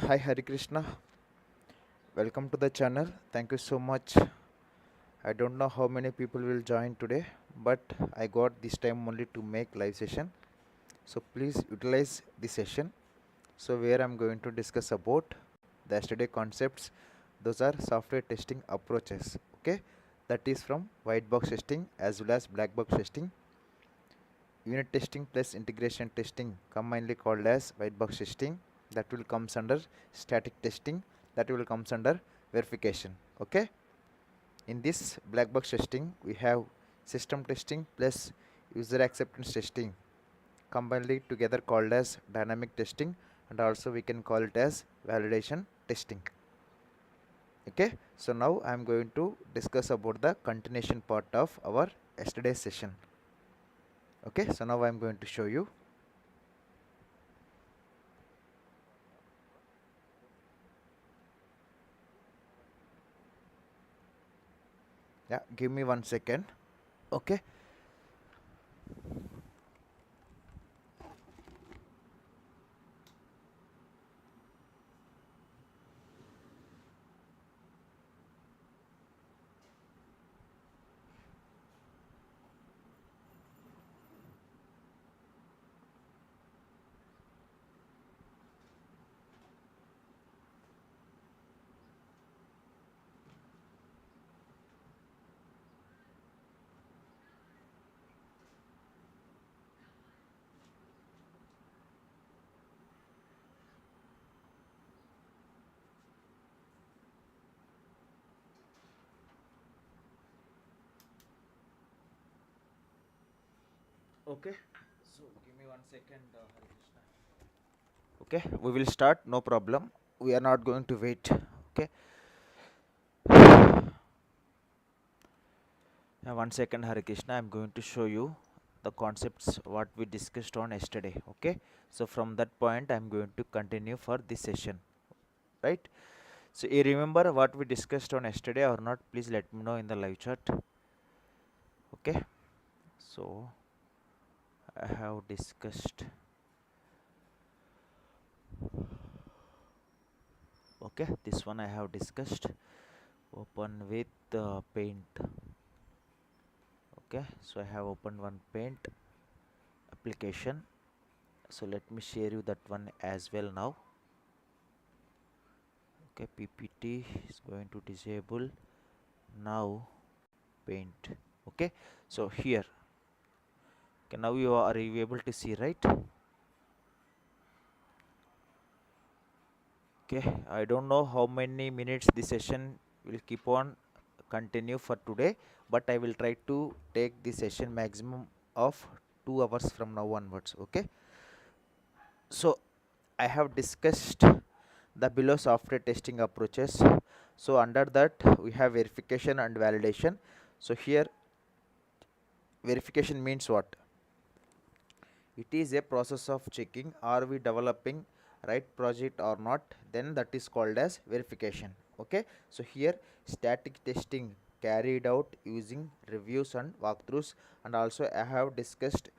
Hi Hari Krishna, welcome to the channel. Thank you so much. I don't know how many people will join today, but I got this time only to make live session. So please utilize this session. So where I'm going to discuss about the yesterday concepts. Those are software testing approaches. Okay, that is from white box testing as well as black box testing. Unit testing plus integration testing commonly called as white box testing. That will comes under static testing. That will comes under verification. Okay. In this black box testing, we have system testing plus user acceptance testing combinedly together called as dynamic testing, and also we can call it as validation testing. Okay, so now I am going to discuss about the continuation part of our yesterday's session. Okay, so now I am going to show you. Yeah, give me 1 second. Okay. Okay, so give me 1 second, Hare Krishna. Okay, we will start, no problem. We are not going to wait. Okay. 1 second, Hare Krishna. I'm going to show you the concepts what we discussed on yesterday. Okay, so from that point I'm going to continue for this session, right? So you remember what we discussed on yesterday or not? Please let me know in the live chat. Okay, so I have discussed. Okay, this one I have discussed. Open with paint. Okay, so I have opened one paint application. So let me share you that one as well now. Okay, PPT is going to disable now paint. Okay, so here, okay, now you are able to see, right? Okay, I don't know how many minutes this session will keep on continue for today, but I will try to take this session maximum of 2 hours from now onwards. Okay, so I have discussed the below software testing approaches. So under that we have verification and validation. So here verification means what? It is a process of checking are we developing right project or not, then that is called as verification. Okay, so here static testing carried out using reviews and walkthroughs, and also I have discussed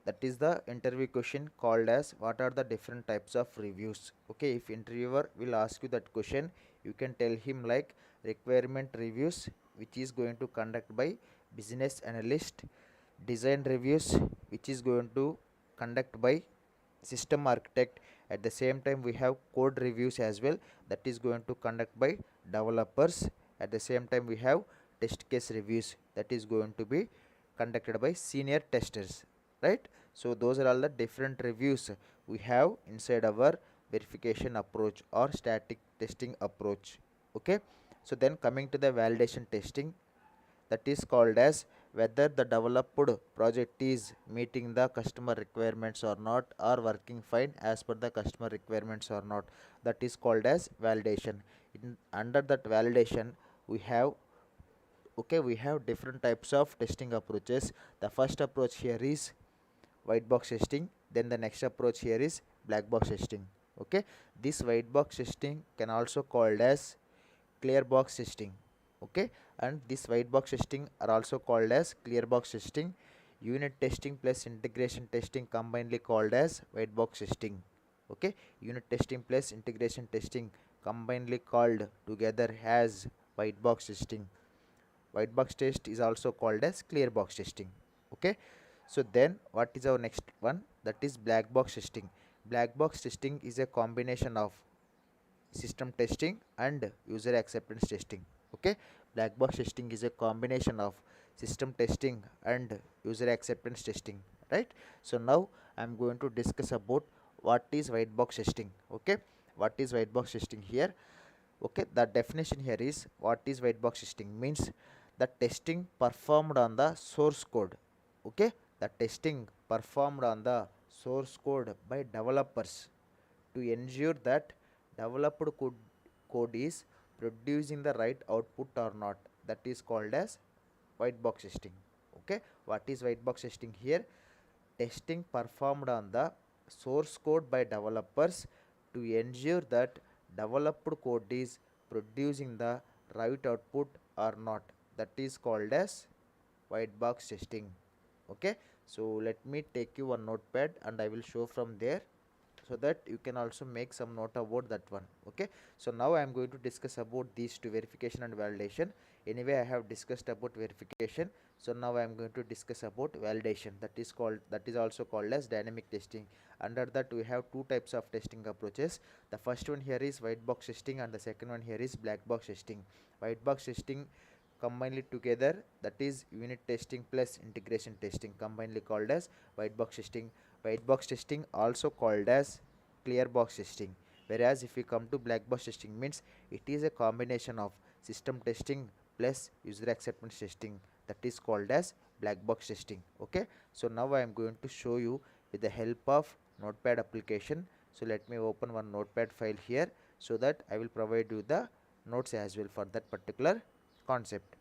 that is the interview question called as what are the different types of reviews. Okay, if interviewer will ask you that question, you can tell him like requirement reviews, which is going to conduct by business analyst, design reviews, which is going to conduct by system architect. At the same time we have code reviews as well, that is going to conduct by developers. At the same time we have test case reviews, that is going to be conducted by senior testers, right? So those are all the different reviews we have inside our verification approach or static testing approach. Okay, so then coming to the validation testing, that is called as whether the developed project is meeting the customer requirements or not, or working fine as per the customer requirements or not, that is called as validation. Under that validation we have, okay, we have different types of testing approaches. The first approach here is white box testing, then the next approach here is black box testing. Okay, this white box testing can also called as clear box testing. Okay, and this white box testing are also called as clear box testing. Unit testing plus integration testing combinedly called as white box testing. Okay, unit testing plus integration testing combinedly called together as white box testing. White box test is also called as clear box testing. Okay, so then what is our next one? That is black box testing. Black box testing is a combination of system testing and user acceptance testing. Okay, black box testing is a combination of system testing and user acceptance testing, right? So now I'm going to discuss about what is white box testing. Okay, what is white box testing here? Okay, the definition here is, what is white box testing means the testing performed on the source code. Okay, the testing performed on the source code by developers to ensure that developed code is producing the right output or not. That is called as white box testing. Okay, what is white box testing here? Testing performed on the source code by developers to ensure that developed code is producing the right output or not. That is called as white box testing. Okay, so let me take you one notepad and I will show from there, so that you can also make some note about that one. Okay, so now I am going to discuss about these two, verification and validation. Anyway, I have discussed about verification, so now I am going to discuss about validation. That is also called as dynamic testing. Under that we have two types of testing approaches. The first one here is white box testing and the second one here is black box testing. White box testing combinedly together, that is unit testing plus integration testing, combinedly called as white box testing. White box testing also called as clear box testing. Whereas if we come to black box testing, means it is a combination of system testing plus user acceptance testing, that is called as black box testing. Okay, so now I am going to show you with the help of notepad application. So let me open one notepad file here, so that I will provide you the notes as well for that particular concept,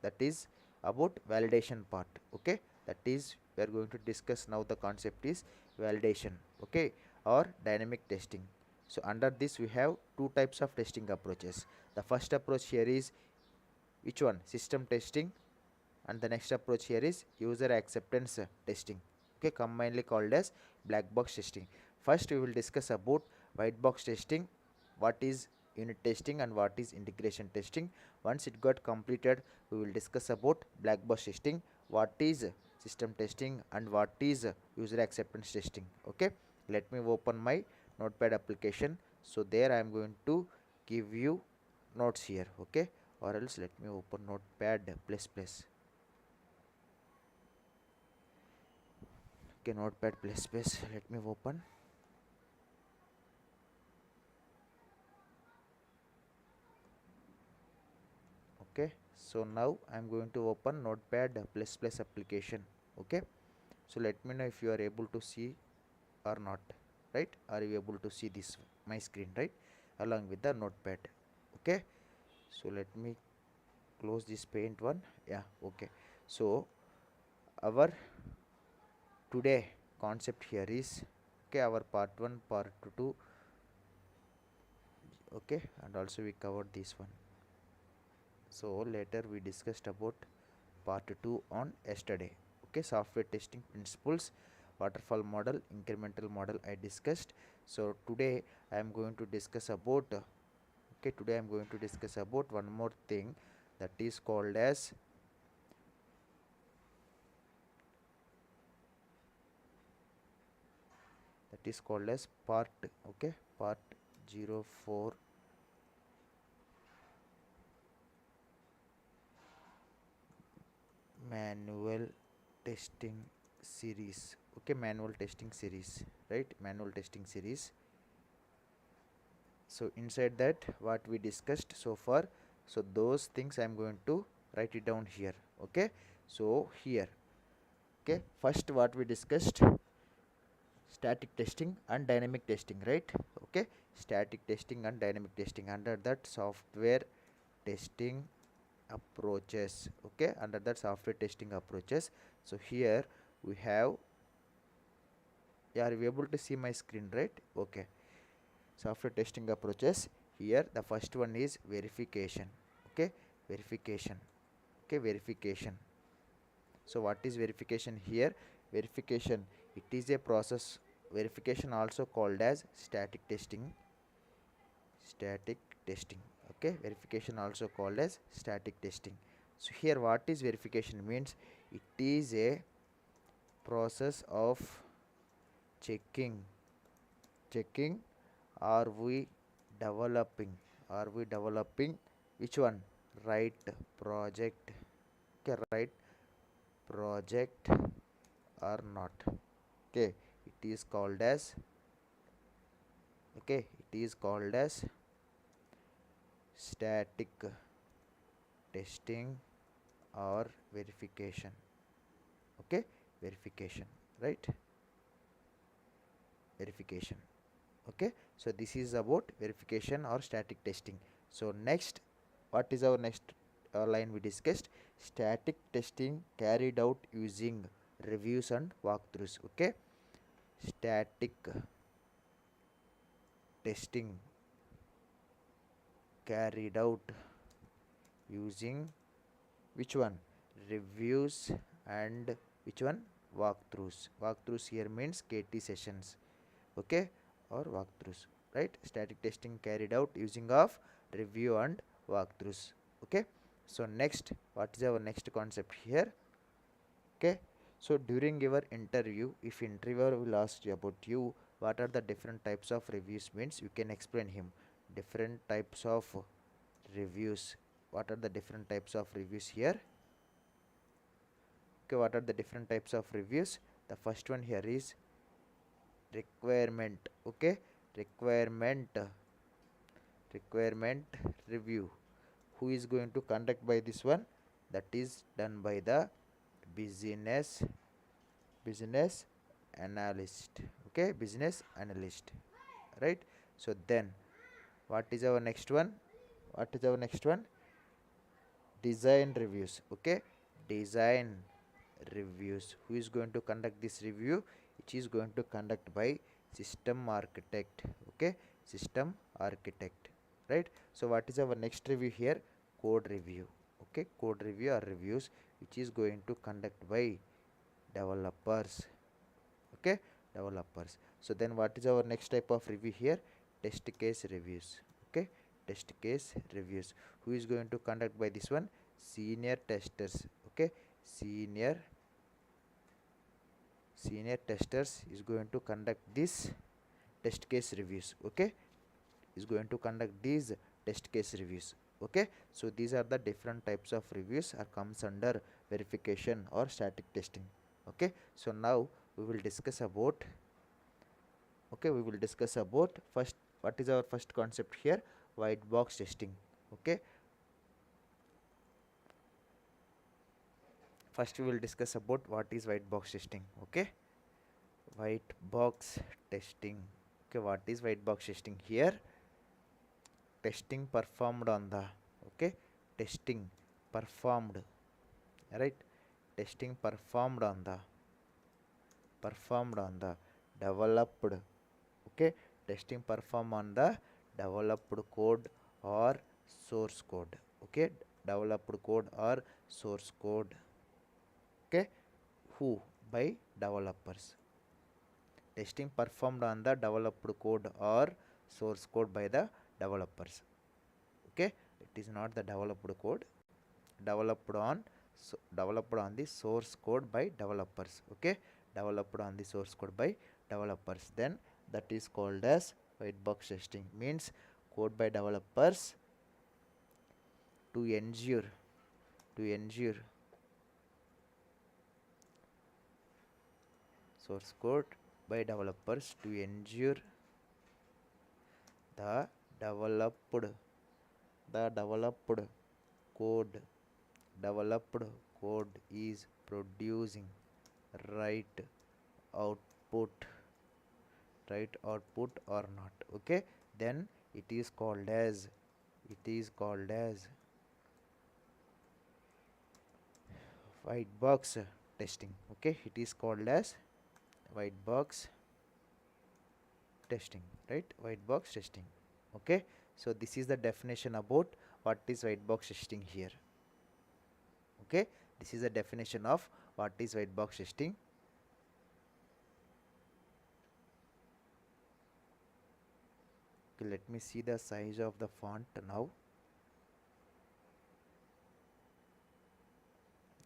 that is about validation part. Okay, that is we are going to discuss now. The concept is validation, okay, or dynamic testing. So under this we have two types of testing approaches. The first approach here is which one? System testing, and the next approach here is user acceptance testing. Okay, combinedly called as black box testing. First we will discuss about white box testing, what is unit testing and what is integration testing. Once it got completed, we will discuss about black box testing, what is system testing and what is user acceptance testing. Okay, let me open my notepad application, so there I am going to give you notes here. Okay, or else let me open notepad plus plus. Okay, notepad plus plus, let me open. Okay, so now I am going to open notepad plus plus application. Okay, so let me know if you are able to see or not, right? Are you able to see this my screen, right, along with the notepad? Okay, so let me close this paint one. Yeah, okay, so our today concept here is, okay, our part 1, part 2, okay, and also we covered this one. So later we discussed about part 2 on yesterday. Okay, software testing principles, waterfall model, incremental model I discussed. So today I am going to discuss about okay, today I am going to discuss about one more thing, that is called as part, okay, part 04 manual testing series. Okay, manual testing series, right, manual testing series. So inside that what we discussed so far, so those things I am going to write it down here. Okay, so here, okay, first what we discussed, static testing and dynamic testing, right? Okay, static testing and dynamic testing. Under that software testing approaches. Okay, under that software testing approaches. So here we have, yeah, are you able to see my screen, right? Okay, software testing approaches. Here the first one is verification. Okay, verification. Okay, verification. So what is verification here? Verification, it is a process verification also called as static testing. Static testing. Okay, verification also called as static testing. So here what is verification means? It is a process of checking are we developing which one, right project, okay, right project or not. Okay, it is called as, okay, it is called as static testing or verification. Okay, verification, right, verification. Okay, so this is about verification or static testing. So next, what is our next line we discussed? Static testing carried out using reviews and walkthroughs. Okay, static testing carried out using which one, reviews and which one, walkthroughs. Walkthroughs here means KT sessions. Okay, or walkthroughs, right? Static testing carried out using of review and walkthroughs. Okay, so next, what is our next concept here? Okay, so during your interview, if interviewer will ask you about you, what are the different types of reviews means, you can explain him different types of reviews. What are the different types of reviews here? Okay, what are the different types of reviews? The first one here is requirement. Okay, requirement requirement review. Who is going to conduct by this one? That is done by the business business analyst. Okay, business analyst, right? So then what is our next one? What is our next one? Design reviews. Okay, design reviews. Who is going to conduct this review? It is going to conduct by system architect. Okay, system architect, right? So what is our next review here? Code review. Okay, code review or reviews which is going to conduct by developers. Okay, developers. So then what is our next type of review here? Test case reviews. Okay, test case reviews. Who is going to conduct by this one? Senior testers. Okay, senior testers is going to conduct this test case reviews. Okay, is going to conduct these test case reviews. Okay, so these are the different types of reviews are comes under verification or static testing. Okay, so now we will discuss about, okay, we will discuss about first, what is our first concept here? White box testing. Okay, first we will discuss about what is white box testing. Okay, white box testing. Okay, what is white box testing here? Testing performed on the, okay, testing performed, right, testing performed on the developed, okay, testing performed on the developed code or source code. Okay, developed code or source code. Okay, who, by developers. Testing performed on the developed code or source code by the developers. Okay, it is not the developed code, developed on, so developed on the source code by developers. Okay, developed on the source code by developers, then that is called as white box testing. Means code by developers to ensure source code by developers to ensure the developed developed code developed code is producing right output, or not. Okay, then it is called as white box testing. Okay, it is called as white box testing, right, white box testing. Okay, so this is the definition about what is white box testing here. Okay, this is the definition of what is white box testing. Okay, let me see the size of the font now.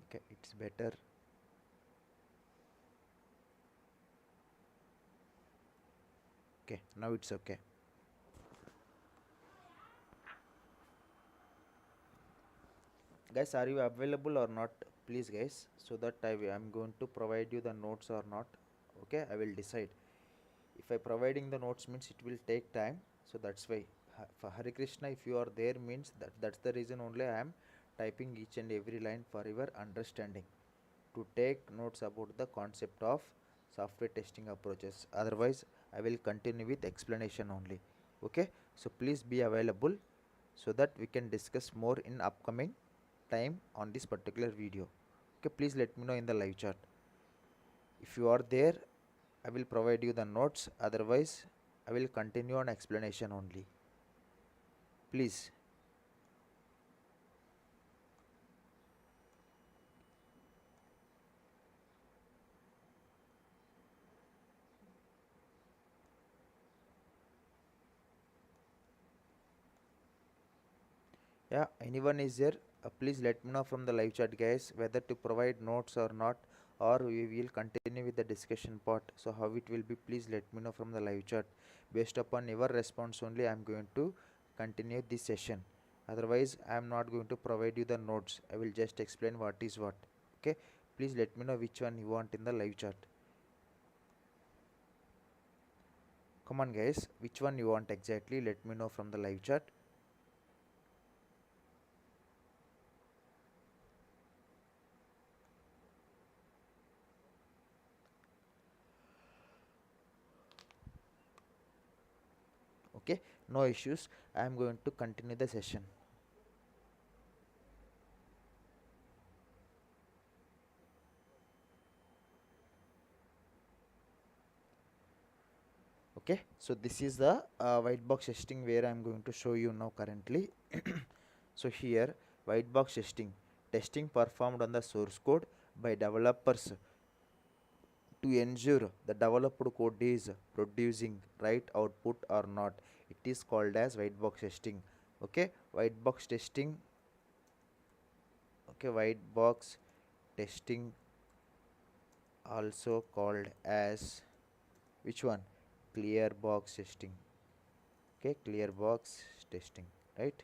Okay, it's better. Okay, now it's okay. Guys, are you available or not? Please, guys, so that am going to provide you the notes or not. Okay, I will decide. If I providing the notes means it will take time, so that's why. For Hare Krishna, if you are there means that's the reason only I am typing each and every line for your understanding, to take notes about the concept of software testing approaches. Otherwise, I will continue with explanation only. Okay, so please be available so that we can discuss more in upcoming time on this particular video. Okay, please let me know in the live chat. If you are there, I will provide you the notes. Otherwise, I will continue on explanation only. Please. Yeah, anyone is there? Please let me know from the live chat, guys, whether to provide notes or not, or we will continue with the discussion part. So, how it will be, please let me know from the live chat. Based upon your response only, I am going to continue this session. Otherwise, I am not going to provide you the notes. I will just explain what is what. Okay, please let me know which one you want in the live chat. Come on, guys, which one you want exactly? Let me know from the live chat. Okay, no issues. I am going to continue the session. Okay, so this is the white box testing where I'm going to show you now currently. So here, white box testing performed on the source code by developers to ensure the developed code is producing right output or not. It is called as white box testing. Okay, white box testing. Okay, white box testing also called as which one? Clear box testing. Okay, clear box testing, right?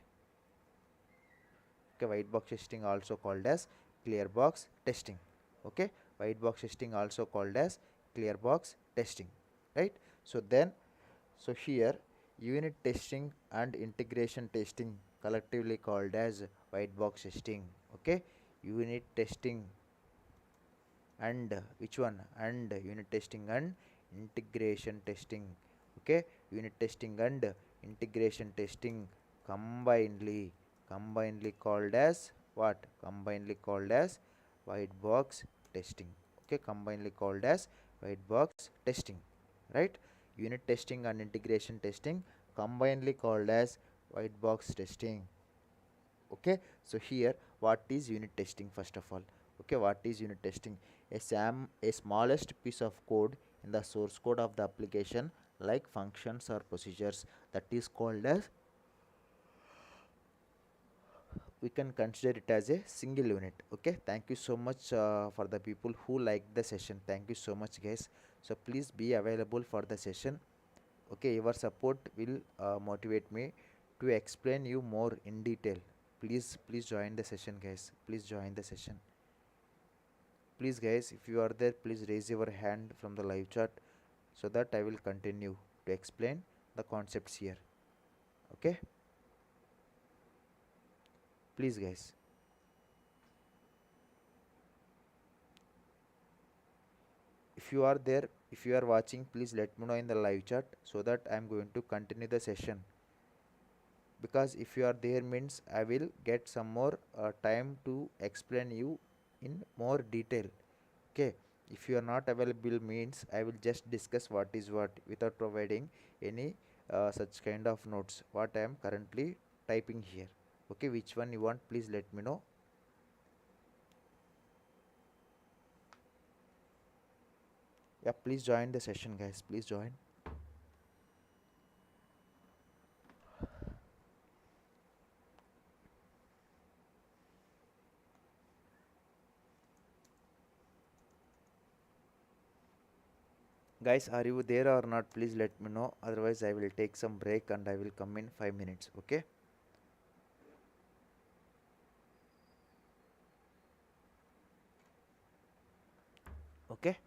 Okay, white box testing also called as clear box testing. Okay, white box testing also called as clear box testing, right? So then, so here unit testing and integration testing collectively called as white box testing. Okay, unit testing and which one, and unit testing and integration testing. Okay, unit testing and integration testing combinedly called as what? Combinedly called as white box testing. Okay, combinedly called as white box testing, right? Unit testing and integration testing combinedly called as white box testing. Okay, so here what is unit testing? First of all, okay, what is unit testing? A smallest piece of code in the source code of the application, like functions or procedures, that is called as, we can consider it as a single unit. Okay, thank you so much for the people who like the session. Thank you so much, guys. So please be available for the session. Okay, your support will motivate me to explain you more in detail. Please join the session, guys. Please join the session. Please, guys, if you are there, please raise your hand from the live chat so that I will continue to explain the concepts here. Okay, please, guys. If you are there, if you are watching, please let me know in the live chat so that I am going to continue the session. Because if you are there means I will get some more time to explain you in more detail. Okay, if you are not available means I will just discuss what is what without providing any such kind of notes what I am currently typing here. Okay, which one you want, please let me know. Yeah, please join the session, guys. Please join. Guys, are you there or not? Please let me know. Otherwise, I will take some break and I will come in 5 minutes. Okay. Okay.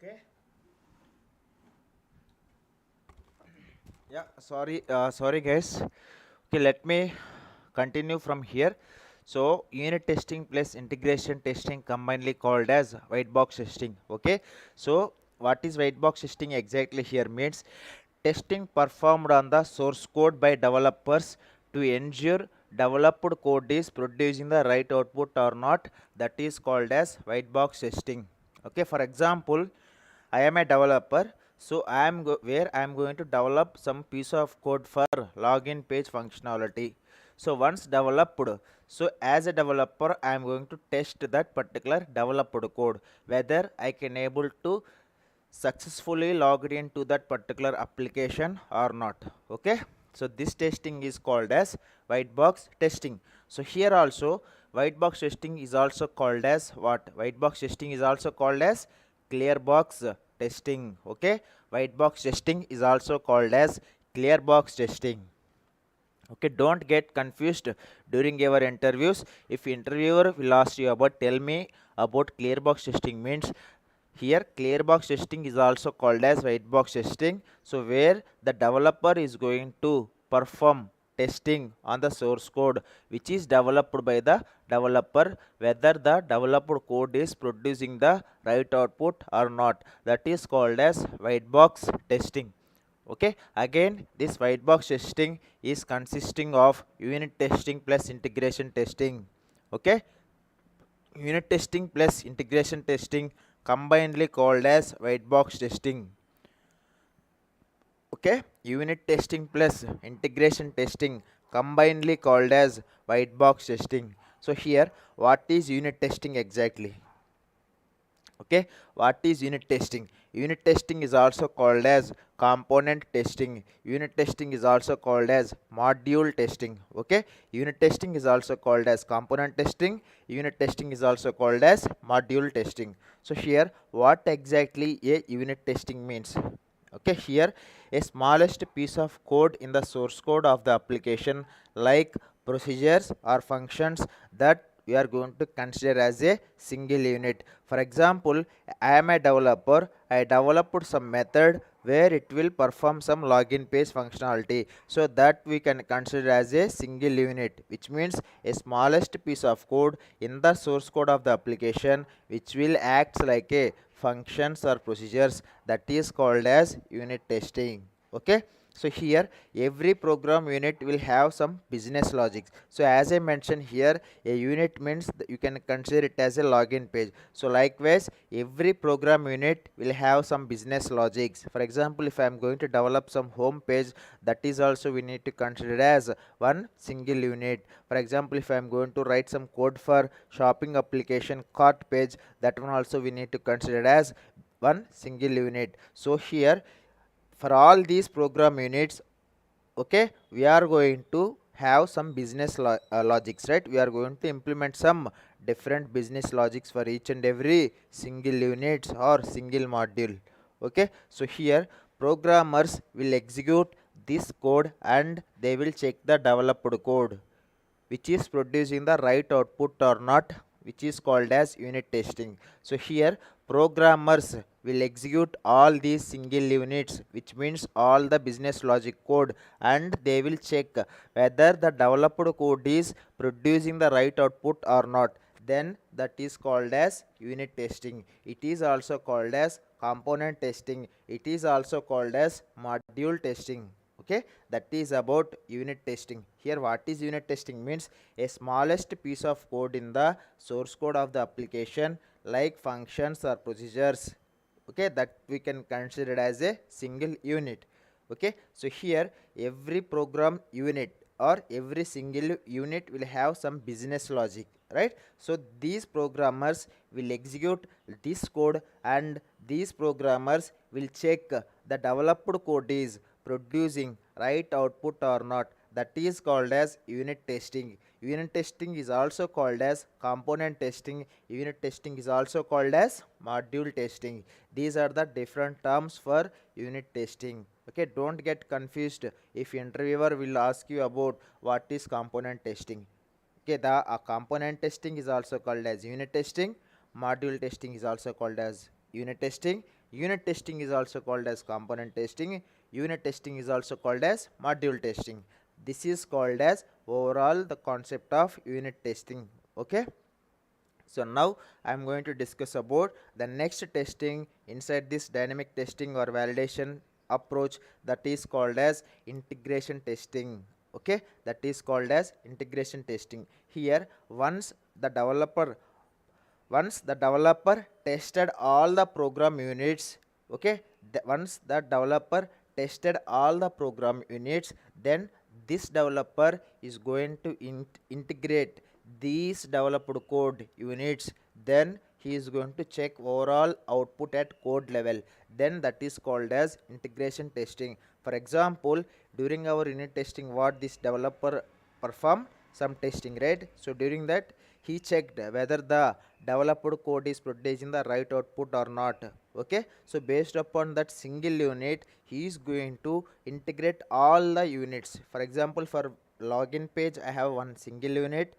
Okay. Yeah, sorry guys. Okay, let me continue from here. So unit testing plus integration testing combinedly called as white box testing. Okay, so what is white box testing exactly here means testing performed on the source code by developers to ensure developed code is producing the right output or not. That is called as white box testing. Okay, for example, I am a developer, so where I am going to develop some piece of code for login page functionality. So once developed, so as a developer, I am going to test that particular developed code whether I can able to successfully logged into that particular application or not. Okay, so this testing is called as white box testing. So here also white box testing is also called as what? White box testing is also called as clear box testing. Okay, white box testing is also called as clear box testing. Okay, don't get confused during your interviews. If interviewer will ask you about, tell me about clear box testing means, here clear box testing is also called as white box testing. So where the developer is going to perform testing on the source code which is developed by the developer, whether the developed code is producing the right output or not. That is called as white box testing. Okay, again this white box testing is consisting of unit testing plus integration testing. Okay, unit testing plus integration testing combinedly called as white box testing. Okay, unit testing plus integration testing combinedly called as white box testing. So here what is unit testing exactly? Okay, what is unit testing? Unit testing is also called as component testing. Unit testing is also called as module testing. Okay, unit testing is also called as component testing. Unit testing is also called as module testing. So here what exactly a unit testing means? Okay, here a smallest piece of code in the source code of the application, like procedures or functions, that we are going to consider as a single unit. For example, I am a developer, I developed some method where it will perform some login page functionality, so that we can consider as a single unit, which means a smallest piece of code in the source code of the application which will act like a functions or procedures, that is called as unit testing. Okay, so here every program unit will have some business logics. So as I mentioned here, a unit means you can consider it as a login page. So likewise every program unit will have some business logics. For example, if I am going to develop some home page, that is also we need to consider as one single unit. For example, if I am going to write some code for shopping application cart page, that one also we need to consider as one single unit. So here for all these program units, okay, we are going to have some business logics, right? We are going to implement some different business logics for each and every single units or single module. Okay, so here programmers will execute this code and they will check the developed code which is producing the right output or not, which is called as unit testing. So here programmers will execute all these single units, which means all the business logic code, and they will check whether the developed code is producing the right output or not. Then that is called as unit testing. It is also called as component testing. It is also called as module testing. Okay, that is about unit testing. Here what is unit testing means, a smallest piece of code in the source code of the application, like functions or procedures, okay, that we can consider as a single unit. Okay, so here every program unit or every single unit will have some business logic, right? So these programmers will execute this code and these programmers will check the developed code is producing right output or not. That is called as unit testing. Unit testing is also called as component testing. Unit testing is also called as module testing. These are the different terms for unit testing. Okay, don't get confused if interviewer will ask you about what is component testing. Okay, the component testing is also called as unit testing. Module testing is also called as unit testing. Unit testing is also called as component testing. Unit testing is also called as module testing. This is called as overall the concept of unit testing. Okay. So now I am going to discuss about the next testing inside this dynamic testing or validation approach, that is called as integration testing. Okay, that is called as integration testing. Here once the developer tested all the program units, okay, once the developer tested all the program units, then this developer is going to integrate these developed code units, then he is going to check overall output at code level, then that is called as integration testing. For example, during our unit testing, what this developer perform some testing, right? So during that he checked whether the developed code is producing the right output or not. Okay, so based upon that single unit, he is going to integrate all the units. For example, for login page I have one single unit,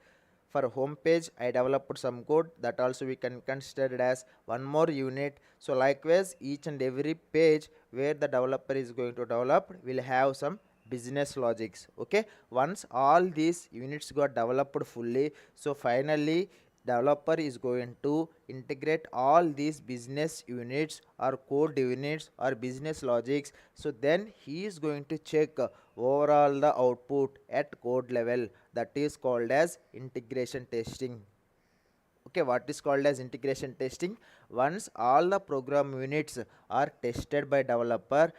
for home page I developed some code, that also we can consider it as one more unit. So likewise, each and every page where the developer is going to develop will have some business logics. Okay, once all these units got developed fully, so finally developer is going to integrate all these business units or code units or business logics. So then he is going to check overall the output at code level, that is called as integration testing. Okay, what is called as integration testing? Once all the program units are tested by developer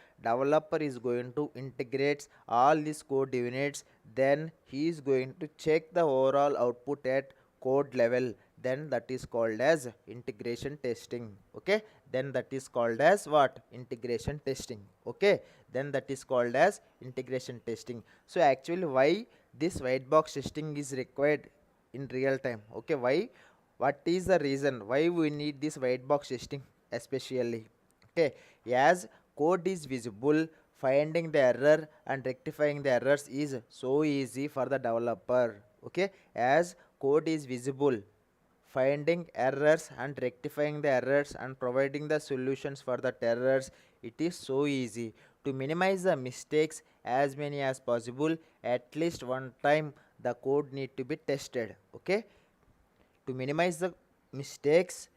is going to integrate all these code units, then he is going to check the overall output at code level, then that is called as integration testing. Okay, then that is called as what? Integration testing. Okay, then that is called as integration testing. So actually, why this white box testing is required in real time? Okay, why? What is the reason why we need this white box testing especially? Okay, as code is visible, finding the error and rectifying the errors is so easy for the developer. Okay, as code is visible, finding errors and rectifying the errors and providing the solutions for the errors, it is so easy. To minimize the mistakes as many as possible, at least one time the code need to be tested. Okay, to minimize the mistakes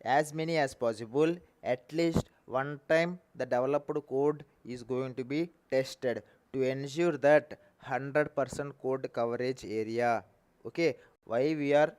as many as possible, at least one time the developed code is going to be tested to ensure that 100% code coverage area. Okay, why we are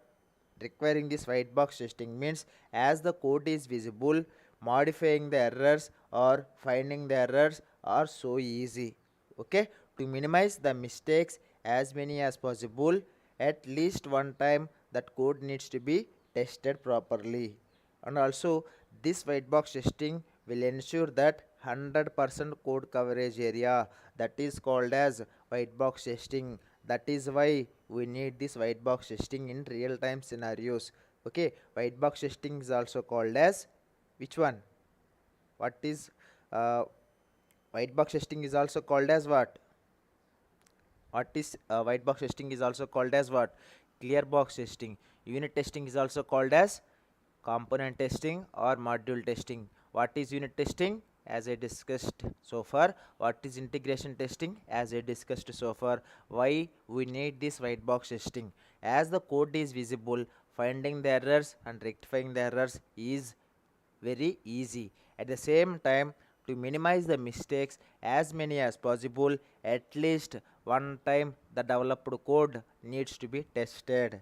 requiring this white box testing means, as the code is visible, modifying the errors or finding the errors are so easy. Okay, to minimize the mistakes as many as possible, at least one time that code needs to be tested properly. And also this white box testing will ensure that 100% code coverage area, that is called as white box testing. That is why we need this white box testing in real time scenarios. Okay, white box testing is also called as which one? What is white box testing is also called as what? What is white box testing is also called as what? Clear box testing. Unit testing is also called as component testing or module testing. What is unit testing? As I discussed so far. What is integration testing? As I discussed so far. Why we need this white box testing? As the code is visible, finding the errors and rectifying the errors is very easy. At the same time, to minimize the mistakes as many as possible, at least one time the developed code needs to be tested.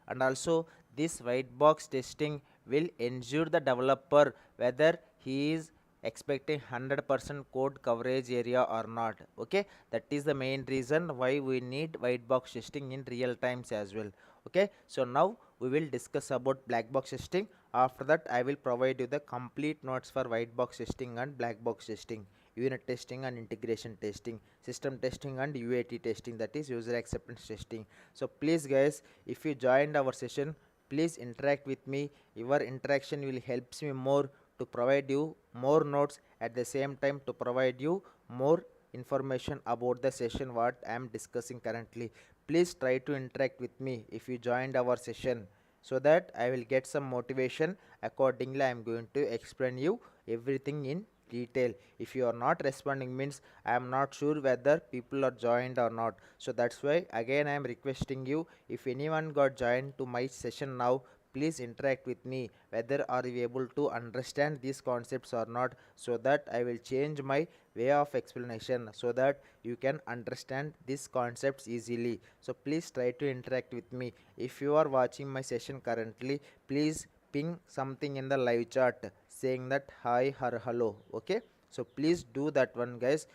And also this white box testing will ensure the developer whether he is expecting 100% code coverage area or not. Okay, that is the main reason why we need white box testing in real times as well. Okay, so now we will discuss about black box testing. After that I will provide you the complete notes for white box testing and black box testing, unit testing and integration testing, system testing and UAT testing, that is user acceptance testing. So please guys, if you joined our session, please interact with me. Your interaction will helps me more to provide you more notes, at the same time to provide you more information about the session what I am discussing currently. Please try to interact with me if you joined our session. so that I will get some motivation. Accordingly, I am going to explain you everything in detail. If you are not responding means I am not sure whether people are joined or not. So that's why again I am requesting you, if anyone got joined to my session now, please interact with me whether are you able to understand these concepts or not, so that I will change my way of explanation so that you can understand these concepts easily. So please try to interact with me. If you are watching my session currently, please ping something in the live chat saying that hi or hello. Okay, so please do that one, guys.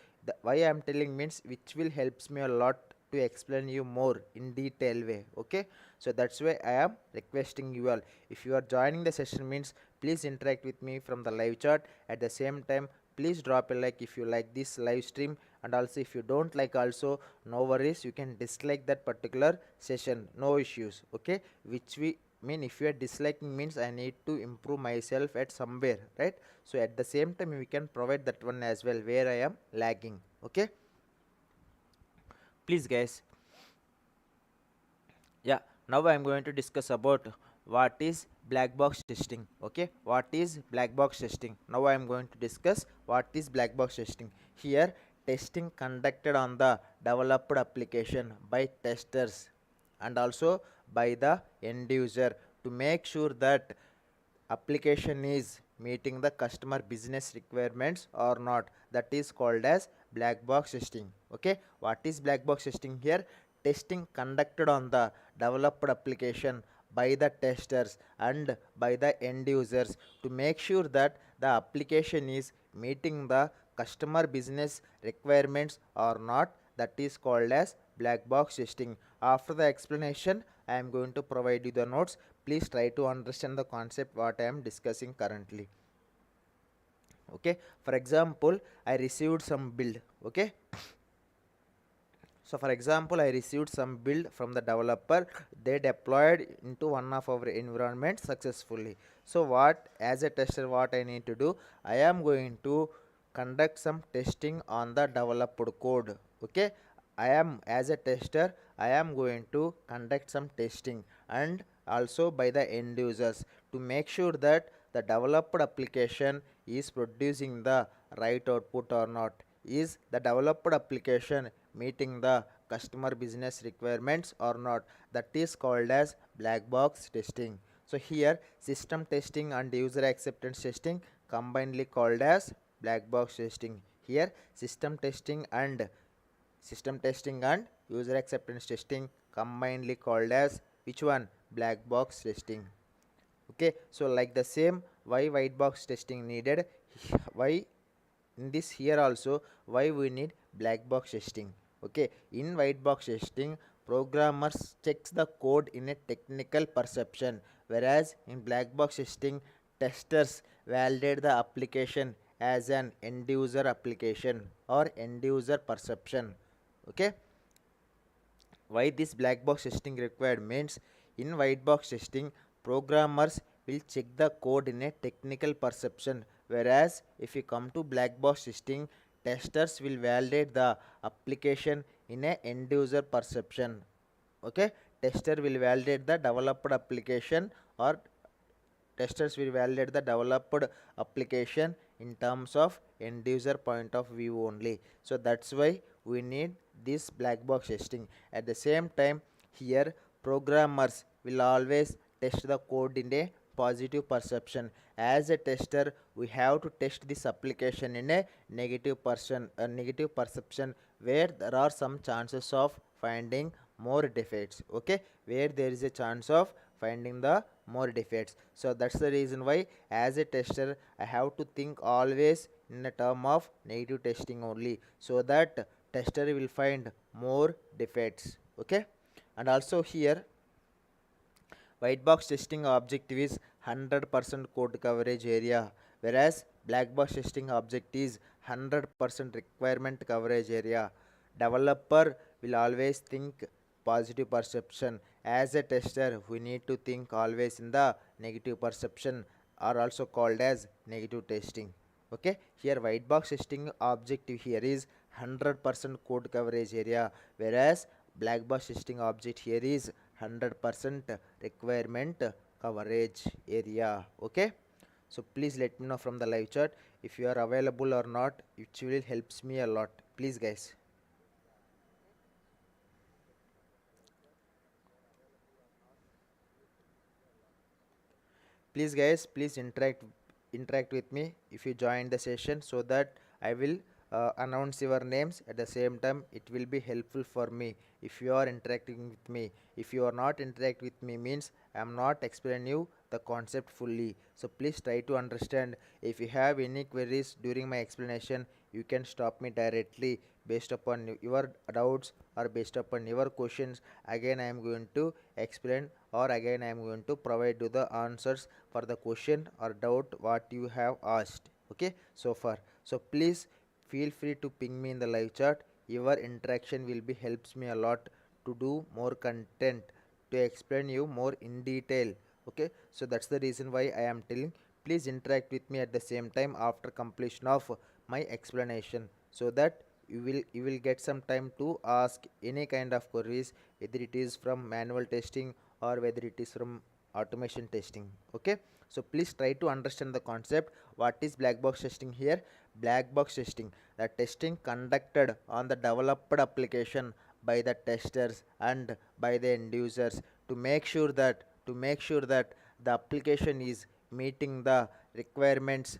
Why I am telling means which will helps me a lot to explain you more in detail way. Okay, so that's why I am requesting you all, if you are joining the session means please interact with me from the live chat. At the same time, please drop a like if you like this live stream, and also if you don't like also, no worries, you can dislike that particular session, no issues. Okay, which we mean, if you are disliking means I need to improve myself at somewhere, right? So at the same time we can provide that one as well where I am lagging. Okay, please guys. Yeah, now I am going to discuss about what is black box testing. Okay, what is black box testing? Now I am going to discuss what is black box testing. Here, testing conducted on the developed application by testers and also by the end user to make sure that application is meeting the customer business requirements or not. That is called as black box testing. Okay, what is black box testing? Here, testing conducted on the developed application by the testers and by the end users to make sure that the application is meeting the customer business requirements or not. That is called as black box testing. After the explanation, I am going to provide you the notes. Please try to understand the concept what I am discussing currently. Okay, for example, I received some build. Okay, so for example, I received some build from the developer. They deployed into one of our environments successfully. So what, as a tester, what I need to do, I am going to conduct some testing on the developed code. Okay, I am, as a tester, I am going to conduct some testing and also by the end users to make sure that the developed application is producing the right output or not. Is the developed application meeting the customer business requirements or not? That is called as black box testing. So here, system testing and user acceptance testing combinedly called as black box testing. Here, system testing and user acceptance testing combinedly called as which one? Black box testing. Okay, so like the same, why white box testing needed, why in this here also, why we need black box testing. Okay, in white box testing, programmers checks the code in a technical perception, whereas in black box testing, testers validate the application as an end user application or end user perception. Okay, why this black box testing required means, in white box testing, programmers will check the code in a technical perception, whereas if you come to black box testing, testers will validate the application in a end user perception. Okay, tester will validate the developed application, or testers will validate the developed application in terms of end user point of view only. So that's why we need this black box testing. At the same time, here programmers will always test the code in a positive perception. As a tester, we have to test this application in a negative perception, where there are some chances of finding more defects. Okay, where there is a chance of finding the more defects. So that's the reason why, as a tester, I have to think always in the term of negative testing only, so that tester will find more defects. Okay, and also here, white box testing objective is 100% code coverage area, whereas black box testing object is 100% requirement coverage area. Developer will always think positive perception. As a tester, we need to think always in the negative perception, are also called as negative testing. Okay, here white box testing objective here is 100% code coverage area, whereas black box testing object here is 100% requirement coverage area. Okay, so please let me know from the live chat if you are available or not. It will helps me a lot, please guys. Please guys, please interact with me if you join the session, so that I will announce your names at the same time. It will be helpful for me if you are interacting with me. If you are not interact with me means I am not explaining you the concept fully. So please try to understand. If you have any queries during my explanation, you can stop me directly based upon your doubts or based upon your questions. Again I am going to explain, or again I am going to provide you the answers for the question or doubt what you have asked. Okay, so far. So please feel free to ping me in the live chat. Your interaction will be helps me a lot to do more content, to explain you more in detail. Okay, so that's the reason why I am telling, please interact with me at the same time after completion of my explanation, so that you will get some time to ask any kind of queries, whether it is from manual testing or whether it is from automation testing. Okay, so please try to understand the concept. What is black box testing here? Black box testing, the testing conducted on the developed application by the testers and by the end users, to make sure that the application is meeting the requirements,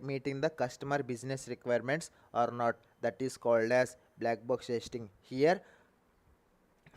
meeting the customer business requirements or not. That is called as black box testing. Here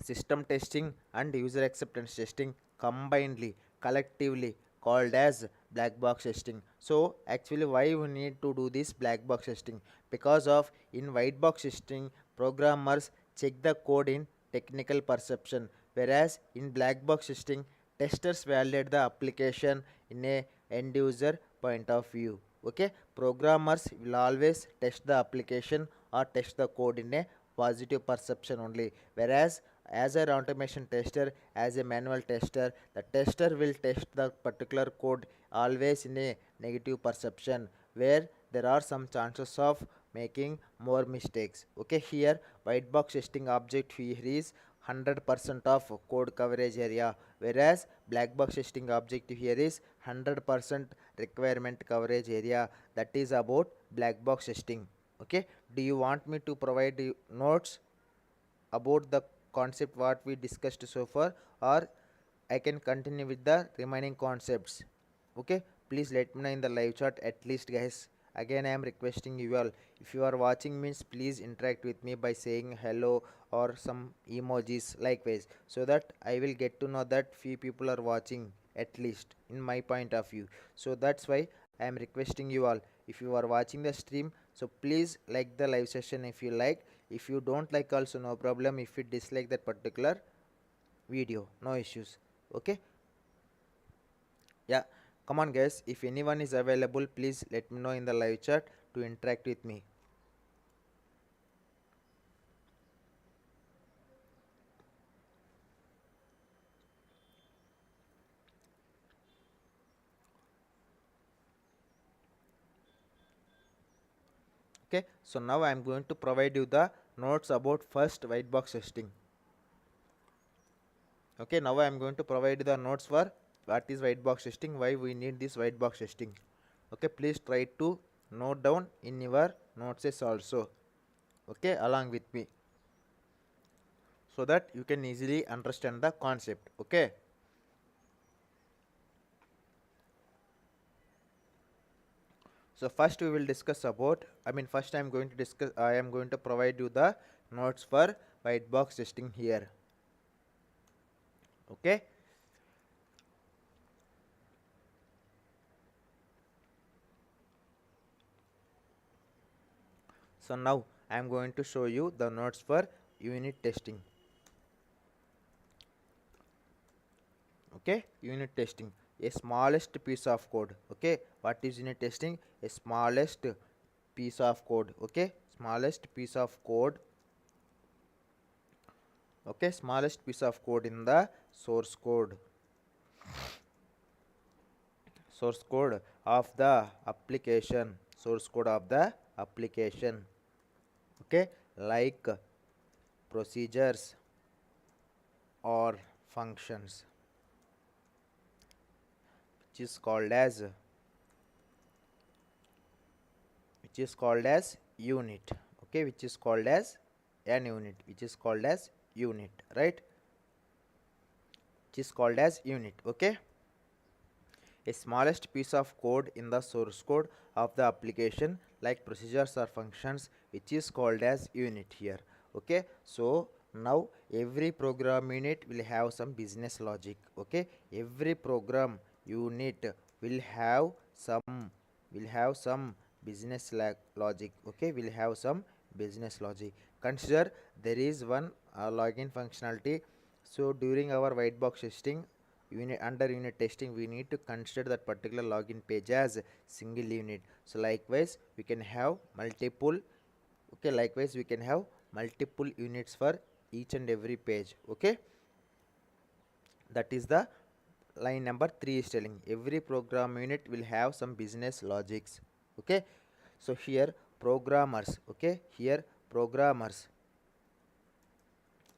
system testing and user acceptance testing combinedly, collectively called as black box testing. So actually why we need to do this black box testing? Because of in white box testing, programmers check the code in technical perception, whereas in black box testing, testers validate the application in a end user point of view. Okay, programmers will always test the application or test the code in a positive perception only, whereas as an automation tester, as a manual tester, the tester will test the particular code always in a negative perception, where there are some chances of making more mistakes. Okay, here white box testing object here is 100% of code coverage area, whereas black box testing objective here is 100% requirement coverage area. That is about black box testing. Okay, do you want me to provide you notes about the concept what we discussed so far, or I can continue with the remaining concepts? Okay, please let me know in the live chat at least guys. Again I am requesting you all, if you are watching means please interact with me by saying hello or some emojis likewise, so that I will get to know that few people are watching, at least in my point of view. So that's why I am requesting you all, if you are watching the stream, so please like the live session if you like. If you don't like also no problem, if you dislike that particular video, no issues. Okay, yeah, come on guys, if anyone is available please let me know in the live chat to interact with me. Okay, so now I am going to provide you the notes about first white box testing. Okay, now I am going to provide you the notes for what is white box testing, why we need this white box testing. Okay, please try to note down in your notes also. Okay, along with me, so that you can easily understand the concept. Okay, so first we will discuss about, first I am going to provide you the notes for white box testing here. Okay, so now I am going to show you the notes for unit testing. Okay, unit testing, a smallest piece of code. Okay, what is unit testing? A smallest piece of code. Okay, smallest piece of code. Okay, smallest piece of code in the source code, source code of the application, source code of the application. Okay, like procedures or functions, which is called as unit. Okay, which is called as an unit, which is called as unit, right? Which is called as unit. Okay, a smallest piece of code in the source code of the application, like procedures or functions, which is called as unit here. Okay, so now every program unit will have some business logic. Okay, every program unit will have some business logic. Okay, will have some business logic. Consider there is one login functionality. So during our white box testing, under unit testing, we need to consider that particular login page as single unit. So likewise we can have multiple. Okay, likewise we can have multiple units for each and every page. Okay, that is the line number 3 is telling every program unit will have some business logics. Okay, so here programmers, okay, here programmers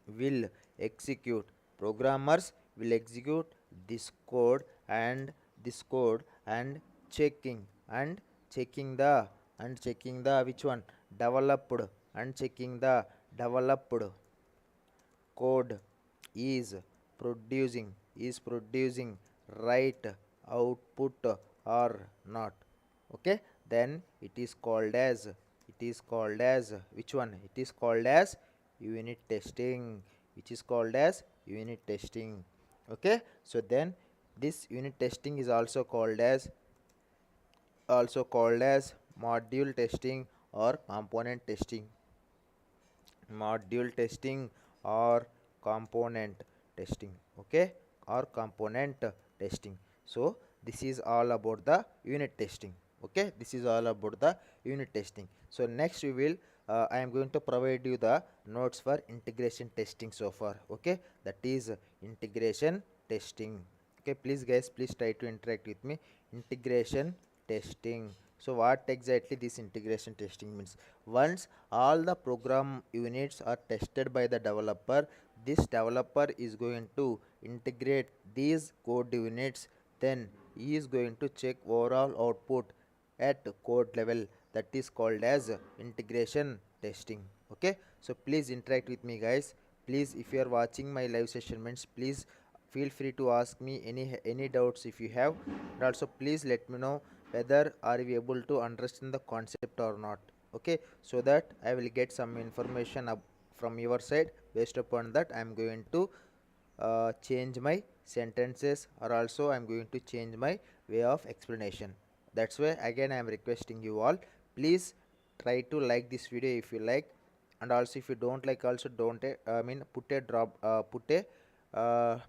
will execute programmers will execute this code and checking and checking the checking the which one developed and checking the developed code is producing right output or not. Okay, then it is called as which one, it is called as unit testing, which is called as unit testing. Okay, so then this unit testing is also called as module testing or component testing. Module testing or component testing. Okay, or component testing. So this is all about the unit testing. Okay, this is all about the unit testing. So next we will I am going to provide you the notes for integration testing so far. Okay, that is integration testing. Okay, please guys, please try to interact with me. Integration testing. So what exactly this integration testing means? Once all the program units are tested by the developer, this developer is going to integrate these code units, then he is going to check overall output at code level, that is called as integration testing. Okay, so please interact with me guys. Please, if you are watching my live session means, please feel free to ask me any doubts if you have, and also please let me know whether are we able to understand the concept or not. Okay, so that I will get some information up from your side. Based upon that, I am going to change my sentences, or also I am going to change my way of explanation. That's why again I am requesting you all, please try to like this video if you like, and also if you don't like, also don't put a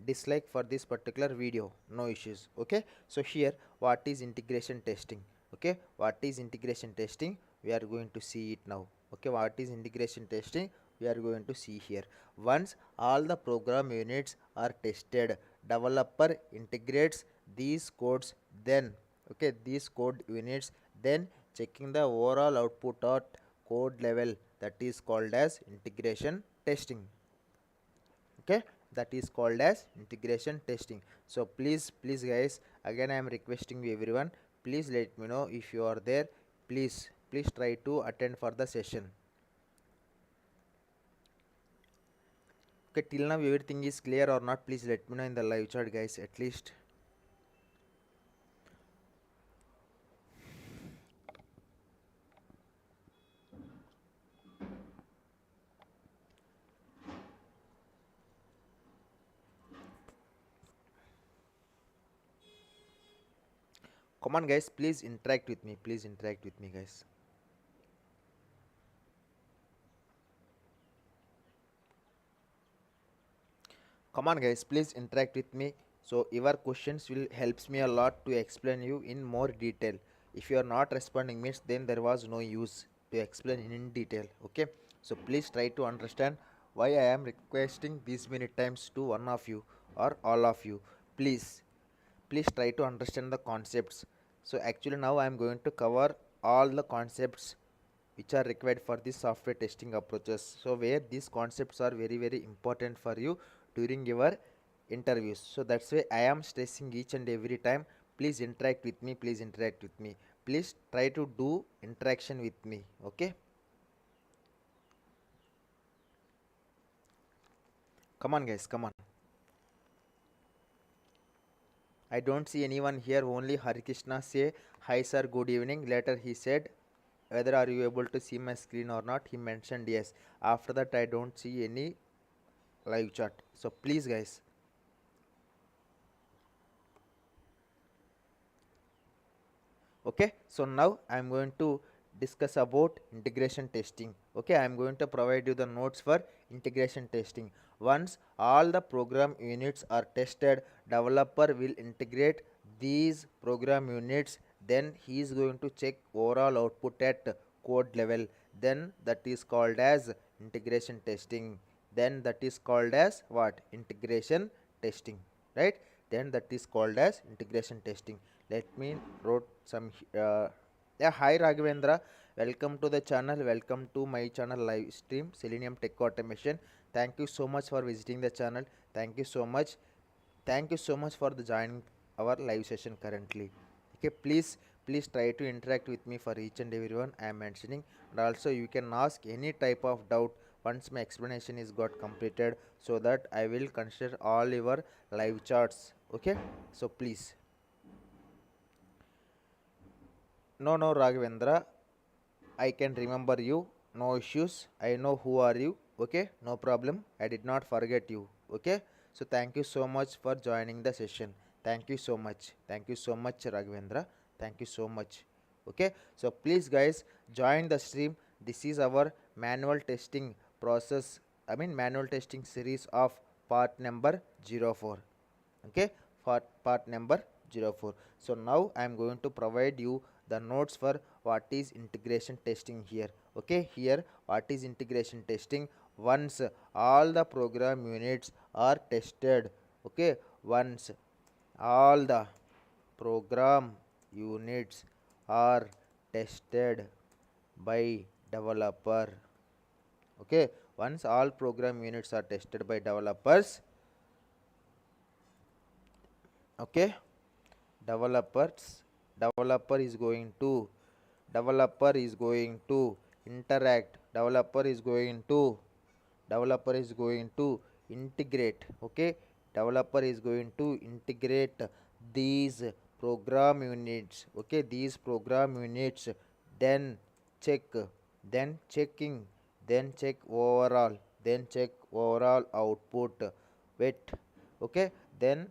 dislike for this particular video, no issues. Okay, so here what is integration testing? Okay, what is integration testing, we are going to see it now. Okay, what is integration testing, we are going to see here. Once all the program units are tested, developer integrates these codes, then okay, these code units, then checking the overall output at code level, that is called as integration testing. Okay, that is called as integration testing. So please guys, again I am requesting you everyone, please let me know if you are there. Please try to attend for the session. Okay, till now everything is clear or not, please let me know in the live chat guys, at least. Come on guys, please interact with me, please interact with me guys. Come on guys, please interact with me. So your questions will helps me a lot to explain you in more detail. If you are not responding means, then there was no use to explain in detail. Okay, so please try to understand why I am requesting these many times to one of you or all of you. Please try to understand the concepts. So actually now I am going to cover all the concepts which are required for this software testing approaches. So where these concepts are very important for you during your interviews. So that's why I am stressing each and every time. Please interact with me. Please interact with me. Please try to do interaction with me. Okay. Come on, guys. Come on. I don't see anyone here. Only Hari Krishna say hi, sir. Good evening. Later he said, whether are you able to see my screen or not? He mentioned yes. After that, I don't see any live chat. So please, guys. Okay, so now I'm going to discuss about integration testing. Okay, I'm going to provide you the notes for integration testing. Once all the program units are tested, developer will integrate these program units, then he is going to check overall output at code level, then that is called as integration testing. Then that is called as what? Integration testing, right? Then that is called as integration testing. Let me wrote some yeah. Hi Raghavendra, welcome to the channel. Welcome to my channel live stream Selenium Tech Automation. Thank you so much for visiting the channel. Thank you so much. Thank you so much for the joining our live session currently. Okay, please try to interact with me for each and everyone I am mentioning, and also you can ask any type of doubt once my explanation is got completed, so that I will consider all your live charts. Okay, so please. No, Raghavendra, I can remember you. No issues. I know who are you. Okay, no problem. I did not forget you. Okay, so thank you so much for joining the session. Thank you so much. Thank you so much, Raghavendra. Thank you so much. Okay, so please, guys, join the stream. This is our manual testing process. I mean, manual testing series of part number 04. Okay, for part number 04. So now I am going to provide you the notes for what is integration testing here. Okay, here what is integration testing? Once all the program units are tested, okay, once all the program units are tested by developer, okay, once all program units are tested by developers, okay, developers developer is going to developer is going to interact, developer is going to integrate, okay, developer is going to integrate these program units, okay, these program units, then check, then checking, then check overall output, wait, okay, then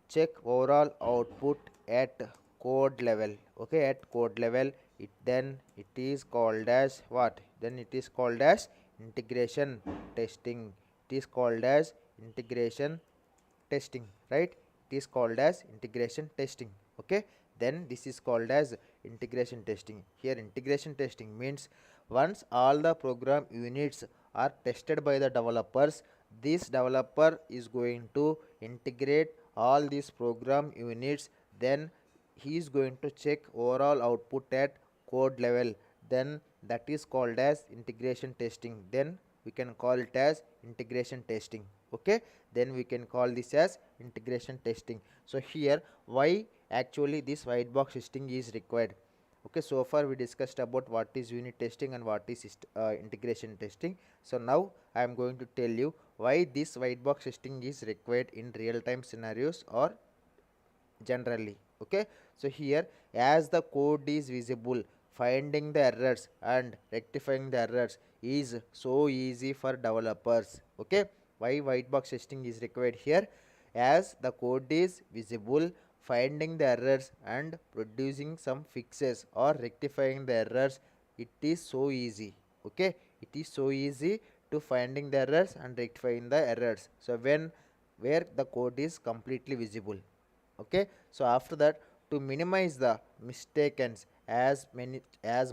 check overall output at code level, okay, at code level, it then it is called as what? Then it is called as integration testing. It is called as integration testing, right? It is called as integration testing. Okay, then this is called as integration testing. Here integration testing means once all the program units are tested by the developers, this developer is going to integrate all these program units, then he is going to check overall output at code level, then that is called as integration testing. Then we can call it as integration testing. Okay, then we can call this as integration testing. So here why actually this white box testing is required? Okay, so far we discussed about what is unit testing and what is integration testing. So now I am going to tell you why this white box testing is required in real time scenarios or generally. Okay, so here as the code is visible, finding the errors and rectifying the errors is so easy for developers. Okay, why white box testing is required here? As the code is visible, finding the errors and producing some fixes or rectifying the errors, it is so easy. Okay, it is so easy to finding the errors and rectifying the errors, so when where the code is completely visible. Okay, so after that, to minimize the mistakes as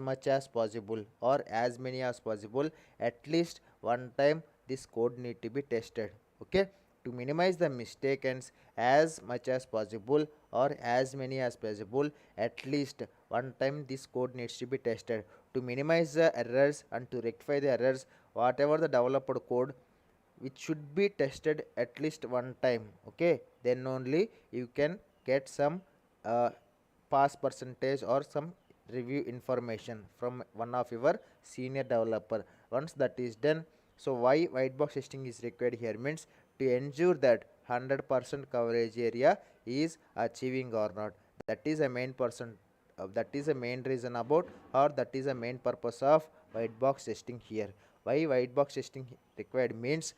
much as possible or as many as possible, at least one time this code need to be tested. Okay, to minimize the mistakes as much as possible or as many as possible, at least one time this code needs to be tested. To minimize the errors and to rectify the errors, whatever the developed code, which should be tested at least one time. Okay, then only you can get some uh, pass percentage or some review information from one of your senior developer. Once that is done, so why white box testing is required here means to ensure that 100% coverage area is achieving or not. That is a main person, that is a main reason about, or that is a main purpose of white box testing here. Why white box testing required means,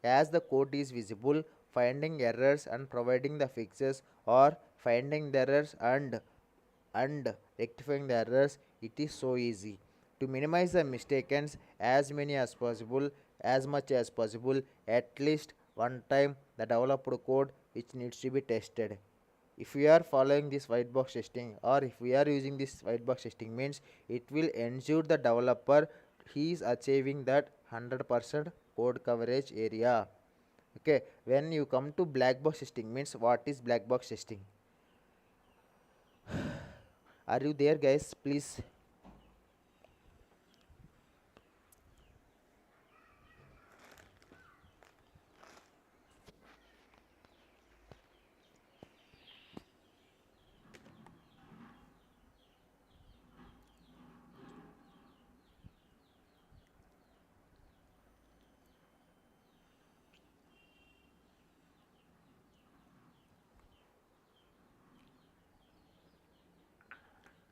as the code is visible, finding errors and providing the fixes, or finding the errors and rectifying the errors, it is so easy. To minimize the mistakes as many as possible, as much as possible, at least one time the developed code which needs to be tested. If we are following this white box testing, or if we are using this white box testing means, it will ensure the developer he is achieving that 100% code coverage area. Okay, when you come to black box testing means, what is black box testing? Are you there, guys? Please.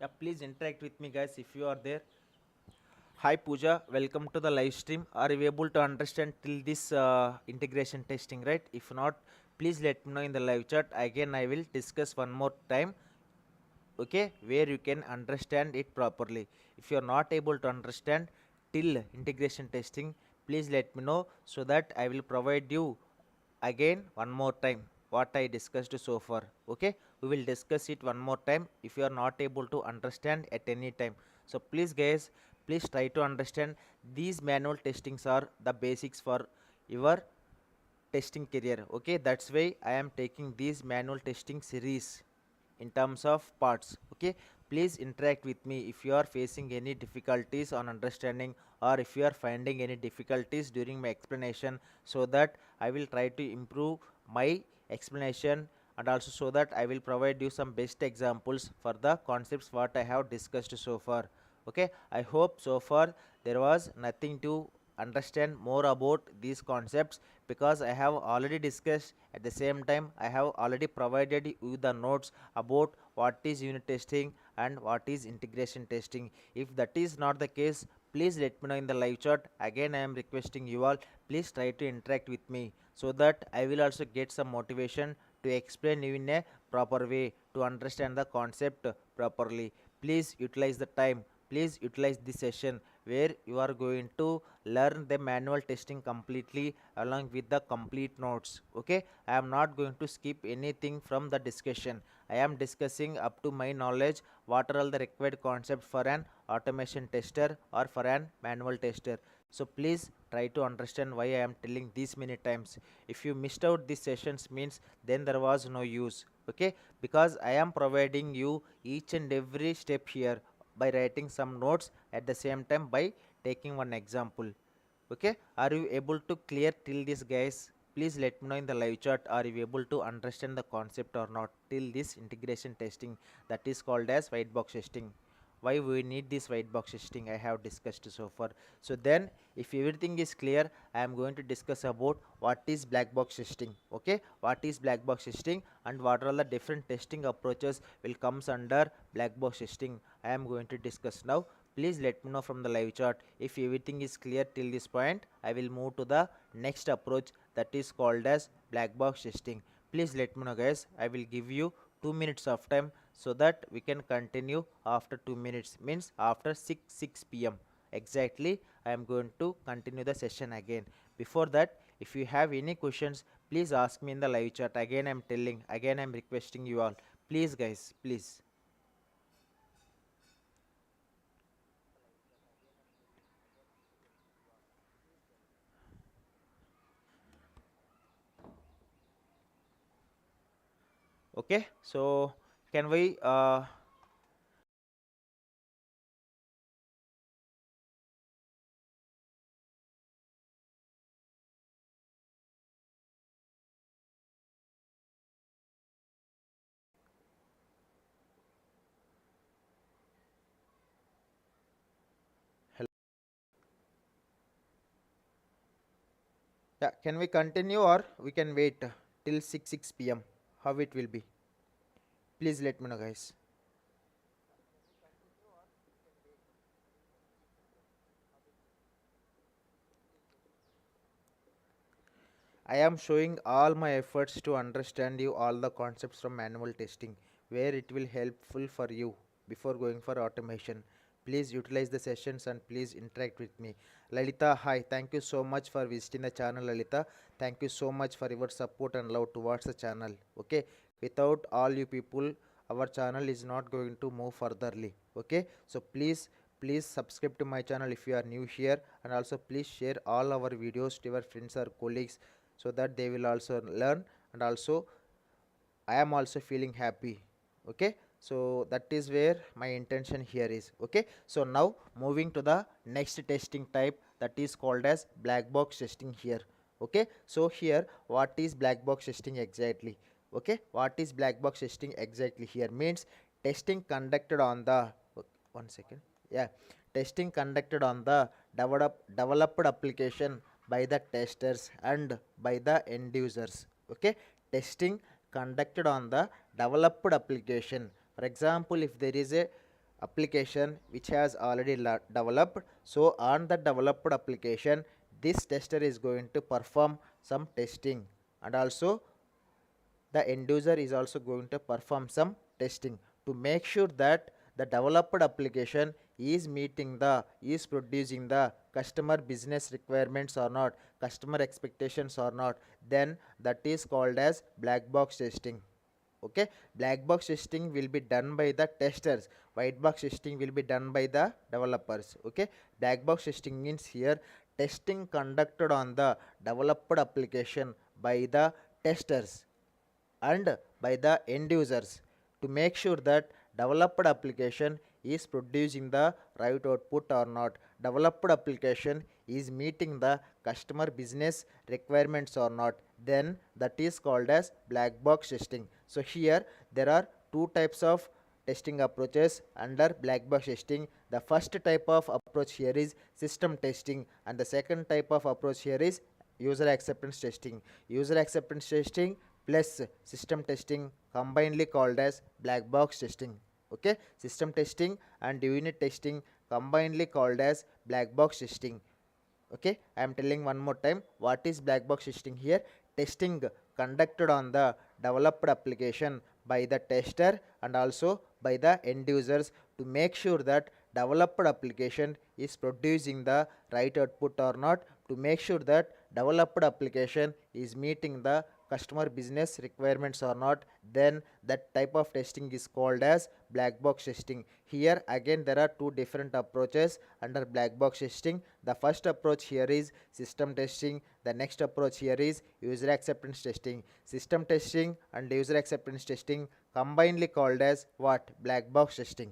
Yeah, please interact with me, guys, if you are there. Hi Pooja, welcome to the live stream. Are you able to understand till this integration testing, right? If not, please let me know in the live chat. Again, I will discuss one more time, okay, where you can understand it properly. If you are not able to understand till integration testing, please let me know so that I will provide you again one more time what I discussed so far. Okay, we will discuss it one more time if you are not able to understand at any time. So please guys, please try to understand, these manual testings are the basics for your testing career. Okay, that's why I am taking these manual testing series in terms of parts. Okay, please interact with me if you are facing any difficulties on understanding, or if you are finding any difficulties during my explanation, so that I will try to improve my explanation, and also so that I will provide you some best examples for the concepts what I have discussed so far. Okay, I hope so far there was nothing to understand more about these concepts, because I have already discussed. At the same time, I have already provided you the notes about what is unit testing and what is integration testing. If that is not the case, please let me know in the live chat. Again, I am requesting you all, please try to interact with me so that I will also get some motivation to explain you in a proper way to understand the concept properly. Please utilize the time, please utilize this session where you are going to learn the manual testing completely along with the complete notes. Okay, I am not going to skip anything from the discussion. I am discussing up to my knowledge what are all the required concepts for an automation tester or for an manual tester. So please try to understand why I am telling these many times. If you missed out these sessions means, then there was no use. Okay, because I am providing you each and every step here by writing some notes, at the same time by taking one example. Okay, are you able to clear till this, guys? Please let me know in the live chat, are you able to understand the concept or not till this integration testing, that is called as white box testing. Why we need this white box testing I have discussed so far. So then, if everything is clear, I am going to discuss about what is black box testing. Okay, what is black box testing and what are all the different testing approaches will comes under black box testing, I am going to discuss now. Please let me know from the live chat if everything is clear till this point. I will move to the next approach, that is called as black box testing. Please let me know, guys. I will give you 2 minutes of time so that we can continue after 2 minutes, means after 6 p.m. exactly. I am going to continue the session again. Before that, if you have any questions, please ask me in the live chat. Again, I am telling, again I am requesting you all. Please, guys, please. Okay, so can we Yeah, can we continue or we can wait till 6 p.m.? How it will be? Please let me know, guys. I am showing all my efforts to understand you all the concepts from manual testing, where it will helpful for you before going for automation. Please utilize the sessions and please interact with me. Lalita, hi. Thank you so much for visiting the channel, Lalita. Thank you so much for your support and love towards the channel. Okay. Without all you people, our channel is not going to move furtherly. Okay. So please subscribe to my channel if you are new here, and also please share all our videos to your friends or colleagues so that they will also learn, and also I am also feeling happy. Okay, so that is where my intention here is. Okay, so now moving to the next testing type, that is called as black box testing here. Okay, so here what is black box testing exactly? Okay, what is black box testing exactly here means testing conducted on the, one second, yeah, testing conducted on the developed application by the testers and by the end users. Okay, testing conducted on the developed application. For example, if there is a application which has already developed, so on the developed application this tester is going to perform some testing, and also the end user is also going to perform some testing to make sure that the developed application is producing the customer business requirements or not, customer expectations or not, then that is called as black box testing. Okay, black box testing will be done by the testers, white box testing will be done by the developers. Okay, black box testing means here testing conducted on the developed application by the testers and by the end users to make sure that developed application is producing the right output or not, developed application is meeting the customer business requirements or not, then that is called as black box testing. So here there are two types of testing approaches under black box testing. The first type of approach here is system testing, and the second type of approach here is user acceptance testing. User acceptance testing plus system testing combinedly called as black box testing. Okay, system testing and unit testing combinedly called as black box testing. Okay, I am telling one more time what is black box testing here. Testing conducted on the developed application by the tester and also by the end users to make sure that developed application is producing the right output or not, to make sure that developed application is meeting the customer business requirements or not, then that type of testing is called as black box testing. Here again there are two different approaches under black box testing. The first approach here is system testing, the next approach here is user acceptance testing. System testing and user acceptance testing combinedly called as what? Black box testing.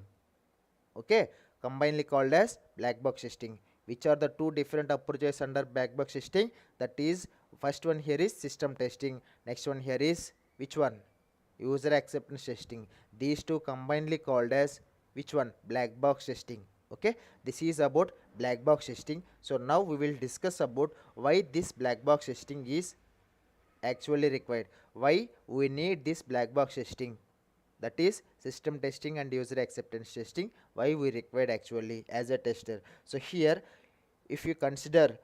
Okay, combinedly called as black box testing. Which are the two different approaches under black box testing? That is, first one here is system testing, next one here is which one? User acceptance testing. These two combinedly called as which one? Black box testing. Okay, this is about black box testing. So now we will discuss about why this black box testing is actually required, why we need this black box testing, that is system testing and user acceptance testing, why we required actually as a tester. So here if you consider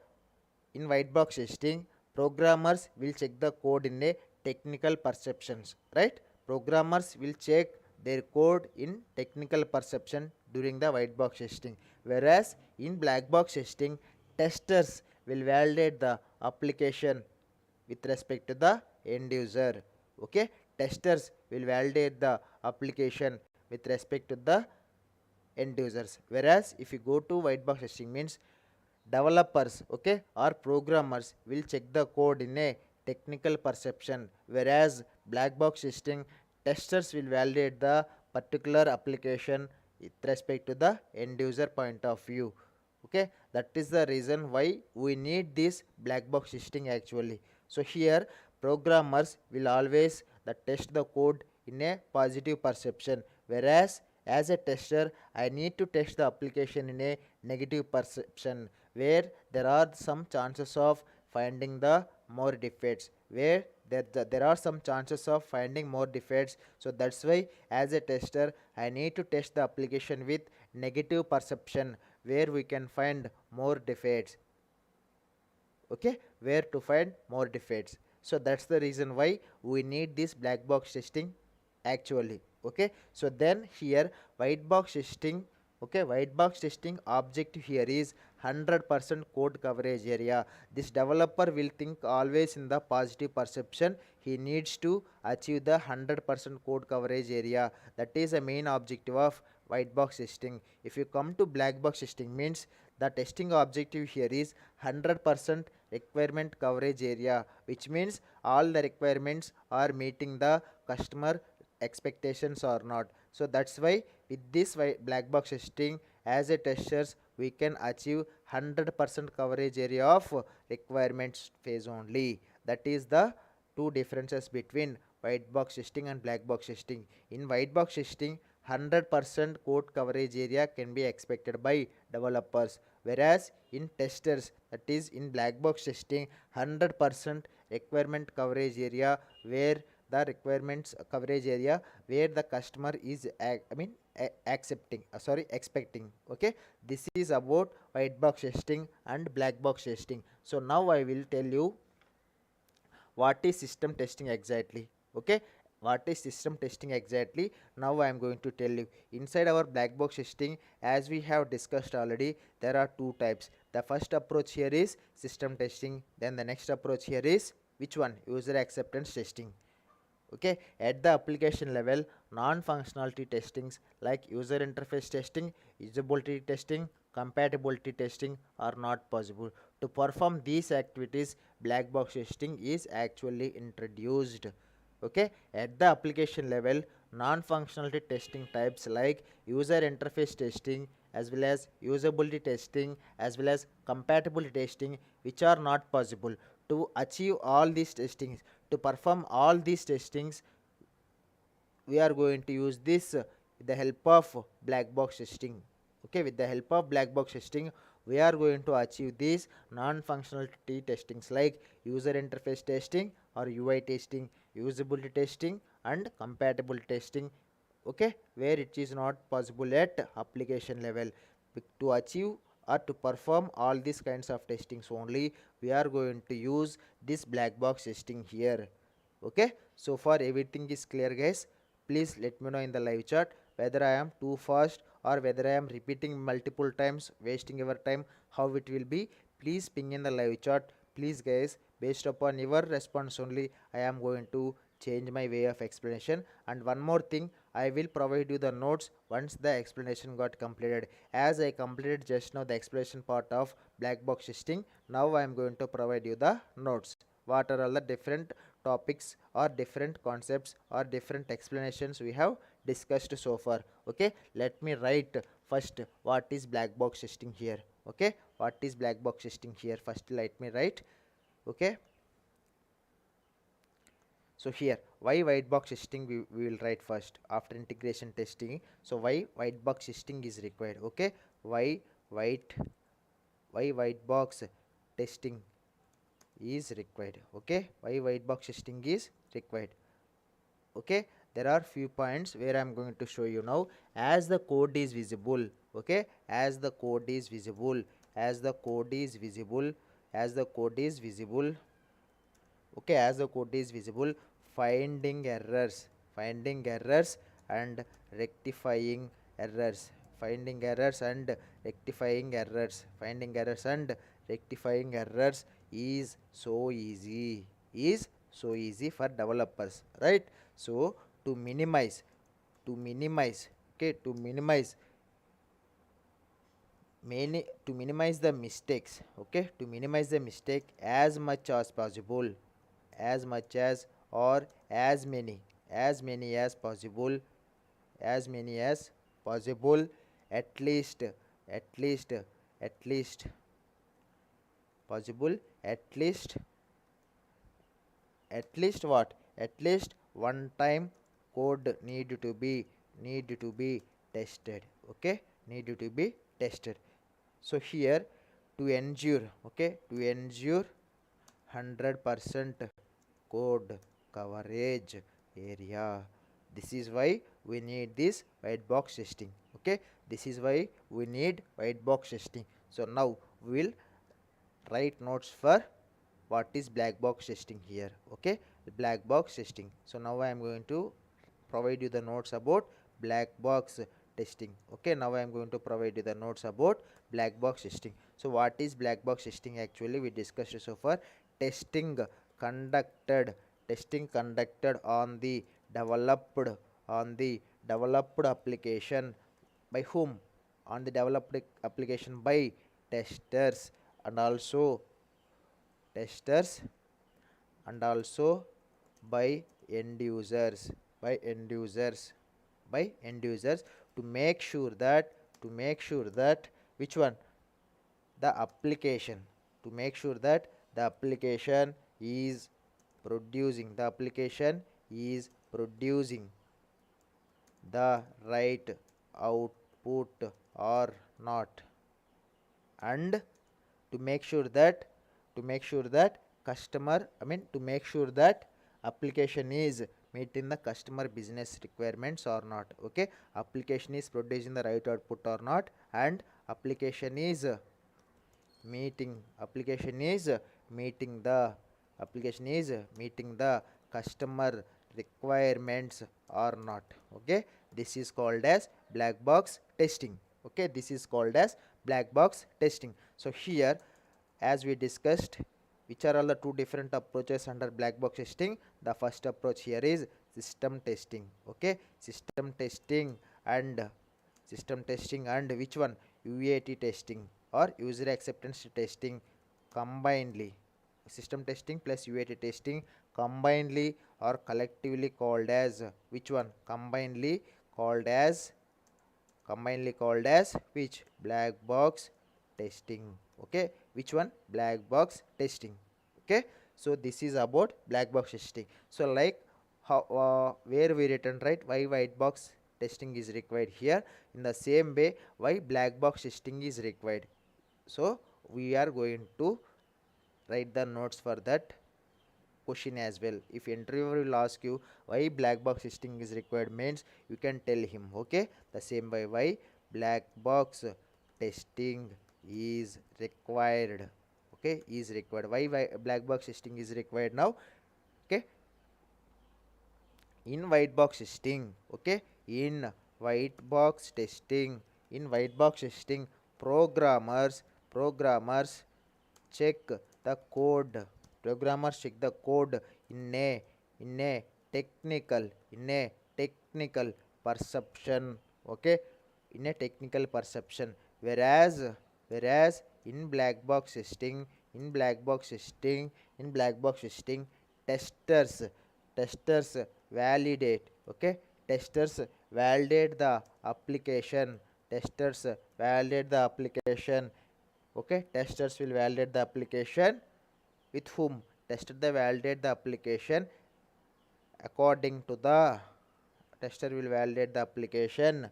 in white box testing, programmers will check the code in a technical perceptions, right? Programmers will check their code in technical perception during the white box testing, whereas in black box testing testers will validate the application with respect to the end user. Okay, testers will validate the application with respect to the end users, whereas if you go to white box testing means developers, okay, or programmers will check the code in a technical perception, whereas black box testing testers will validate the particular application with respect to the end user point of view. Okay, that is the reason why we need this black box testing actually. So here programmers will always test the code in a positive perception, whereas as a tester I need to test the application in a negative perception, where there are some chances of finding the more defects, where there are some chances of finding more defects. So that's why as a tester I need to test the application with negative perception, where we can find more defects. Okay, where to find more defects. So that's the reason why we need this black box testing actually. Okay, so then here white box testing. Okay, white box testing objective here is 100% code coverage area. This developer will think always in the positive perception. He needs to achieve the 100% code coverage area. That is a main objective of white box testing. If you come to black box testing, means the testing objective here is 100% requirement coverage area, which means all the requirements are meeting the customer expectations or not. So that's why with this black box testing, as a testers we can achieve 100% coverage area of requirements phase only. That is the two differences between white box testing and black box testing. In white box testing, 100% code coverage area can be expected by developers, whereas in testers, that is in black box testing, 100% requirement coverage area, where the requirements coverage area where the customer is accepting expecting. Okay, this is about white box testing and black box testing. So now I will tell you what is system testing exactly. Okay, what is system testing exactly, now I am going to tell you. Inside our black box testing, as we have discussed already, there are two types. The first approach here is system testing, then the next approach here is which one, user acceptance testing. Okay, at the application level, non-functionality testings like user interface testing, usability testing, compatibility testing are not possible. To perform these activities, black box testing is actually introduced. Okay, at the application level, non-functionality testing types like user interface testing, as well as usability testing, as well as compatibility testing, which are not possible. To achieve all these testings, to perform all these testings, we are going to use this with the help of black box testing. Okay, with the help of black box testing, we are going to achieve these non-functionality testings like user interface testing or UI testing, usability testing and compatibility testing. Okay, where it is not possible at application level. To achieve or to perform all these kinds of testings only, we are going to use this black box testing here. Okay, so far everything is clear, guys. Please let me know in the live chat whether I am too fast or whether I am repeating multiple times, wasting your time, how it will be. Please ping in the live chat. Please, guys, based upon your response only, I am going to change my way of explanation. And one more thing, I will provide you the notes once the explanation got completed. As I completed just now the explanation part of black box testing, now I am going to provide you the notes. What are all the different topics or different concepts or different explanations we have discussed so far. Okay, let me write first what is black box testing here. Okay, what is black box testing here, first let me write. Okay, so here why white box testing we will write first after integration testing. So why white box testing is required. Okay, why white why white box testing is required. Okay, why white box testing is required. Okay, there are few points where I am going to show you now. As the code is visible, okay, as the code is visible, as the code is visible, as the code is visible, okay, as the code is visible, finding errors and rectifying errors, finding errors and rectifying errors, finding errors and rectifying errors is so easy, is so easy for developers, right? So to minimize, okay, to minimize to minimize the mistakes, okay, to minimize the mistake as much as possible, as much as or as many as possible, as many as possible, at least, at least, at least possible, at least what, at least one time code need to be tested. Okay, need to be tested. So here, to ensure, okay, to ensure 100% code coverage area. This is why we need this white box testing. Okay, this is why we need white box testing. So now we will write notes for what is black box testing here. Okay, the black box testing. So now I am going to provide you the notes about black box testing. Okay, now I am going to provide you the notes about black box testing. So what is black box testing? Actually we discussed so far. testing conducted Testing conducted developed on the developed application by whom? On the developed application by testers, and also testers and also by end users, by end users by end users, to make sure that, which one? The application, to make sure that the application is producing the right output or not, and to make sure that, customer, to make sure that application is meeting the customer business requirements or not. Okay, application is producing the right output or not, and application is meeting application is meeting the meeting the customer requirements or not. Okay, this is called as black box testing. Okay, this is called as black box testing. So here, as we discussed, which are all the two different approaches under black box testing. The first approach here is system testing. Okay, and system testing and which one? UAT testing or user acceptance testing combinedly. System testing plus UAT testing combinedly or collectively called as which one? Combinedly called as which? Black box testing. Okay, which one? Black box testing. Okay, so this is about black box testing. So like how, where we written, right, why white box testing is required here, in the same way why black box testing is required. So we are going to write the notes for that question as well. If interviewer will ask you why black box testing is required, means you can tell him. Okay, the same way why black box testing is required. Okay, is required. Why black box testing is required now? Okay, in white box testing. Okay, in white box testing, programmers check the code. Programmers check the code in a in a technical perception. Okay, in a technical perception. Whereas in black box testing, testers testers validate. Okay, testers validate the application. Testers validate the application. Okay, testers will validate the application with whom? Tester they validate the application according to the tester will validate the application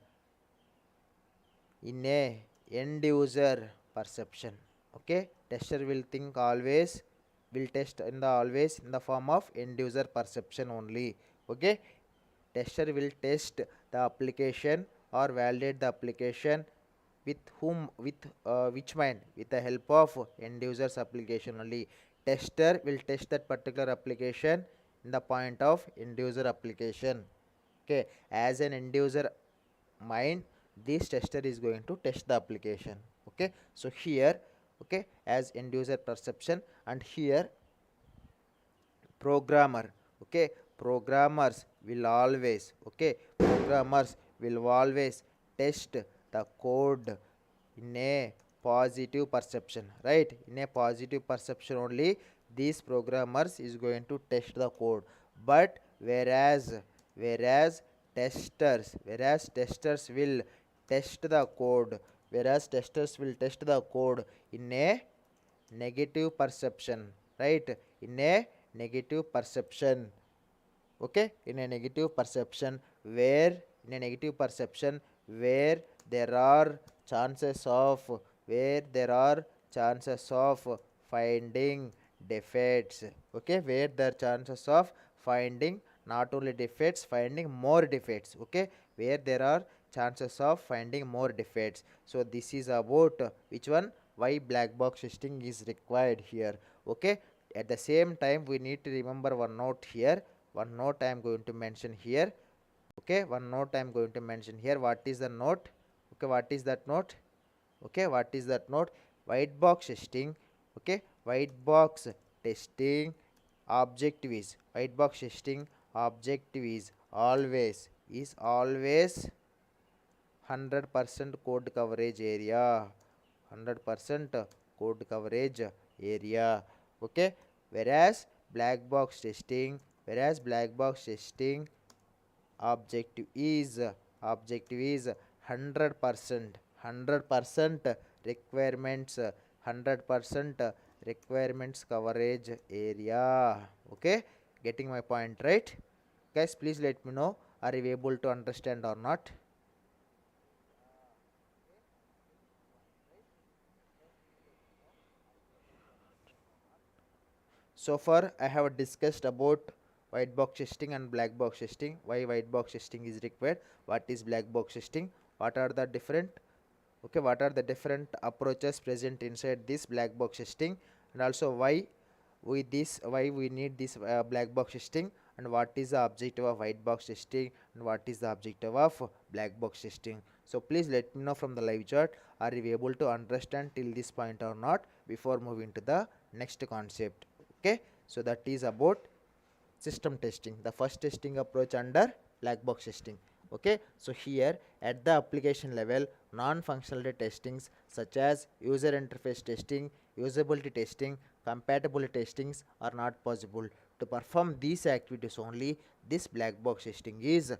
in a end user perception. Okay, tester will think always, will test in the always in the form of end user perception only. Okay, tester will test the application or validate the application with whom, with which mind? With the help of end users application only. Tester will test that particular application in the point of end user application. Okay, as an end user mind, this tester is going to test the application. Okay, so here, okay, as end user perception, and here programmer. Okay, programmers will always, test the code in a positive perception, right? In a positive perception only these programmers is going to test the code. But whereas testers will test the code, in a negative perception, right? In a negative perception. Okay, in a negative perception, where where there are chances of, finding defects. Okay, where the chances of finding not only defects, finding more defects. Okay, where there are chances of finding more defects. So this is about which one, why black box testing is required here. Okay, at the same time we need to remember one note here. One note I am going to mention here. Okay, one note I am going to mention here. What is the note? Okay, what is that note? Okay, what is that note? White box testing. Okay, white box testing objective is, white box testing objective is always 100% code coverage area. 100% code coverage area. Okay, whereas black box testing objective is 100% requirements, 100% requirements coverage area. Okay, getting my point, right? Guys, please let me know, are you able to understand or not? So far I have discussed about white box testing and black box testing, why white box testing is required, what is black box testing, what are the different, okay, what are the different approaches present inside this black box testing, and also why we need this black box testing, and what is the objective of white box testing, and what is the objective of black box testing. So please let me know from the live chat, are you able to understand till this point or not before moving to the next concept. Okay, so that is about system testing, the first testing approach under black box testing. Okay, so here at the application level, non-functionality testings such as user interface testing, usability testing, compatibility testings are not possible. To perform these activities only, this black box testing is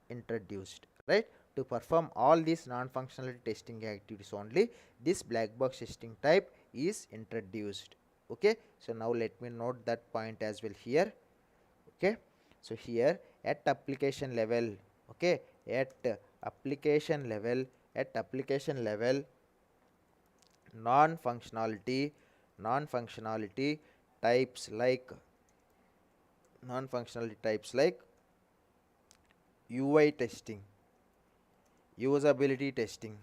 introduced, right? To perform all these non-functionality testing activities only, this black box testing type is introduced. Okay, so now let me note that point as well here. Okay, so here at application level, okay, at application level, at application level, non-functionality non-functionality types like non-functionality types like UI testing, usability testing,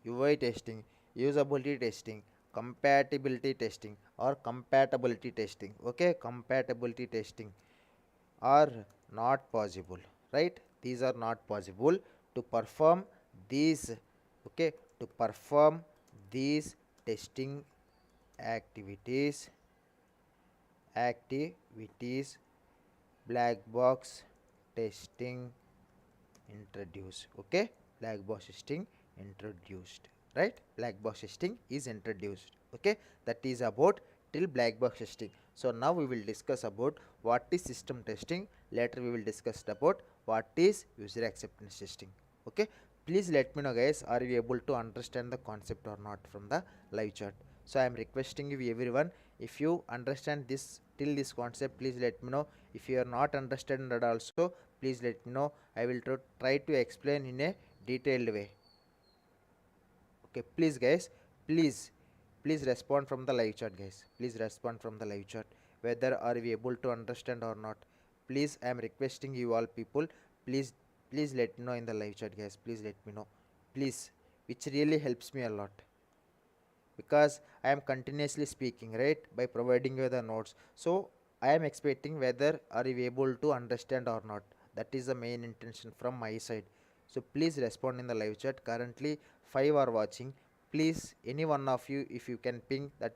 UI testing, usability testing, compatibility testing or compatibility testing. Okay, compatibility testing are not possible, right? These are not possible to perform these. Okay, to perform these testing activities, activities black box testing introduced. Okay, black box testing introduced, right? Black box testing is introduced. Okay, that is about till black box testing. So now we will discuss about what is system testing. Later we will discuss about what is user acceptance testing. Okay, please let me know guys, are you able to understand the concept or not from the live chat. So I am requesting you everyone, if you understand this till this concept, please let me know. If you are not understand that also, please let me know, I will try to explain in a detailed way. Okay, please guys, please respond from the live chat guys, please respond from the live chat whether are we able to understand or not. Please, I am requesting you all people, please, please let me know in the live chat guys, please let me know, please, which really helps me a lot, because I am continuously speaking, right, by providing you the notes. So I am expecting whether are you able to understand or not. That is the main intention from my side. So please respond in the live chat. Currently 5 are watching. Please, any one of you, if you can ping, that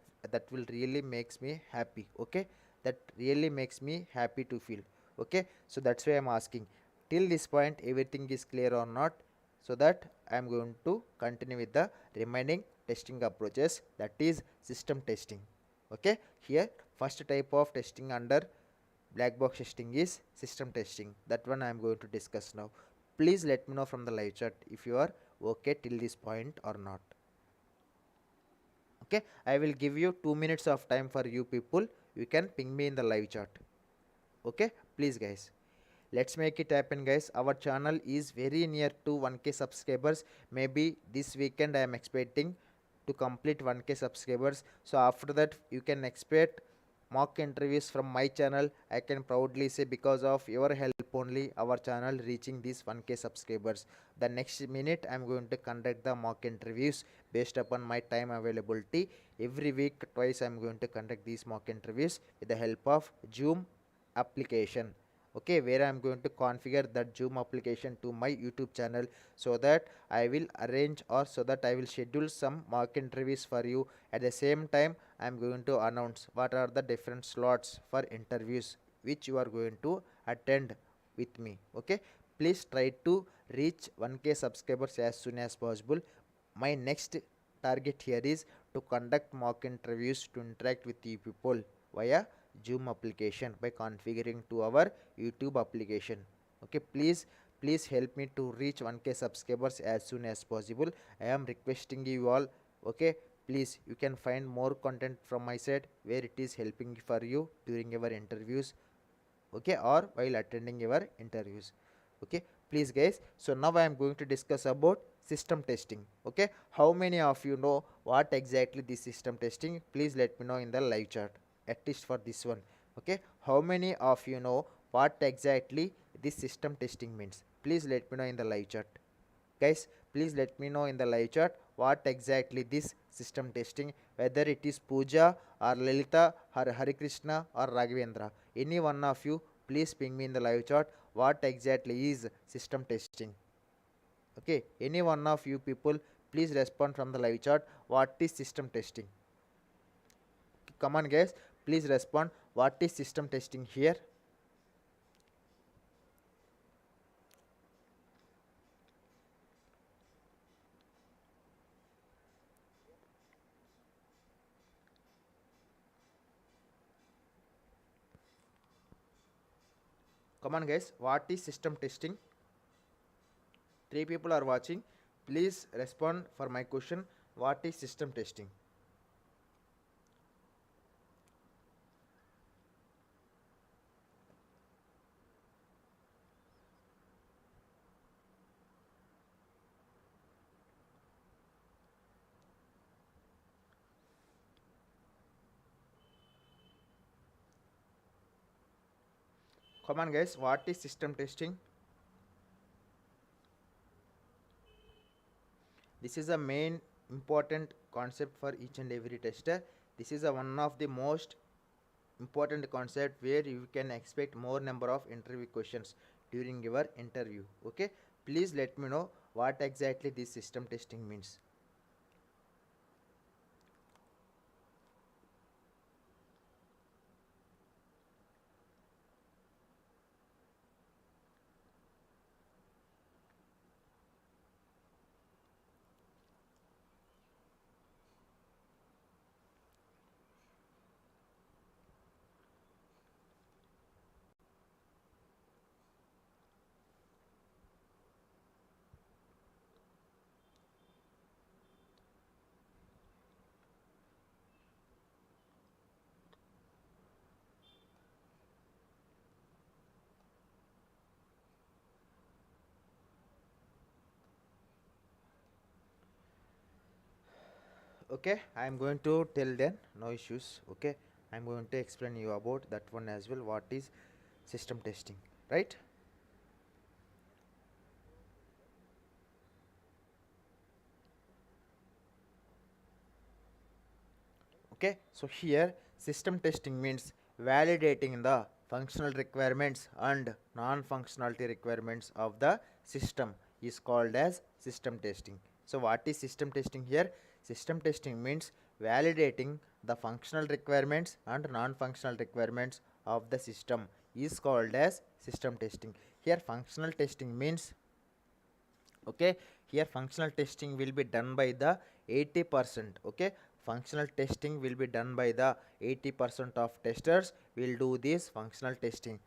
will really makes me happy. Okay, that really makes me happy to feel. Okay, so that's why I'm asking. Till this point, everything is clear or not? So that I am going to continue with the remaining testing approaches, that is system testing. Okay, here first type of testing under black box testing is system testing, that one I am going to discuss now. Please let me know from the live chat if you are okay till this point or not. Okay, I will give you 2 minutes of time for you people, you can ping me in the live chat. Okay, please guys, let's make it happen guys. Our channel is very near to 1k subscribers. Maybe this weekend I am expecting to complete 1k subscribers. So after that you can expect mock interviews from my channel. I can proudly say because of your help only our channel reaching these 1k subscribers. The next minute I'm going to conduct the mock interviews based upon my time availability. Every week twice I'm going to conduct these mock interviews with the help of Zoom application. Okay, where I'm going to configure that Zoom application to my YouTube channel, so that I will arrange, or so that I will schedule some mock interviews for you. At the same time I'm going to announce what are the different slots for interviews which you are going to attend with me. Okay, please try to reach 1k subscribers as soon as possible. My next target here is to conduct mock interviews to interact with the people via Zoom application by configuring to our YouTube application. Okay, please help me to reach 1k subscribers as soon as possible. I am requesting you all. Okay, please, you can find more content from my side where it is helping for you during your interviews, okay, or while attending your interviews. Okay, please guys, so now I am going to discuss about system testing. Okay, how many of you know what exactly this system testing? Please let me know in the live chat, at least for this one. Okay, how many of you know what exactly this system testing means? Please let me know in the live chat. Guys, please let me know in the live chat what exactly this system testing, whether it is Pooja or Lalita or Hari Krishna or Raghavendra. Any one of you, please ping me in the live chat what exactly is system testing. Okay, any one of you people, please respond from the live chat what is system testing. Come on guys, please respond what is system testing here. Come on guys, what is system testing? Three people are watching. Please respond for my question. What is system testing? Come on guys, what is system testing? This is a main important concept for each and every tester. This is a one of the most important concept where you can expect more number of interview questions during your interview. Okay, please let me know what exactly this system testing means. Okay, I am going to tell then, no issues. Okay, I am going to explain you about that one as well, what is system testing, right? Okay, so here system testing means validating the functional requirements and non-functionality requirements of the system is called as system testing. So what is system testing here? System testing means validating the functional requirements and non-functional requirements of the system is called as system testing. Here functional testing means, okay, here functional testing will be done by the 80%. Okay, functional testing will be done by the 80% of testers will do this functional testing.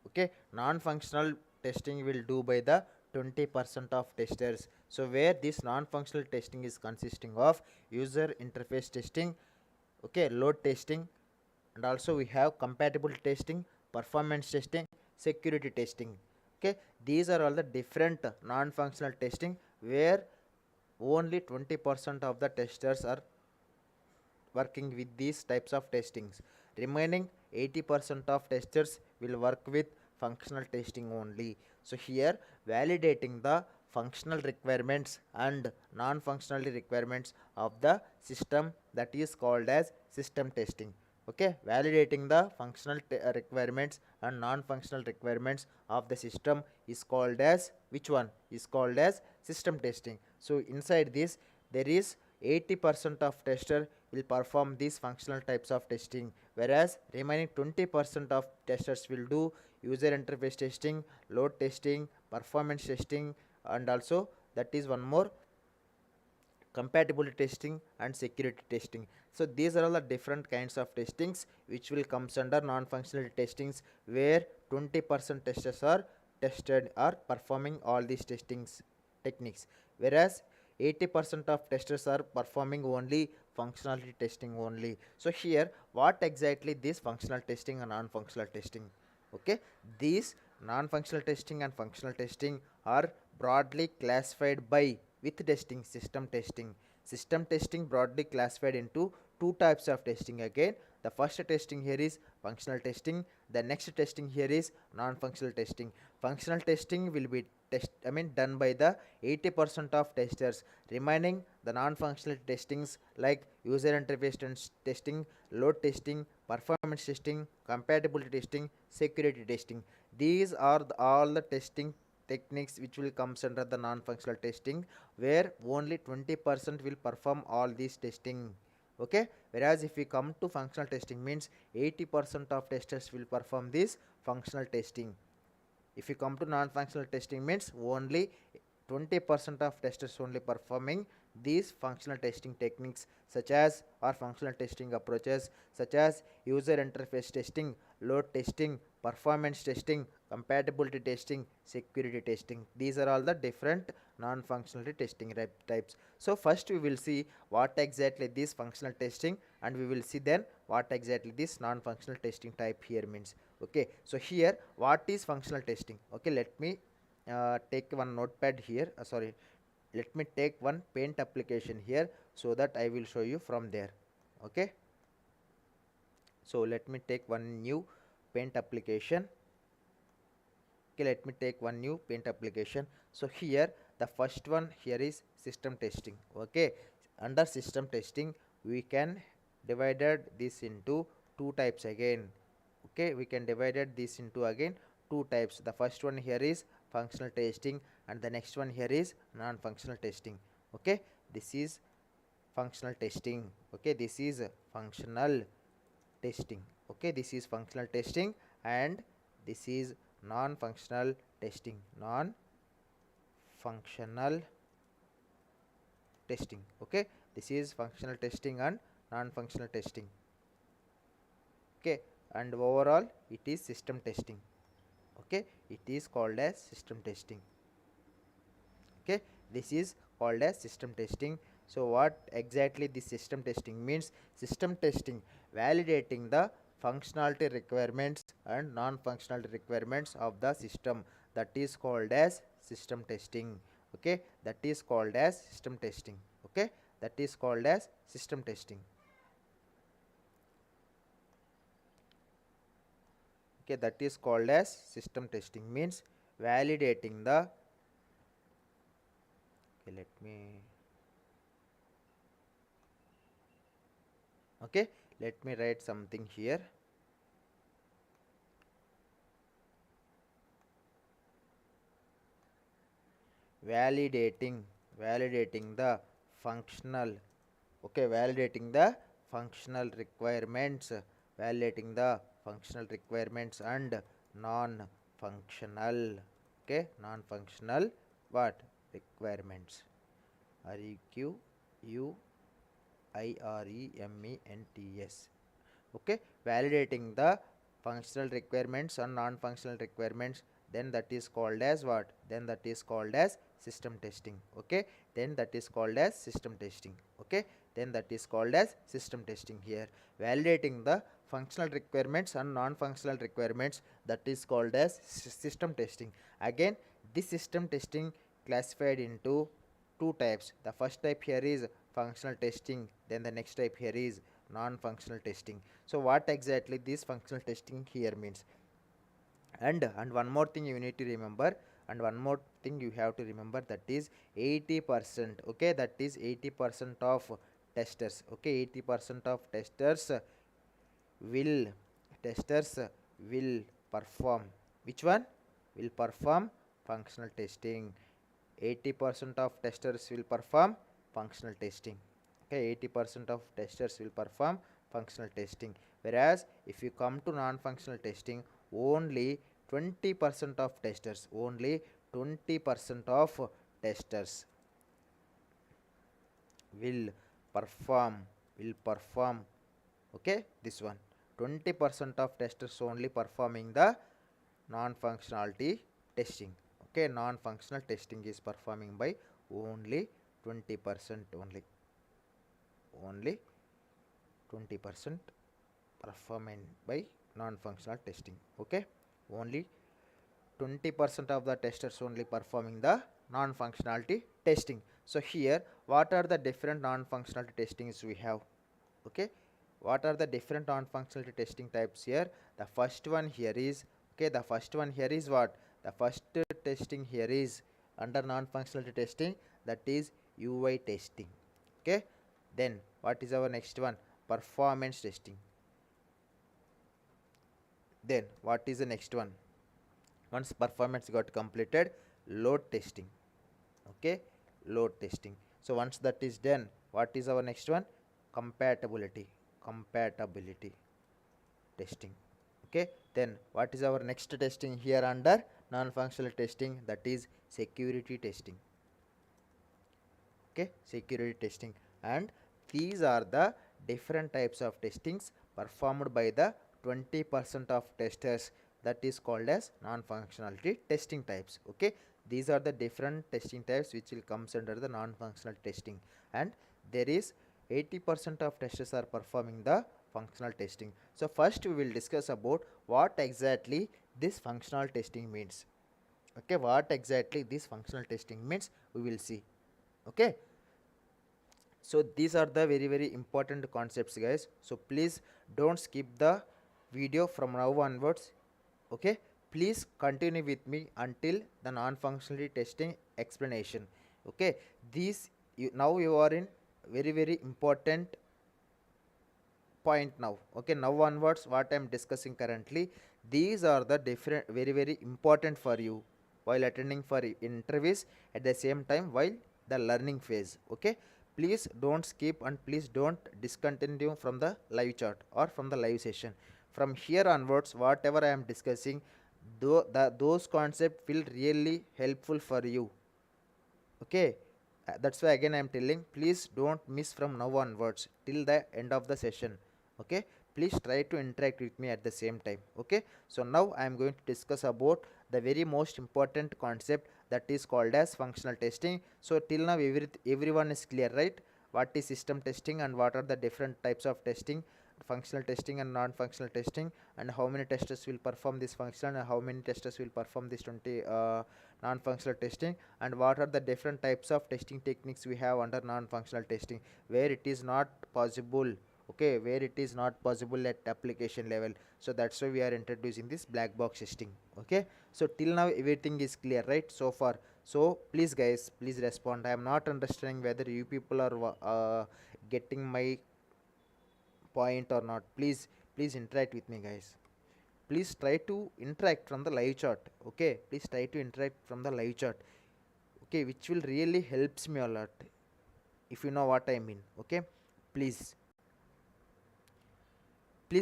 Okay, non-functional testing will do by the 20% of testers. So where this non-functional testing is consisting of user interface testing, okay, load testing, and also we have compatible testing, performance testing, security testing. Okay, these are all the different non-functional testing where only 20% of the testers are working with these types of testings. Remaining 80% of testers will work with functional testing only. So here validating the functional requirements and non-functional requirements of the system, that is called as system testing. Okay, validating the functional requirements and non-functional requirements of the system is called as, which one is called as system testing. So inside this there is 80% of tester will perform these functional types of testing, whereas remaining 20% of testers will do user interface testing, load testing, performance testing, and also that is one more compatibility testing and security testing. So these are all the different kinds of testings which will comes under non-functional testings, where 20% testers are tested or performing all these testings techniques, whereas 80% of testers are performing only functionality testing only. So here what exactly this functional testing and non-functional testing? Okay, these non-functional testing and functional testing are broadly classified by with testing, system testing broadly classified into two types of testing. Again, the first testing here is functional testing, the next testing here is non-functional testing. Functional testing will be done by the 80% of testers. Remaining the non-functional testings like user interface testing, load testing, performance testing, compatibility testing, security testing, these are all the testing techniques which will comes under the non-functional testing, where only 20% will perform all these testing. Okay, whereas if we come to functional testing, means 80% of testers will perform this functional testing. If you come to non-functional testing, means only 20% of testers only performing these functional testing techniques, such as or functional testing approaches such as user interface testing, load testing, performance testing, compatibility testing, security testing. These are all the different non-functional testing types. So first we will see what exactly this functional testing, and we will see then what exactly this non-functional testing type here means. Okay, so here what is functional testing? Okay, let me take one notepad here, sorry, let me take one paint application here so that I will show you from there. Okay, so let me take one new paint application. Okay, let me take one new paint application. So here the first one here is system testing. Okay, under system testing we can divided this into two types again. Okay, we can divided this into again two types. The first one here is functional testing, and the next one here is non-functional testing. Okay, this is functional testing. Okay, this is functional testing. Okay, this is functional testing, and this is non-functional testing, non-functional testing. Okay, this is functional testing and non-functional testing. Okay, and overall it is system testing. Okay, it is called as system testing. Okay, this is called as system testing. So what exactly this system testing means? System testing validating the functionality requirements and non-functional requirements of the system, that is called as system testing. Okay, that is called as system testing. Okay, that is called as system testing. Okay, that is called as system testing, means validating the, okay, let me, okay, let me write something here. Validating the functional, okay, validating the functional requirements, validating the functional requirements and non-functional, okay, non-functional what requirements, requirements. Okay, validating the functional requirements and non-functional requirements, then that is called as what? Then that is called as system testing. Okay, then that is called as system testing. Okay, then that is called as system testing. Here validating the functional requirements and non-functional requirements, that is called as system testing. Again, this system testing classified into two types. The first type here is functional testing, then the next type here is non-functional testing. So what exactly this functional testing here means? And one more thing you need to remember, and one more thing you have to remember, that is 80%. Okay, that is 80% of testers. Okay, 80% of will testers will perform which one? Will perform functional testing. 80% of testers will perform functional testing. Okay, 80% of testers will perform functional testing, whereas if you come to non-functional testing, only 20% of testers, only 20% of testers will perform will perform. Okay, this one, 20% of testers only performing the non-functionality testing. Okay, non-functional testing is performing by only 20%, only 20% performing by non-functional testing. Okay, only 20% of the testers only performing the non-functionality testing. So here what are the different non-functionality testings we have? Okay, what are the different non-functionality testing types here? The first one here is, okay, the first one here is what? The first testing here is under non-functionality testing, that is UI testing. Okay, then what is our next one? Performance testing. Then what is the next one? Once performance got completed, load testing. Okay, load testing. So once that is done, what is our next one? Compatibility testing. Okay, then what is our next testing here under non-functional testing? That is security testing. Okay, security testing. And these are the different types of testings performed by the 20% of testers, that is called as non-functionality testing types. Okay, these are the different testing types which will comes under the non-functional testing, and there is 80% of testers are performing the functional testing. So first we will discuss about what exactly this functional testing means. Okay, what exactly this functional testing means, we will see. Okay, so these are the very important concepts, guys. So please don't skip the video from now onwards. Okay, please continue with me until the non-functionality testing explanation. Okay, these now you are in very important point now. Okay, now onwards what I am discussing currently, these are the different very important for you while attending for interviews, at the same time while the learning phase. Okay, please don't skip and please don't discontinue from the live chat or from the live session. From here onwards whatever I am discussing, those concepts will really helpful for you. Okay, that's why again I am telling, please don't miss from now onwards till the end of the session. Okay, please try to interact with me at the same time. Okay, so now I am going to discuss about the very most important concept, that is called as functional testing. So till now everyone is clear, right? What is system testing and what are the different types of testing, functional testing and non-functional testing, and how many testers will perform this function and how many testers will perform this 20 non-functional testing, and what are the different types of testing techniques we have under non-functional testing, where it is not possible. Okay, where it is not possible at application level. So that's why we are introducing this black box testing. Okay, so till now everything is clear, right, so far? So please guys, please respond. I am not understanding whether you people are getting my point or not. Please interact with me, guys. Please try to interact from the live chat. Okay, please try to interact from the live chat. Okay, which will really helps me a lot, if you know what I mean. Okay, please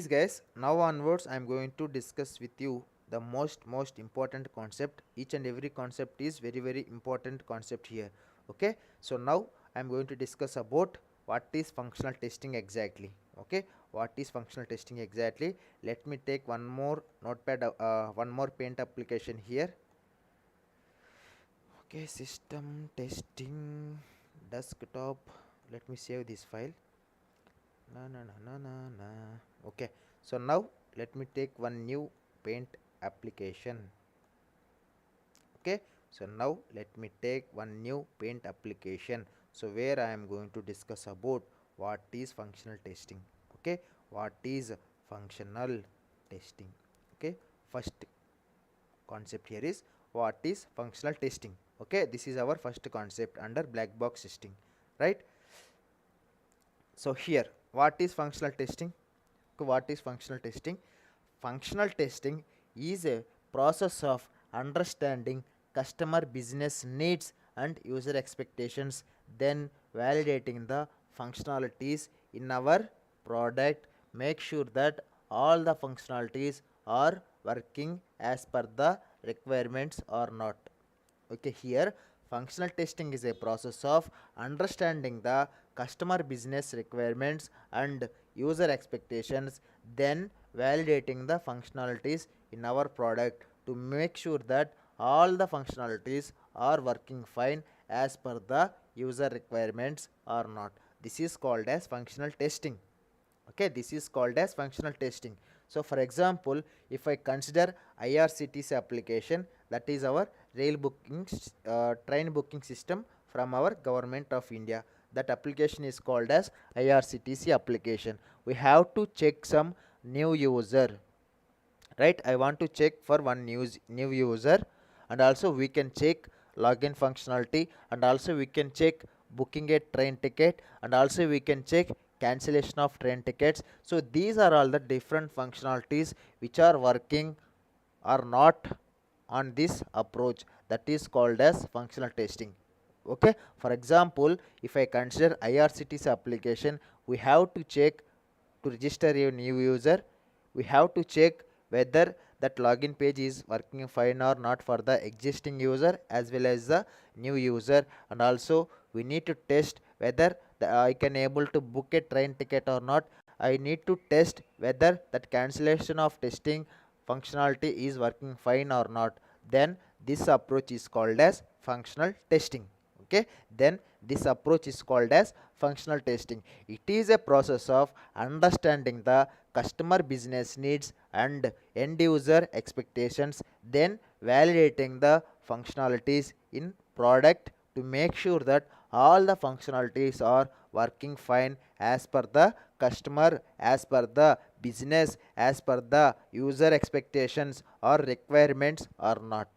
guys, now onwards I am going to discuss with you the most important concept. Each and every concept is very important concept here. Okay, so now I am going to discuss about what is functional testing exactly. Okay, what is functional testing exactly? Let me take one more notepad, one more paint application here. Okay, system testing desktop. Let me save this file. Okay, so now let me take one new paint application. Okay, So now let me take one new paint application. So where I am going to discuss about what is functional testing. Okay, what is functional testing. Okay, first concept here is what is functional testing. Okay, this is our first concept under black box testing, right? So here, what is functional testing? What is functional testing? Functional testing is a process of understanding customer business needs and user expectations, then validating the functionalities in our product, make sure that all the functionalities are working as per the requirements or not. Okay, here functional testing is a process of understanding the customer business requirements and user expectations, then validating the functionalities in our product to make sure that all the functionalities are working fine as per the user requirements or not. This is called as functional testing. Okay, this is called as functional testing. So for example, if I consider IRCTC application, that is our rail booking train booking system from our government of India, that application is called as IRCTC application. We have to check some new user, right? I want to check for one new user, and also we can check login functionality, and also we can check booking a train ticket, and also we can check cancellation of train tickets. So these are all the different functionalities which are working or not on this approach, that is called as functional testing. Okay, for example, if I consider IRCTC application, we have to check to register a new user, we have to check whether that login page is working fine or not for the existing user as well as the new user, and also we need to test whether I can able to book a train ticket or not. I need to test whether that cancellation of testing functionality is working fine or not. Then this approach is called as functional testing. Okay, then this approach is called as functional testing. It is a process of understanding the customer business needs and end user expectations, then validating the functionalities in product to make sure that all the functionalities are working fine as per the customer, as per the business, as per the user expectations or requirements or not.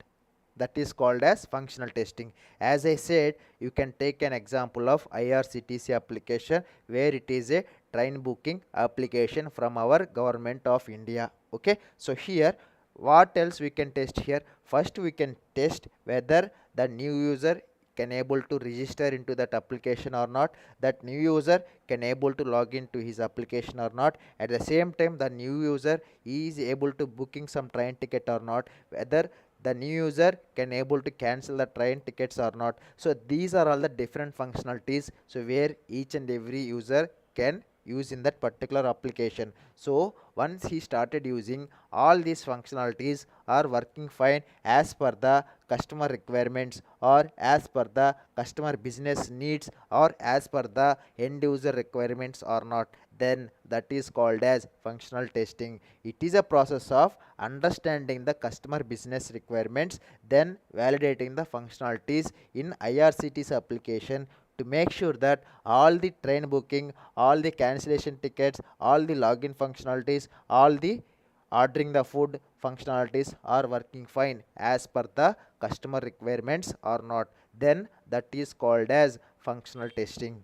That is called as functional testing. As I said, you can take an example of IRCTC application where it is a train booking application from our government of India. Okay, so here what else we can test here? First we can test whether the new user can able to register into that application or not, that new user can able to log into his application or not, at the same time the new user is able to booking some train ticket or not, whether the new user can able to cancel the train tickets or not. So these are all the different functionalities, so where each and every user can use in that particular application. So once he started using, all these functionalities are working fine as per the customer requirements or as per the customer business needs or as per the end user requirements or not, then that is called as functional testing. It is a process of understanding the customer business requirements, then validating the functionalities in IRCTC application to make sure that all the train booking, all the cancellation tickets, all the login functionalities, all the ordering the food functionalities are working fine as per the customer requirements or not, then that is called as functional testing.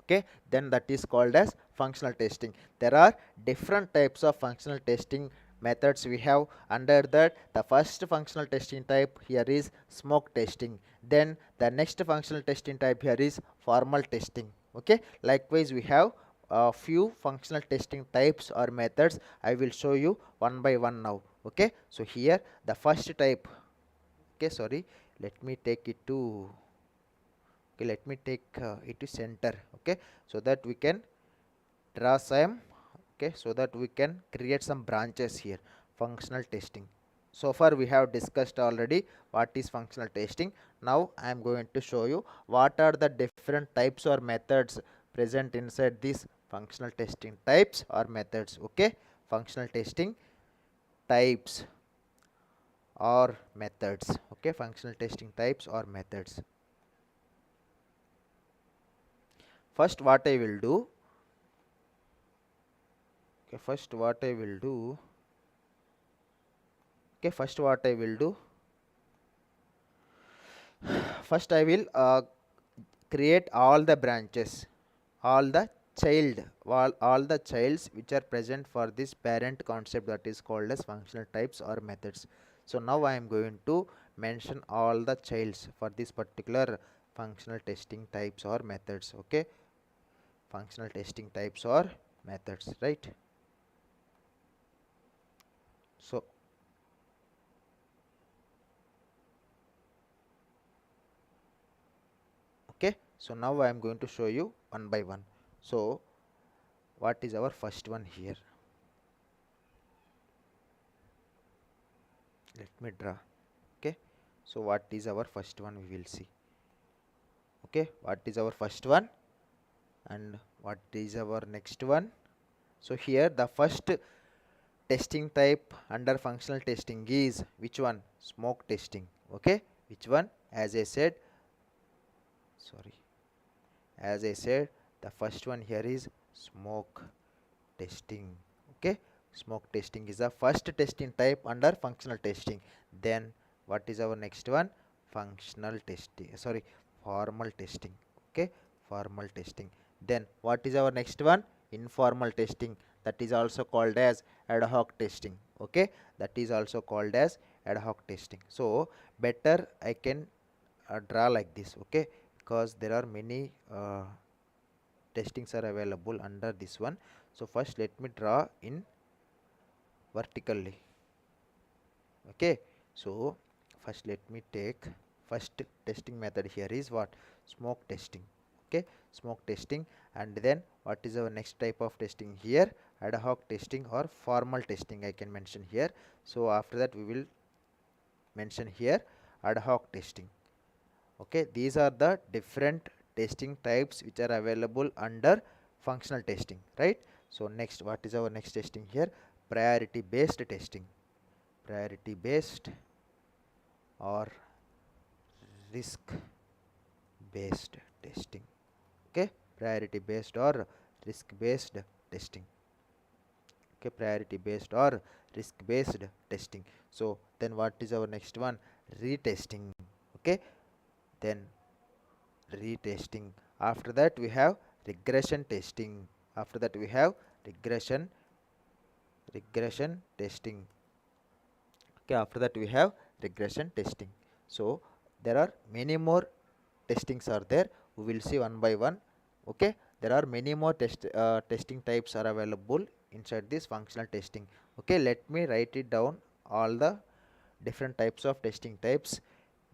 Okay, then that is called as functional testing. There are different types of functional testing methods we have. Under that, the first functional testing type here is smoke testing, then the next functional testing type here is formal testing. Okay, likewise we have a few functional testing types or methods. I will show you one by one now. Okay, so here the first type. Okay, sorry, let me take it to, okay, let me take it to center. Okay, so that we can draw some, okay, so that we can create some branches here. Functional testing, so far we have discussed already what is functional testing. Now I am going to show you what are the different types or methods present inside these functional testing types or methods. Okay, functional testing types or methods. Okay, functional testing types or methods. First what I will do, okay, first what I will do, okay, first what I will do, first I will create all the branches, all the all the childs which are present for this parent concept, that is called as functional types or methods. So now I am going to mention all the childs for this particular functional testing types or methods. Okay, functional testing types or methods, right? So okay, so now I am going to show you one by one. So what is our first one here? Let me draw. Okay, so what is our first one, we will see. Okay, what is our first one and what is our next one? So here the first testing type under functional testing is which one? Smoke testing. Okay, which one? As I said, sorry, as I said, the first one here is smoke testing. Okay, smoke testing is the first testing type under functional testing. Then what is our next one? Functional testing, sorry, formal testing. Okay, formal testing. Then what is our next one? Informal testing, that is also called as ad hoc testing. Okay, that is also called as ad hoc testing. So better I can draw like this. Okay, because there are many testings are available under this one. So first let me draw in vertically. Okay, so first let me take first testing method here is what? Smoke testing. Okay, smoke testing. And then what is our next type of testing here? Ad hoc testing or formal testing I can mention here. So after that we will mention here ad hoc testing. Okay, these are the different testing types which are available under functional testing, right? So next, what is our next testing here? Priority based testing. Priority based or risk based testing. Okay, priority based or risk based testing. Okay, priority based or risk based testing. So then what is our next one? Retesting. Okay, then retesting. After that we have regression testing. After that we have regression testing. Okay, after that we have regression testing. So there are many more testings are there, we will see one by one. Okay, there are many more testing types are available inside this functional testing. Okay, let me write it down, all the different types of testing types.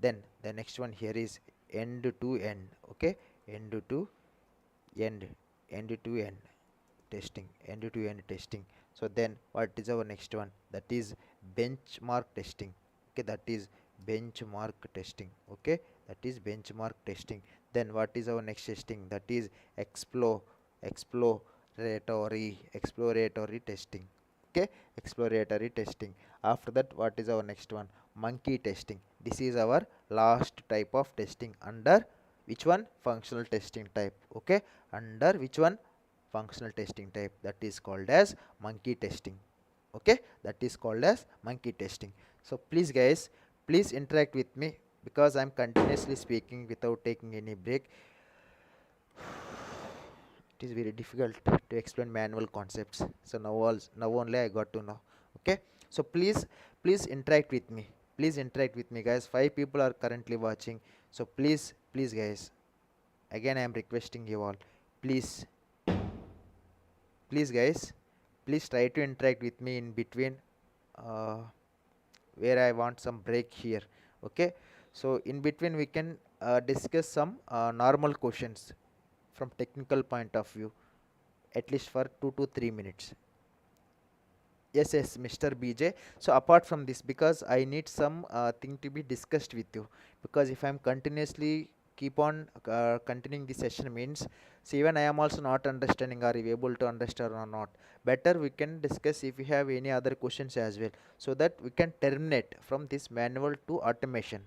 Then the next one here is end to end. Okay, end to end, end to end testing, end to end testing. So then what is our next one? That is benchmark testing. Okay, that is benchmark testing. Okay, that is benchmark testing. Then what is our next testing? That is exploratory testing. Okay, exploratory testing. After that what is our next one? Monkey testing. This is our last type of testing under which one? Functional testing type. Okay, under which one? Functional testing type, that is called as monkey testing. Okay, that is called as monkey testing. So please guys, please interact with me, because I'm continuously speaking without taking any break. It is very difficult to explain manual concepts, so now only I got to know. Okay, so please interact with me, please interact with me guys. 5 people are currently watching, so please guys, again I am requesting you all, please, please guys, please try to interact with me in between, uh, where I want some break here. Okay, so in between we can discuss some normal questions from technical point of view, at least for 2 to 3 minutes. Yes, Mr. BJ. So apart from this, because I need some thing to be discussed with you, because if I'm continuously keep on continuing the session means, see, even I am also not understanding, are you able to understand or not? Better we can discuss if you have any other questions as well, so that we can terminate from this manual to automation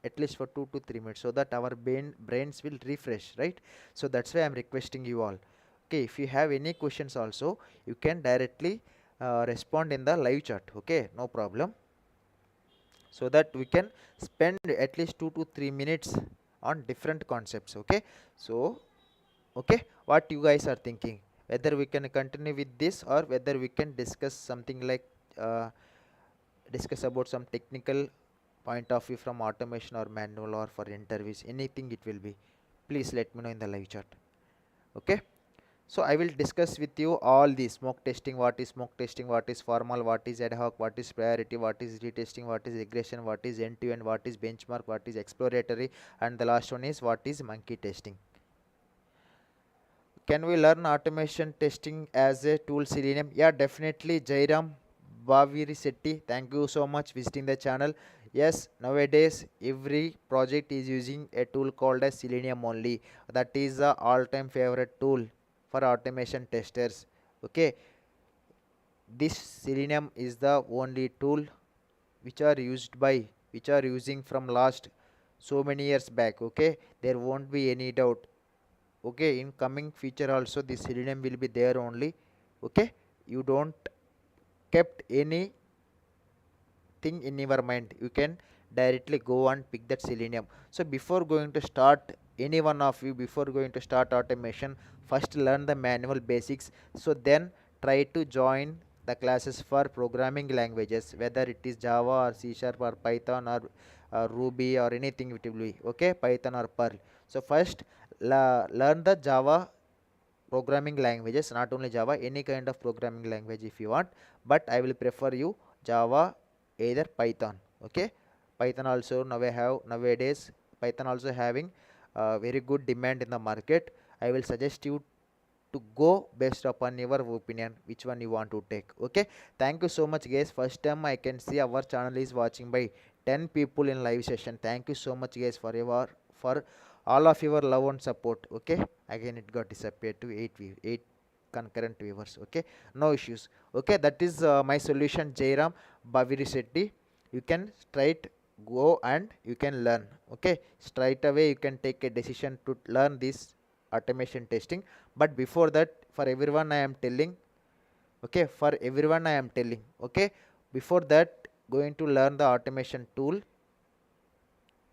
at least for 2 to 3 minutes, so that our brains will refresh, right? So that's why I'm requesting you all. Okay, if you have any questions also, you can directly respond in the live chat. Okay, no problem, so that we can spend at least 2 to 3 minutes on different concepts. Okay, so okay, what you guys are thinking, whether we can continue with this or whether we can discuss something like uh, discuss about some technical point of view from automation or manual or for interviews, anything it will be, please let me know in the live chat. Okay, so I will discuss with you all the smoke testing, what is smoke testing, what is formal, what is ad hoc, what is priority, what is retesting, what is regression, what is end to end, what is benchmark, what is exploratory, and the last one is what is monkey testing. Can we learn automation testing as a tool, Selenium? Yeah, definitely, Jairam Baviri Setti. Thank you so much visiting the channel. Yes, nowadays every project is using a tool called as Selenium only. That is the all-time favorite tool for automation testers. Okay, this Selenium is the only tool which are used by, which are using from last so many years back. Okay, there won't be any doubt. Okay, in coming future also this Selenium will be there only. Okay, you don't kept any thing in your mind, you can directly go and pick that Selenium. So before going to start, any one of you, before going to start automation, first learn the manual basics, so then try to join the classes for programming languages, whether it is Java or C Sharp or Python or Ruby or anything it will be. Okay, Python or Perl. So first learn the Java programming languages, not only Java, any kind of programming language if you want, but I will prefer you Java, either Python. Okay, Python also nowadays Python also having very good demand in the market. I will suggest you to go based upon your opinion which one you want to take. Okay, thank you so much guys. First time I can see our channel is watching by 10 people in live session. Thank you so much guys for your, for all of your love and support. Okay, again it got disappeared to 8 concurrent viewers. Okay, no issues. Okay, that is my solution, Jairam Baviri Setti. You can straight go and you can learn. Okay, straight away you can take a decision to learn this automation testing. But before that, for everyone I am telling, okay, for everyone I am telling, okay, before that, going to learn the automation tool,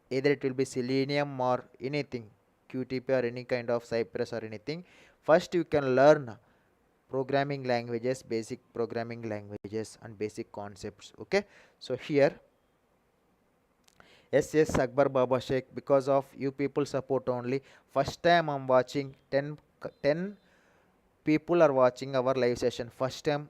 either it will be Selenium or anything, QTP or any kind of Cypress or anything. First you can learn programming languages, basic programming languages and basic concepts. Okay, so here, yes, Akbar Baba Sheikh, because of you people support only, first time I'm watching 10 people are watching our live session first time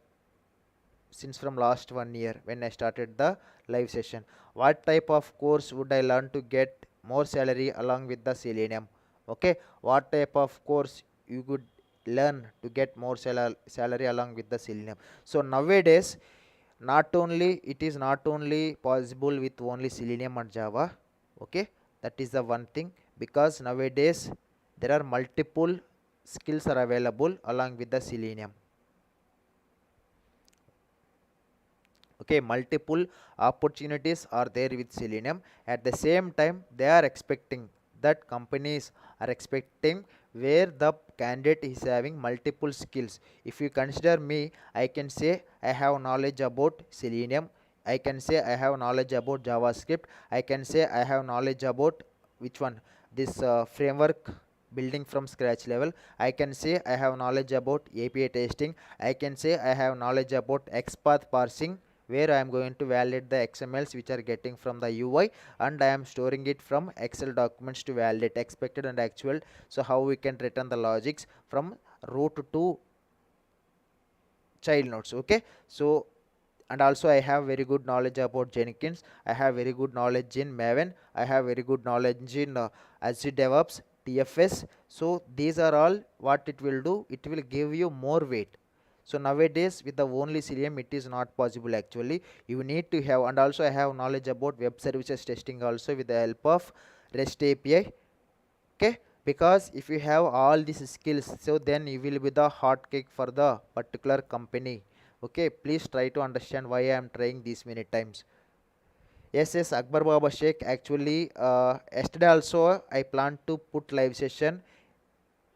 since from last 1 year when I started the live session. What type of course would I learn to get more salary along with the Selenium? Okay, what type of course you could learn to get more salary along with the Selenium? So nowadays, not only it is not only possible with only Selenium and Java. Okay, that is the one thing, because nowadays there are multiple skills are available along with the Selenium. Okay, multiple opportunities are there with Selenium. At the same time, they are expecting, that companies are expecting where the candidate is having multiple skills. If you consider me, I can say I have knowledge about Selenium, I can say I have knowledge about JavaScript, I can say I have knowledge about which one, this framework building from scratch level, I can say I have knowledge about API testing, I can say I have knowledge about XPath parsing, where I am going to validate the XMLs which are getting from the UI, and I am storing it from Excel documents to validate expected and actual. So how we can return the logics from root to child nodes. Okay, so and also I have very good knowledge about Jenkins, I have very good knowledge in Maven, I have very good knowledge in Azure DevOps, TFS. So these are all what it will do, it will give you more weight. So nowadays with the only Selenium it is not possible actually, you need to have, and also I have knowledge about web services testing also with the help of REST API. Okay, because if you have all these skills, so then you will be the hot cake for the particular company. Okay, please try to understand why I am trying this many times. Yes, Akbar Baba Sheikh. Actually, yesterday also I planned to put live session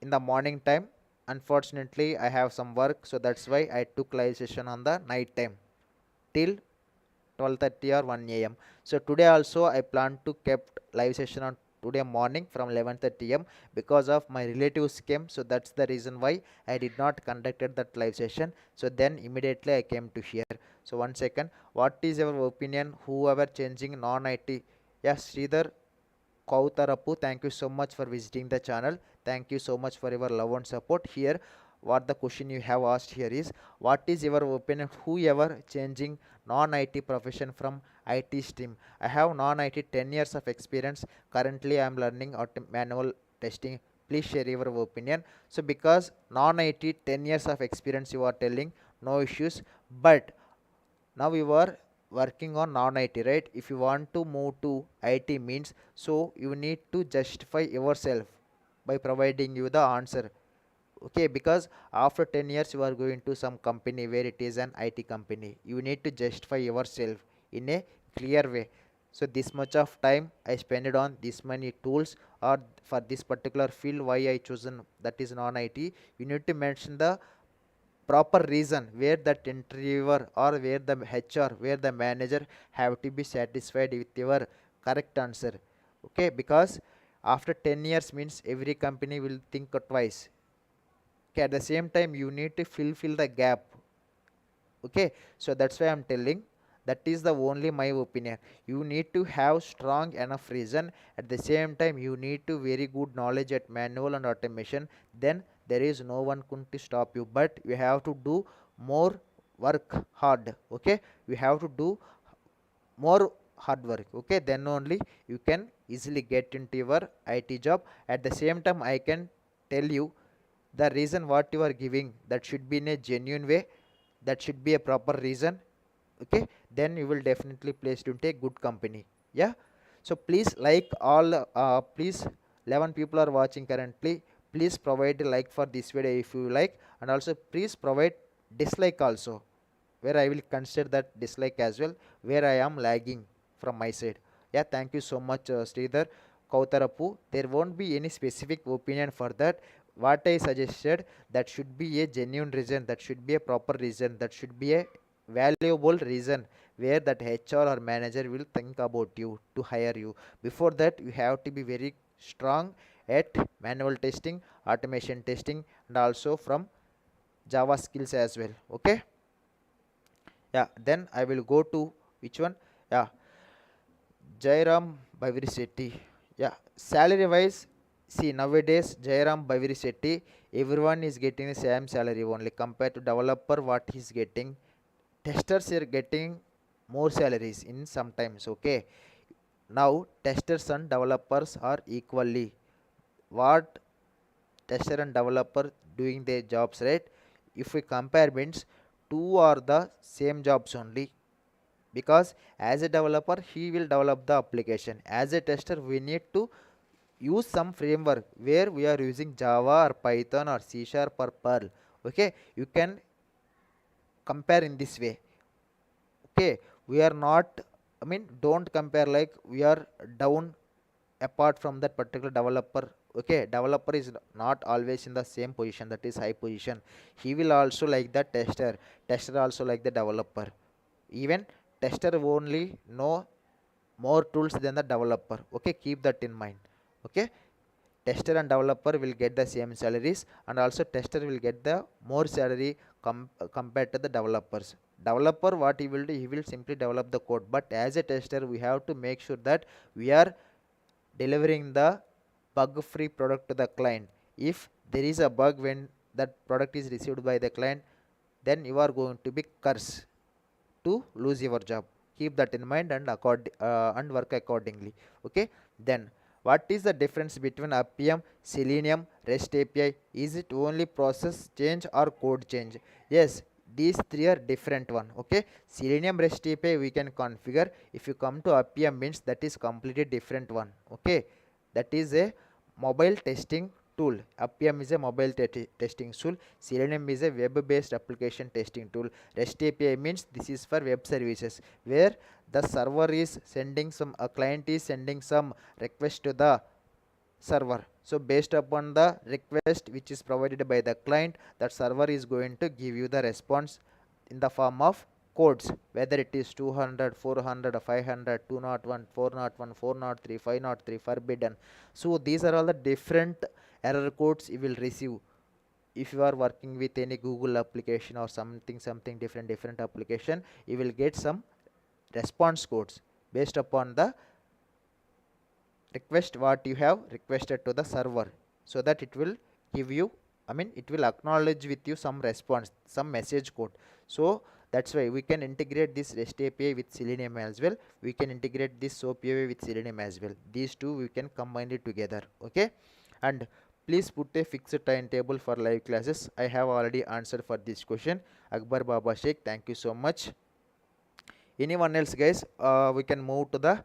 in the morning time. Unfortunately, I have some work, so that's why I took live session on the night time till 12:30 or 1 a.m. So today also I plan to kept live session on today morning from 11:30 a.m. because of my relatives came. So that's the reason why I did not conducted that live session. So then immediately I came to here. So one second, what is your opinion? Whoever changing non-IT? Yes, Sridhar Kautarapu, thank you so much for visiting the channel. Thank you so much for your love and support. Here, what the question you have asked here is, what is your opinion? Whoever changing non-IT profession from IT stream? I have non-IT 10 years of experience. Currently, I am learning manual testing. Please share your opinion. So, because non-IT 10 years of experience, you are telling no issues, but now you are working on non-IT, right? If you want to move to IT means, so you need to justify yourself by providing you the answer. Okay, because after 10 years you are going to some company where it is an IT company, you need to justify yourself in a clear way. So this much of time I spent it on this many tools, or for this particular field why I chosen that is non-IT. You need to mention the proper reason where that interviewer or where the HR, where the manager have to be satisfied with your correct answer. Okay, because after 10 years means every company will think twice. Okay, at the same time you need to fulfill the gap. Okay, so that's why I'm telling, that is the only my opinion. You need to have strong enough reason, at the same time you need to very good knowledge at manual and automation, then there is no one going to stop you, but you have to do more work hard. Okay, you have to do more hard work. Okay, then only you can easily get into your IT job. At the same time I can tell you, the reason what you are giving, that should be in a genuine way, that should be a proper reason. Okay, then you will definitely place into a good company. Yeah, so please like all, please 11 people are watching currently, please provide a like for this video if you like, and also please provide dislike also, where I will consider that dislike as well, where I am lagging from my side. Yeah, thank you so much, Sridhar Kautarapu. There won't be any specific opinion for that. What I suggested, that should be a genuine reason, that should be a proper reason, that should be a valuable reason where that HR or manager will think about you to hire you. Before that, you have to be very strong at manual testing, automation testing, and also from Java skills as well. Okay. Yeah, then I will go to which one? Yeah, Jairam Bhaviri. Yeah, salary wise, see nowadays Jairam Bhaviri, everyone is getting the same salary only compared to developer. What he's getting, testers are getting more salaries in sometimes. Okay, now testers and developers are equally. What tester and developer doing their jobs, right? If we compare means two are the same jobs only, because as a developer he will develop the application, as a tester we need to use some framework where we are using Java or Python or C Sharp or Perl. Okay, you can compare in this way. Okay, we are not, I mean, don't compare like we are down apart from that particular developer. Okay, developer is not always in the same position, that is high position. He will also like the tester, tester also like the developer. Even tester only know more tools than the developer. Okay, keep that in mind. Okay, tester and developer will get the same salaries, and also tester will get the more salary compared to the developers. Developer, what he will do, he will simply develop the code, but as a tester we have to make sure that we are delivering the bug free product to the client. If there is a bug when that product is received by the client, then you are going to be cursed to lose your job. Keep that in mind and and work accordingly. Okay, then what is the difference between APM, Selenium, REST API? Is it only process change or code change? Yes, these three are different one. Okay, Selenium, REST API we can configure. If you come to APM means, that is completely different one. Okay, that is a mobile testing tool. Appium is a mobile testing tool. Selenium is a web based application testing tool. REST API means this is for web services, where the server is sending some, a client is sending some request to the server. So based upon the request which is provided by the client, that server is going to give you the response in the form of codes, whether it is 200, 400, 500, 201, 401, 403, 503, forbidden. So these are all the different error codes you will receive if you are working with any Google application or something different application. You will get some response codes based upon the request what you have requested to the server, so that it will give you, I mean it will acknowledge with you some response, some message code. So that's why we can integrate this REST API with Selenium as well. We can integrate this SOAP API with Selenium as well. These two we can combine it together. Okay, and please put a fixed timetable for live classes. I have already answered for this question. Akbar Baba Sheikh, thank you so much. Anyone else, guys? We can move to the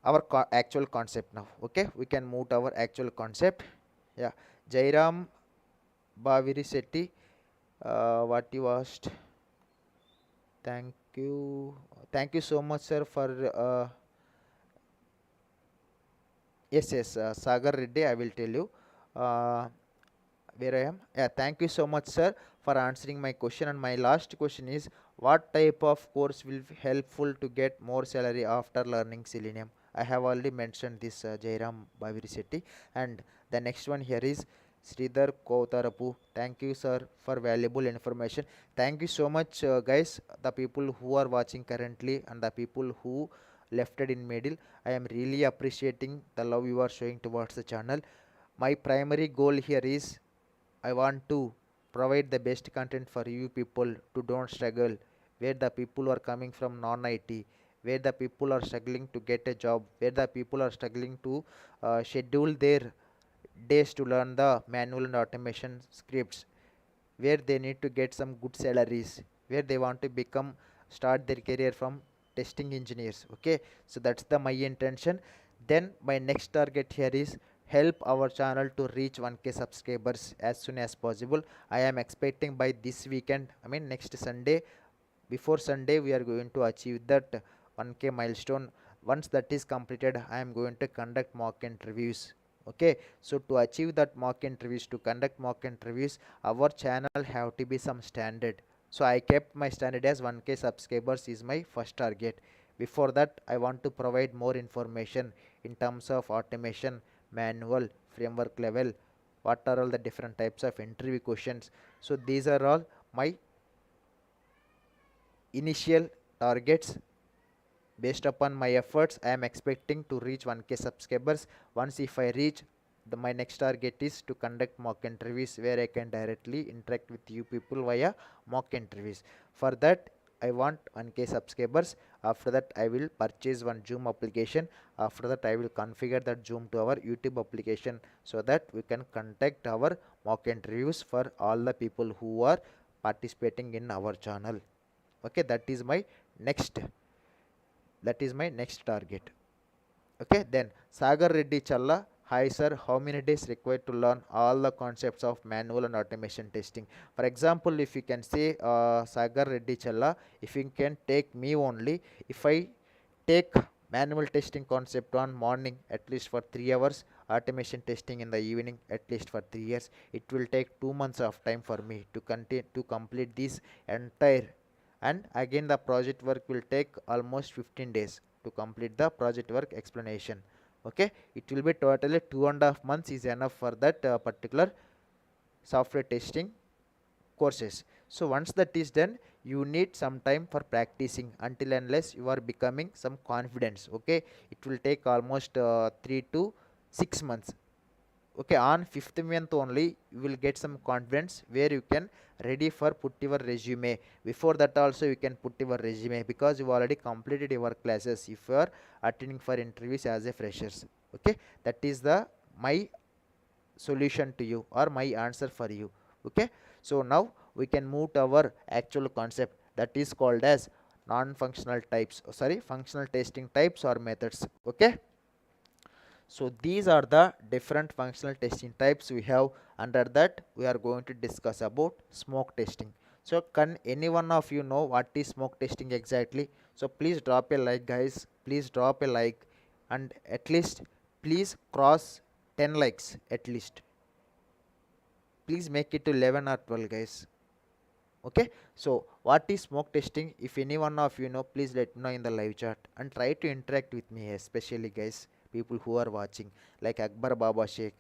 our actual concept now. Okay, we can move to our actual concept. Yeah, Jairam Baviri Setti, what you asked. Thank you so much, sir, for yes, Sagar Reddy. I will tell you where I am. Yeah, thank you so much, sir, for answering my question. And my last question is, what type of course will be helpful to get more salary after learning Selenium? I have already mentioned this, Jairam Baviri Setti. And the next one here is Sridhar Kautarapu. Thank you, sir, for valuable information. Thank you so much, guys, the people who are watching currently and the people who left it in middle. I am really appreciating the love you are showing towards the channel. My primary goal here is I want to provide the best content for you people to don't struggle, where the people are coming from non-IT, where the people are struggling to get a job, where the people are struggling to schedule their days to learn the manual and automation scripts, where they need to get some good salaries, where they want to become start their career from testing engineers. Okay, so that's the my intention. Then my next target here is help our channel to reach 1k subscribers as soon as possible. I am expecting by this weekend, I mean next Sunday, before Sunday we are going to achieve that 1k milestone. Once that is completed, I am going to conduct mock interviews. Okay, so to achieve that mock interviews, to conduct mock interviews, our channel have to be some standard. So I kept my standard as 1k subscribers is my first target. Before that, I want to provide more information in terms of automation, manual, framework level, what are all the different types of interview questions. So these are all my initial targets. Based upon my efforts, I am expecting to reach 1k subscribers. Once if I reach, my next target is to conduct mock interviews, where I can directly interact with you people via mock interviews. For that, I want 1k subscribers. After that, I will purchase one Zoom application. After that, I will configure that Zoom to our YouTube application, so that we can conduct our mock interviews for all the people who are participating in our channel. Okay, that is my next target. Okay, then Sagar Reddy Challa. Hi sir, how many days required to learn all the concepts of manual and automation testing? For example, if you can say Sagar Reddy Challa, if you can take me only, if I take manual testing concept on morning at least for 3 hours, automation testing in the evening at least for 3 years, it will take 2 months of time for me to continue to complete this entire. And again the project work will take almost 15 days to complete the project work explanation. Okay, it will be totally 2.5 months is enough for that particular software testing courses. So once that is done, you need some time for practicing until unless you are becoming some confidence. Okay, it will take almost 3 to 6 months. Okay, on 5th month only you will get some confidence, where you can ready for put your resume. Before that also you can put your resume, because you already completed your classes if you are attending for interviews as a freshers. Okay, that is the my solution to you, or my answer for you. Okay, so now we can move to our actual concept, that is called as non functional types, functional testing types or methods. Okay, So these are the different functional testing types we have. Under that we are going to discuss about smoke testing. So can any one of you know what is smoke testing exactly? So please drop a like, guys, please drop a like, and at least please cross 10 likes at least. Please make it to 11 or 12, guys. Okay, so what is smoke testing? If any one of you know, please let me know in the live chat and try to interact with me, especially guys, people who are watching, like Akbar Baba Sheikh,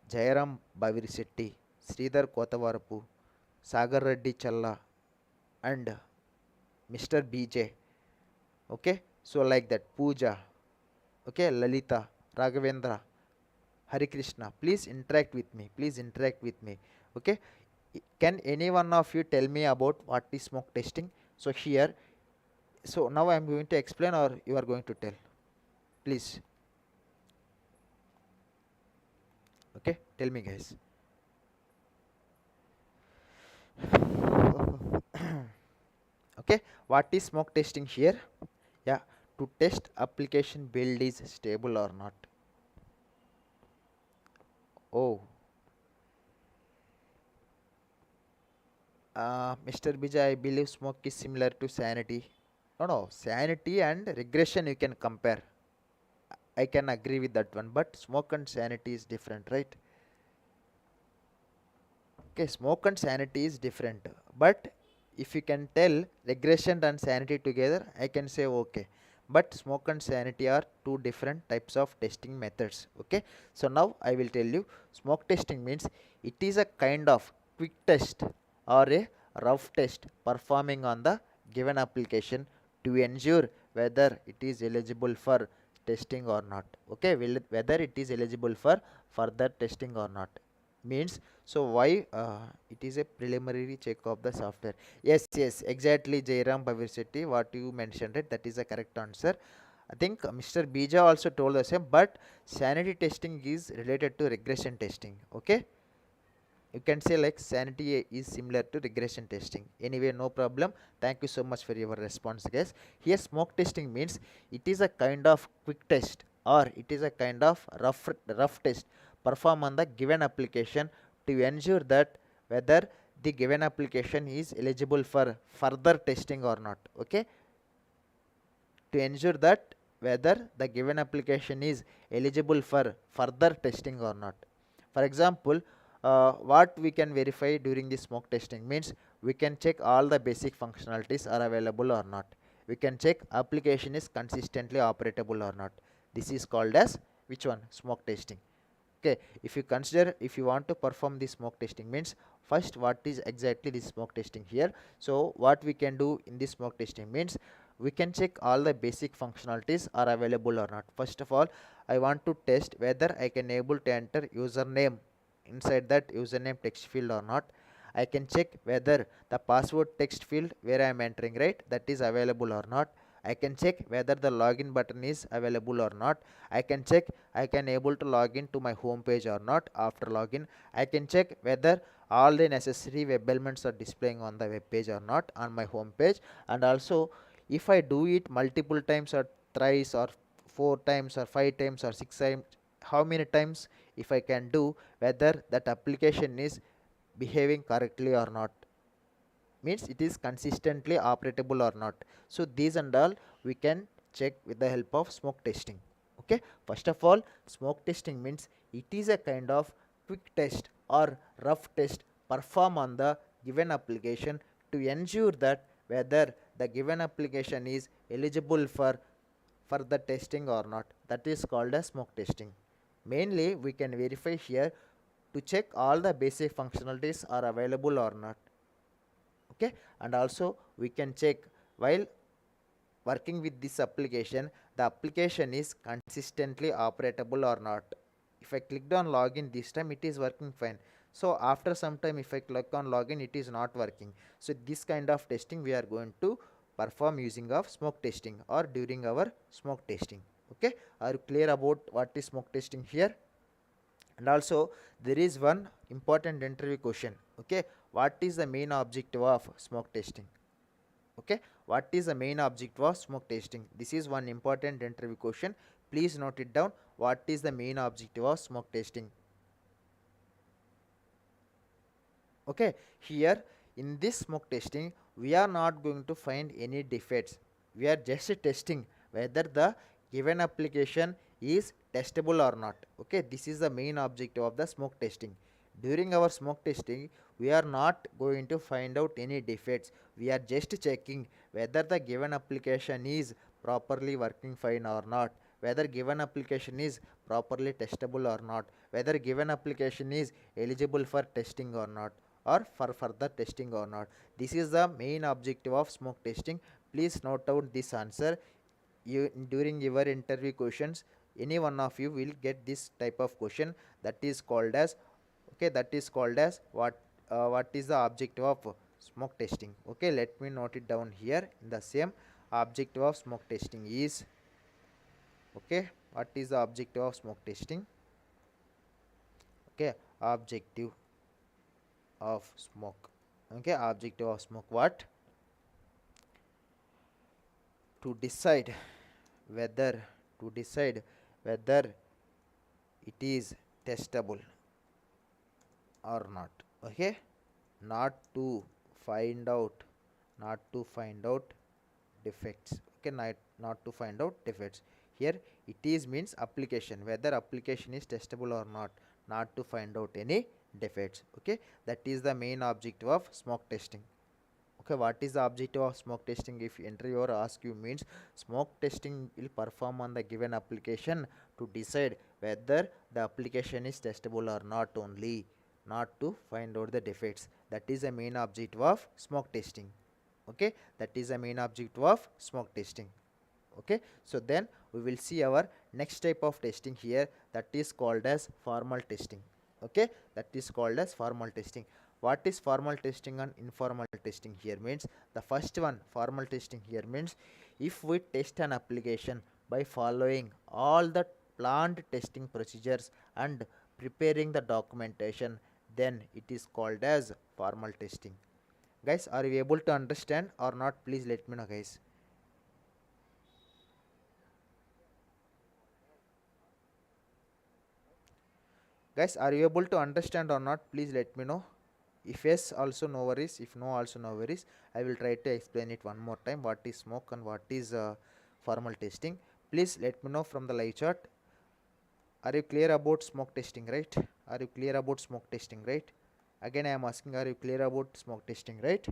Jayaram Bavirisetti, Sridhar Kotavarapu, Sagar Reddy Challa, and Mr. BJ. Okay, so like that, Pooja, okay, Lalita, Raghavendra, Hari Krishna, please interact with me, please interact with me. Okay, can any one of you tell me about what is smoke testing? So here, so now I am going to explain, or you are going to tell, please. Okay, tell me, guys. Okay, what is smoke testing here? Yeah, to test application build is stable or not. Oh, Mr. Bijay, I believe smoke is similar to sanity. No, no, sanity and regression you can compare. I can agree with that one, but smoke and sanity is different, right? Okay, smoke and sanity is different, but if you can tell regression and sanity together, I can say okay. But smoke and sanity are two different types of testing methods. Okay, so now I will tell you, smoke testing means it is a kind of quick test or a rough test performing on the given application to ensure whether it is eligible for testing or not. Okay, whether it is eligible for further testing or not. Means, so why it is a preliminary check of the software. Yes, yes, exactly, Jairam Bhavirsetti, what you mentioned it, that is a correct answer. I think Mr. Bija also told the same, but sanity testing is related to regression testing. Okay, you can say like sanity is similar to regression testing. Anyway, no problem. Thank you so much for your response, guys. Here smoke testing means it is a kind of quick test, or it is a kind of rough test perform on the given application to ensure that whether the given application is eligible for further testing or not. Okay, to ensure that whether the given application is eligible for further testing or not. For example, what we can verify during the smoke testing means we can check all the basic functionalities are available or not. We can check application is consistently operatable or not. This is called as which one? Smoke testing. Okay, if you consider, if you want to perform the smoke testing means, first what is exactly this smoke testing here. So what we can do in this smoke testing means we can check all the basic functionalities are available or not. First of all, I want to test whether I can able to enter username inside that username text field or not. I can check whether the password text field where I am entering, right, that is available or not. I can check whether the login button is available or not. I can check I can able to log in to my home page or not. After login, I can check whether all the necessary web elements are displaying on the web page or not on my home page. And also, if I do it multiple times or thrice or 4 times or 5 times or 6 times, how many times, if I can do whether that application is behaving correctly or not, means it is consistently operatable or not. So these and all we can check with the help of smoke testing. Okay, first of all, smoke testing means it is a kind of quick test or rough test perform on the given application to ensure that whether the given application is eligible for further testing or not. That is called as smoke testing. Mainly we can verify here to check all the basic functionalities are available or not. Okay, and also we can check while working with this application, the application is consistently operatable or not. If I clicked on login this time, it is working fine. So after some time, if I click on login, it is not working. So this kind of testing we are going to perform using of smoke testing or during our smoke testing. Okay, are you clear about what is smoke testing here? And also there is one important interview question. Okay, what is the main objective of smoke testing? Okay, what is the main objective of smoke testing? This is one important interview question. Please note it down. What is the main objective of smoke testing? Okay, here in this smoke testing, we are not going to find any defects. We are just testing whether the given application is testable or not. Okay, this is the main objective of the smoke testing. During our smoke testing, we are not going to find out any defects. We are just checking whether the given application is properly working fine or not, whether given application is properly testable or not, whether given application is eligible for testing or not, or for further testing or not. This is the main objective of smoke testing. Please note down this answer. You, during your interview questions, any one of you will get this type of question, that is called as, okay, that is called as what is the objective of smoke testing. Okay, let me note it down here in the same. Objective of smoke testing is, okay, what is the objective of smoke testing? Okay, objective of smoke. Okay, objective of smoke, what? To decide whether, to decide whether it is testable or not. Okay, not to find out, not to find out defects. Okay, not to find out defects. Here it is means application, whether application is testable or not to find out any defects. Okay, that is the main objective of smoke testing. Okay, what is the objective of smoke testing? If interviewer ask you, means smoke testing will perform on the given application to decide whether the application is testable or not only, not to find out the defects. That is the main objective of smoke testing. Okay, that is the main objective of smoke testing. Okay, so then we will see our next type of testing here, that is called as formal testing. Okay, that is called as formal testing. What is formal testing and informal testing here means? The first one, formal testing here means, if we test an application by following all the planned testing procedures and preparing the documentation, then it is called as formal testing. Guys, are you able to understand or not? Please let me know, guys. Guys, are you able to understand or not? Please let me know. If yes, also no worries. If no, also no worries. I will try to explain it one more time. What is smoke and what is formal testing? Please let me know from the live chat. Are you clear about smoke testing, right? Are you clear about smoke testing, right? Again, I am asking, are you clear about smoke testing, right?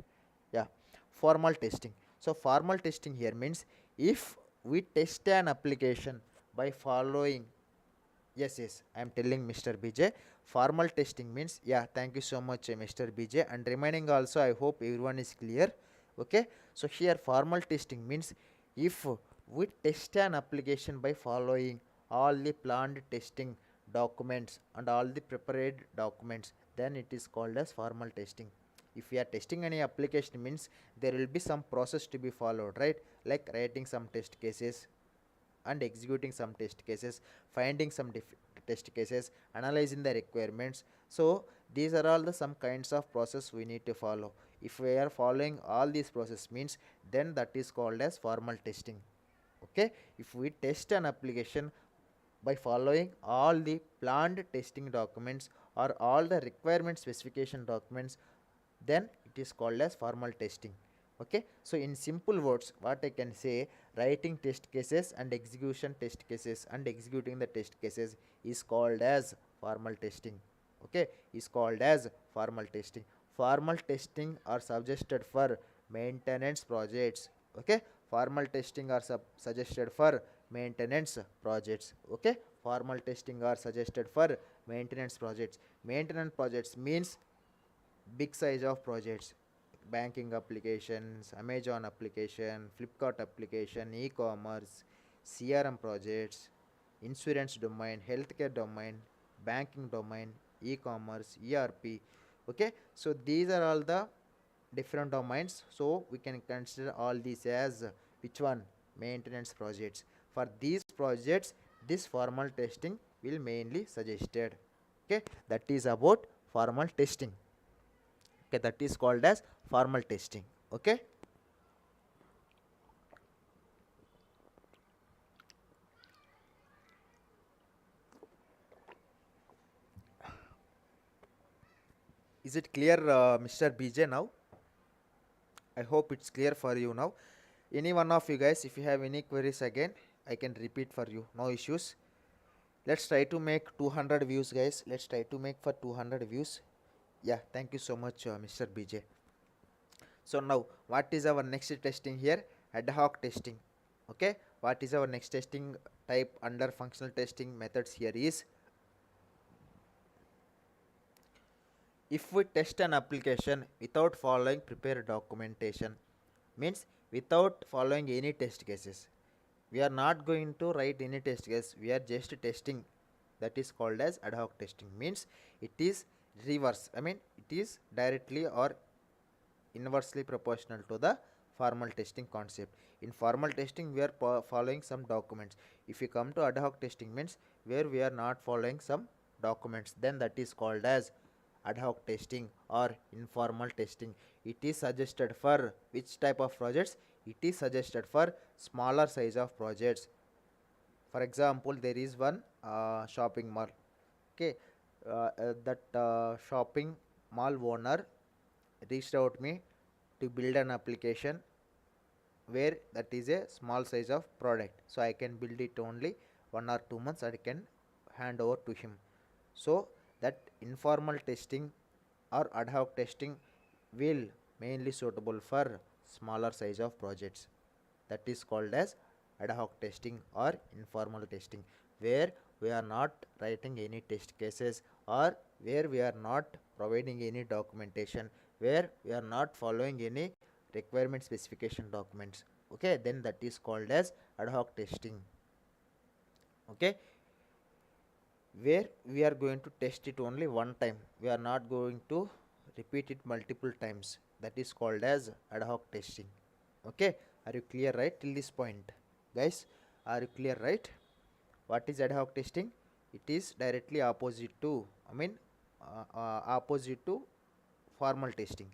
Yeah. Formal testing. So formal testing here means, if we test an application by following, yes, yes, I am telling Mr. BJ. Formal testing means, yeah, thank you so much, Mr. BJ. And remaining also, I hope everyone is clear. Okay, so here formal testing means, if we test an application by following all the planned testing documents and all the prepared documents, then it is called as formal testing. If we are testing any application means, there will be some process to be followed, right? Like writing some test cases and executing some test cases, finding some test cases, analyzing the requirements. So these are all the some kinds of process we need to follow. If we are following all these process means, then that is called as formal testing. Okay, if we test an application by following all the planned testing documents or all the requirement specification documents, then it is called as formal testing. Okay, so in simple words, what I can say, writing test cases and execution test cases and executing the test cases is called as formal testing. Okay, is called as formal testing. Formal testing are suggested for maintenance projects. Okay, formal testing are suggested for maintenance projects. Okay, formal testing are suggested for maintenance projects. Maintenance projects means big size of projects, banking applications, Amazon application, Flipkart application, e-commerce, CRM projects, insurance domain, healthcare domain, banking domain, e-commerce, ERP. Okay, so these are all the different domains, so we can consider all these as which one? Maintenance projects. For these projects, this formal testing will mainly suggested. Okay, that is about formal testing. Okay, that is called as formal testing. Okay, Is it clear, Mr. BJ now? I hope it's clear for you now. Any one of you guys, if you have any queries again, I can repeat for you. No issues. Let's try to make 200 views, guys. Let's try to make for 200 views. Yeah, thank you so much, Mr. BJ. So now, what is our next testing here? Ad hoc testing. Okay, what is our next testing type under functional testing methods here is, if we test an application without following prepared documentation, means without following any test cases, we are not going to write any test case, we are just testing. That is called as ad hoc testing. Means it is reverse, I mean it is directly or inversely proportional to the formal testing concept. In formal testing we are following some documents. If you come to ad hoc testing, means where we are not following some documents, then that is called as ad hoc testing or informal testing. It is suggested for which type of projects? It is suggested for smaller size of projects. For example, there is one shopping mall. Okay, that shopping mall owner reached out me to build an application where that is a small size of product, so I can build it only 1 or 2 months, I can hand over to him. So that informal testing or ad hoc testing will mainly suitable for smaller size of projects. That is called as ad hoc testing or informal testing, where we are not writing any test cases or where we are not providing any documentation, where we are not following any requirement specification documents. Okay, then that is called as ad hoc testing. Okay, where we are going to test it only one time, we are not going to repeat it multiple times. That is called as ad hoc testing. Okay, are you clear right till this point, guys? Are you clear right? What is ad hoc testing? It is directly opposite to, I mean opposite to formal testing.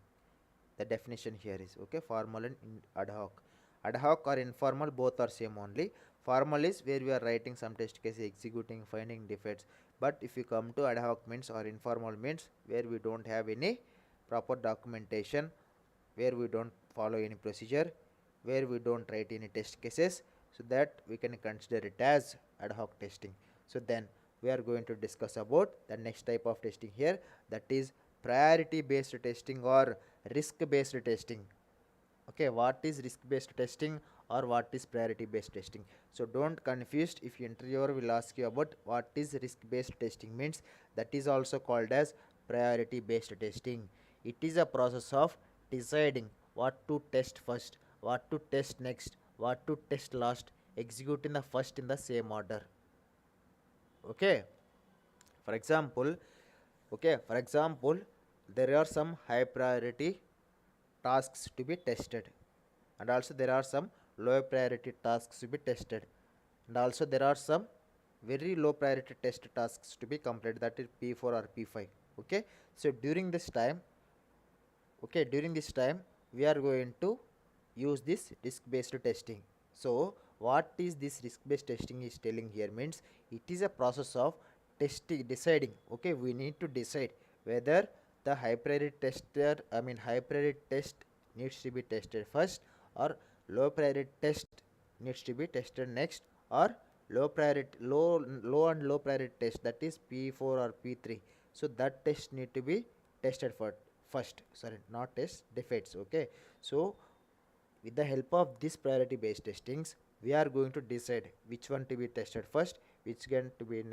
The definition here is, okay, formal and ad hoc. Ad hoc or informal both are same only. Formal is where we are writing some test case, executing, finding defects. But if you come to ad hoc means or informal means where we don't have any proper documentation, where we don't follow any procedure, where we don't write any test cases, so that we can consider it as ad hoc testing. So then we are going to discuss about the next type of testing here, that is priority based testing or risk based testing. Okay, what is risk based testing or what is priority based testing? So don't confused, if interviewer will ask you about what is risk based testing, means that is also called as priority based testing. It is a process of deciding what to test first, what to test next, what to test last, executing the first in the same order. Okay, for example, there are some high priority tasks to be tested, and also there are some low priority tasks to be tested, and also there are some very low priority test tasks to be completed, that is P4 or P5. Okay, so during this time we are going to use this risk based testing. So what is this risk based testing is telling here, means it is a process of testing, deciding. Okay, we need to decide whether the high priority tester, I mean high priority test needs to be tested first, or low priority test needs to be tested next, or low priority test, that is P4 or P3. So that test need to be tested for first, sorry, not test defects. Okay, so with the help of this priority based testings, we are going to decide which one to be tested first, which going to be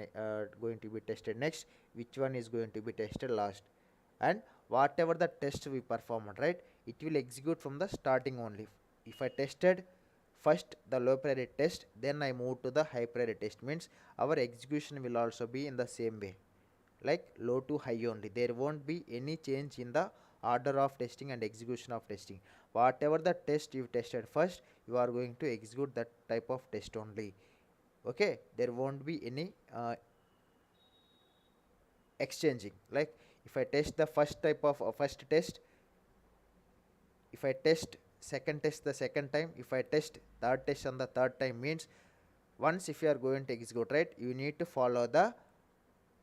going to be tested next, which one is going to be tested last. And whatever the test we performed, right, it will execute from the starting only. If I tested first the low priority test, then I move to the high priority test, means our execution will also be in the same way, like low to high only. There won't be any change in the order of testing and execution of testing. Whatever the test you tested first, you are going to execute that type of test only. Okay, there won't be any exchanging. Like if I test the first type of first test, if I test second test the second time, if I test third test on the third time, means once if you are going to execute, right, you need to follow the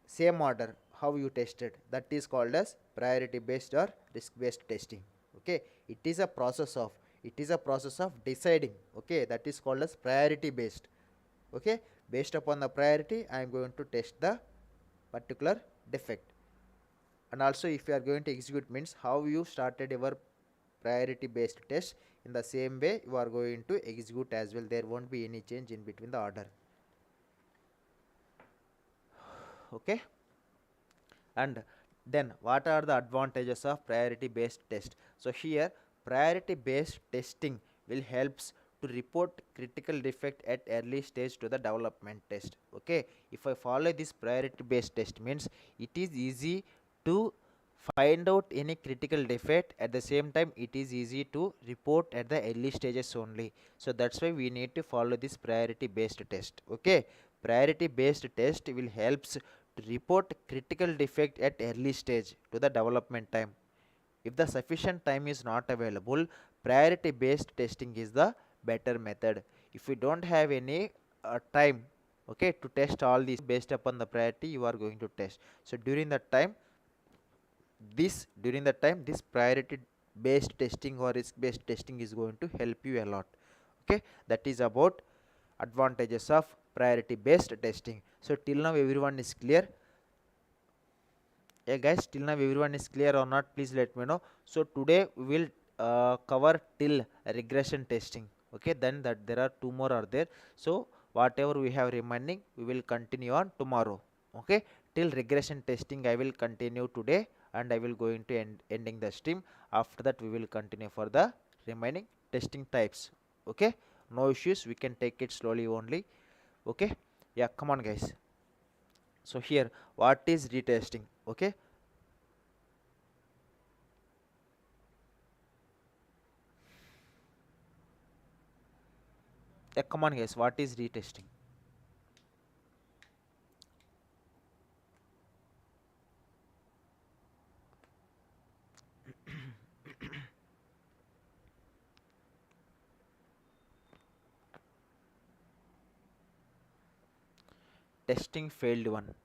same order. how you tested, that is called as priority based or risk based testing. Okay, it is a process of, it is a process of deciding. Okay, that is called as priority based. Okay, based upon the priority I am going to test the particular defect. And also if you are going to execute means how you started your priority based test, in the same way you are going to execute as well, there won't be any change in between the order. Okay, and then what are the advantages of priority based test? So here priority based testing will helps to report critical defect at early stage to the development test. Okay, if I follow this priority based test means it is easy to find out any critical defect, at the same time it is easy to report at the early stages only. So that's why we need to follow this priority based test. Okay, priority based test will helps to report critical defect at early stage to the development time. If the sufficient time is not available, priority based testing is the better method. If you don't have any time, okay, to test all these based upon the priority you are going to test, so during the time this priority based testing or risk based testing is going to help you a lot. Okay, that is about advantages of priority based testing. So till now everyone is clear? Yeah guys, till now everyone is clear or not, please let me know. So today we will cover till regression testing. Okay, then that there are two more are there, so whatever we have remaining we will continue on tomorrow. Okay, till regression testing I will continue today, and I will going to ending the stream. After that we will continue for the remaining testing types. Okay, no issues, we can take it slowly only. Okay, yeah, come on guys. So here what is retesting? Okay, come on guys, what is retesting? Testing failed one.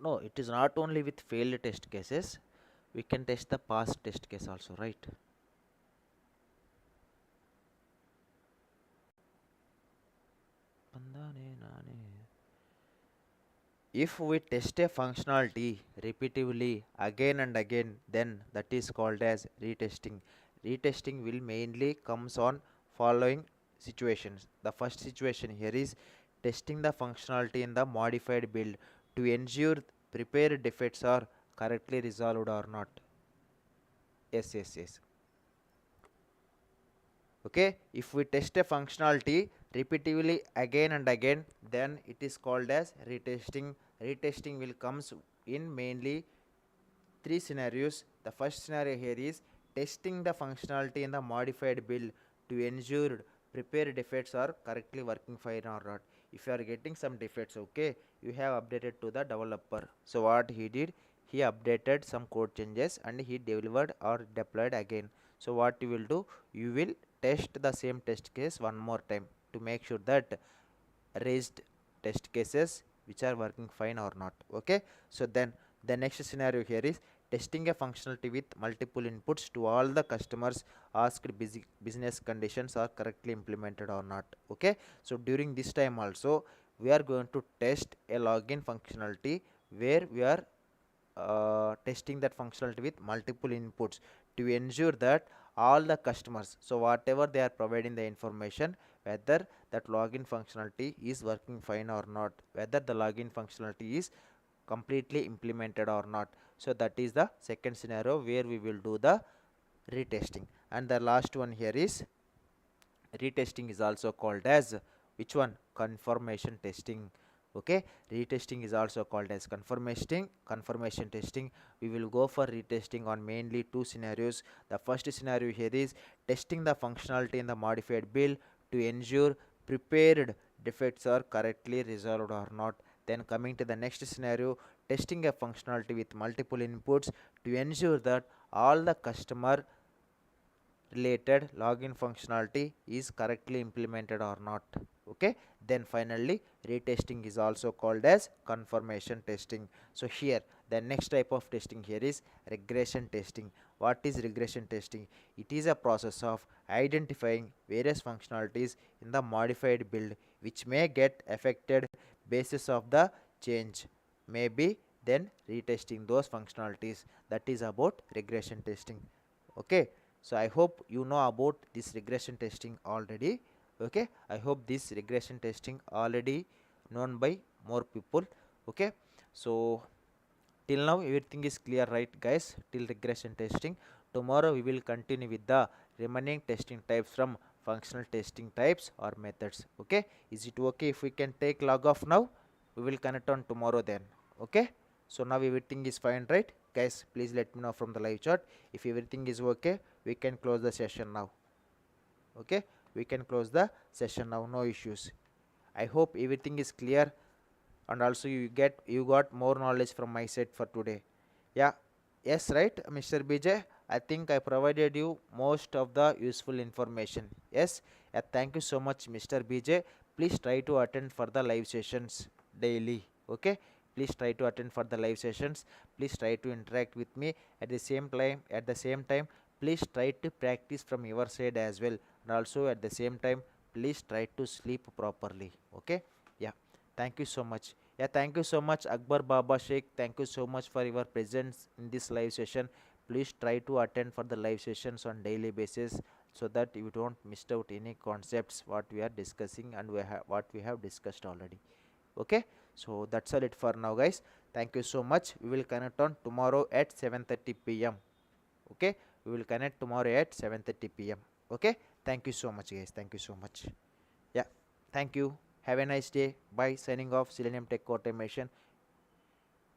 No, it is not only with failed test cases, we can test the past test case also, right? Bandane nane. If we test a functionality repeatedly again and again, then that is called as retesting. Retesting will mainly comes on following situations. The first situation here is testing the functionality in the modified build to ensure prepared defects are correctly resolved or not. Yes, yes, yes. Okay, if we test a functionality repeatedly again and again, then it is called as retesting. Retesting will comes in mainly three scenarios. The first scenario here is testing the functionality in the modified build to ensure prepared defects are correctly working fine or not. If you are getting some defects, okay, you have updated to the developer. So what he did, he updated some code changes and he delivered or deployed again. So what you will do, you will test the same test case one more time to make sure that raised test cases which are working fine or not. Okay, so then the next scenario here is testing a functionality with multiple inputs to all the customers asked business conditions are correctly implemented or not. Okay, so during this time also we are going to test a login functionality where we are testing that functionality with multiple inputs to ensure that all the customers, so whatever they are providing the information, whether that login functionality is working fine or not, whether the login functionality is completely implemented or not. So that is the second scenario where we will do the retesting. And the last one here is retesting is also called as which one? Confirmation testing. Okay, retesting is also called as confirmation testing. We will go for retesting on mainly two scenarios. The first scenario here is testing the functionality in the modified build to ensure prepared defects are correctly resolved or not. Then coming to the next scenario, testing a functionality with multiple inputs to ensure that all the customer related login functionality is correctly implemented or not. Okay, then finally retesting is also called as confirmation testing. So here the next type of testing here is regression testing. What is regression testing? It is a process of identifying various functionalities in the modified build which may get affected basis of the change, maybe then retesting those functionalities. That is about regression testing. Okay, so I hope you know about this regression testing already. Okay, I hope this regression testing already known by more people. Okay, so till now everything is clear, right guys, till regression testing. Tomorrow we will continue with the remaining testing types from functional testing types or methods. Okay, is it okay if we can take log off now? We will connect on tomorrow then. Okay, so now everything is fine, right guys? Please let me know from the live chat if everything is okay. We can close the session now. Okay, we can close the session now, no issues. I hope everything is clear, and also you got more knowledge from my side for today. Yeah, yes, right, Mr. BJ, I think I provided you most of the useful information. Yes, yeah, thank you so much, Mr. BJ. Please try to attend for the live sessions daily. Okay, please try to attend for the live sessions. Please try to interact with me at the same time. Please try to practice from your side as well, and also at the same time please try to sleep properly. Okay, yeah, thank you so much. Yeah, thank you so much, Akbar Baba Sheikh. Thank you so much for your presence in this live session. Please try to attend for the live sessions on daily basis so that you don't miss out any concepts what we are discussing and what we have discussed already. Okay, so that's all it for now, guys. Thank you so much. We will connect on tomorrow at 7:30 p.m. Okay, we will connect tomorrow at 7:30 p.m. Okay, thank you so much, guys. Thank you so much. Yeah, thank you. Have a nice day. Bye. Signing off. Selenium Tech Automation.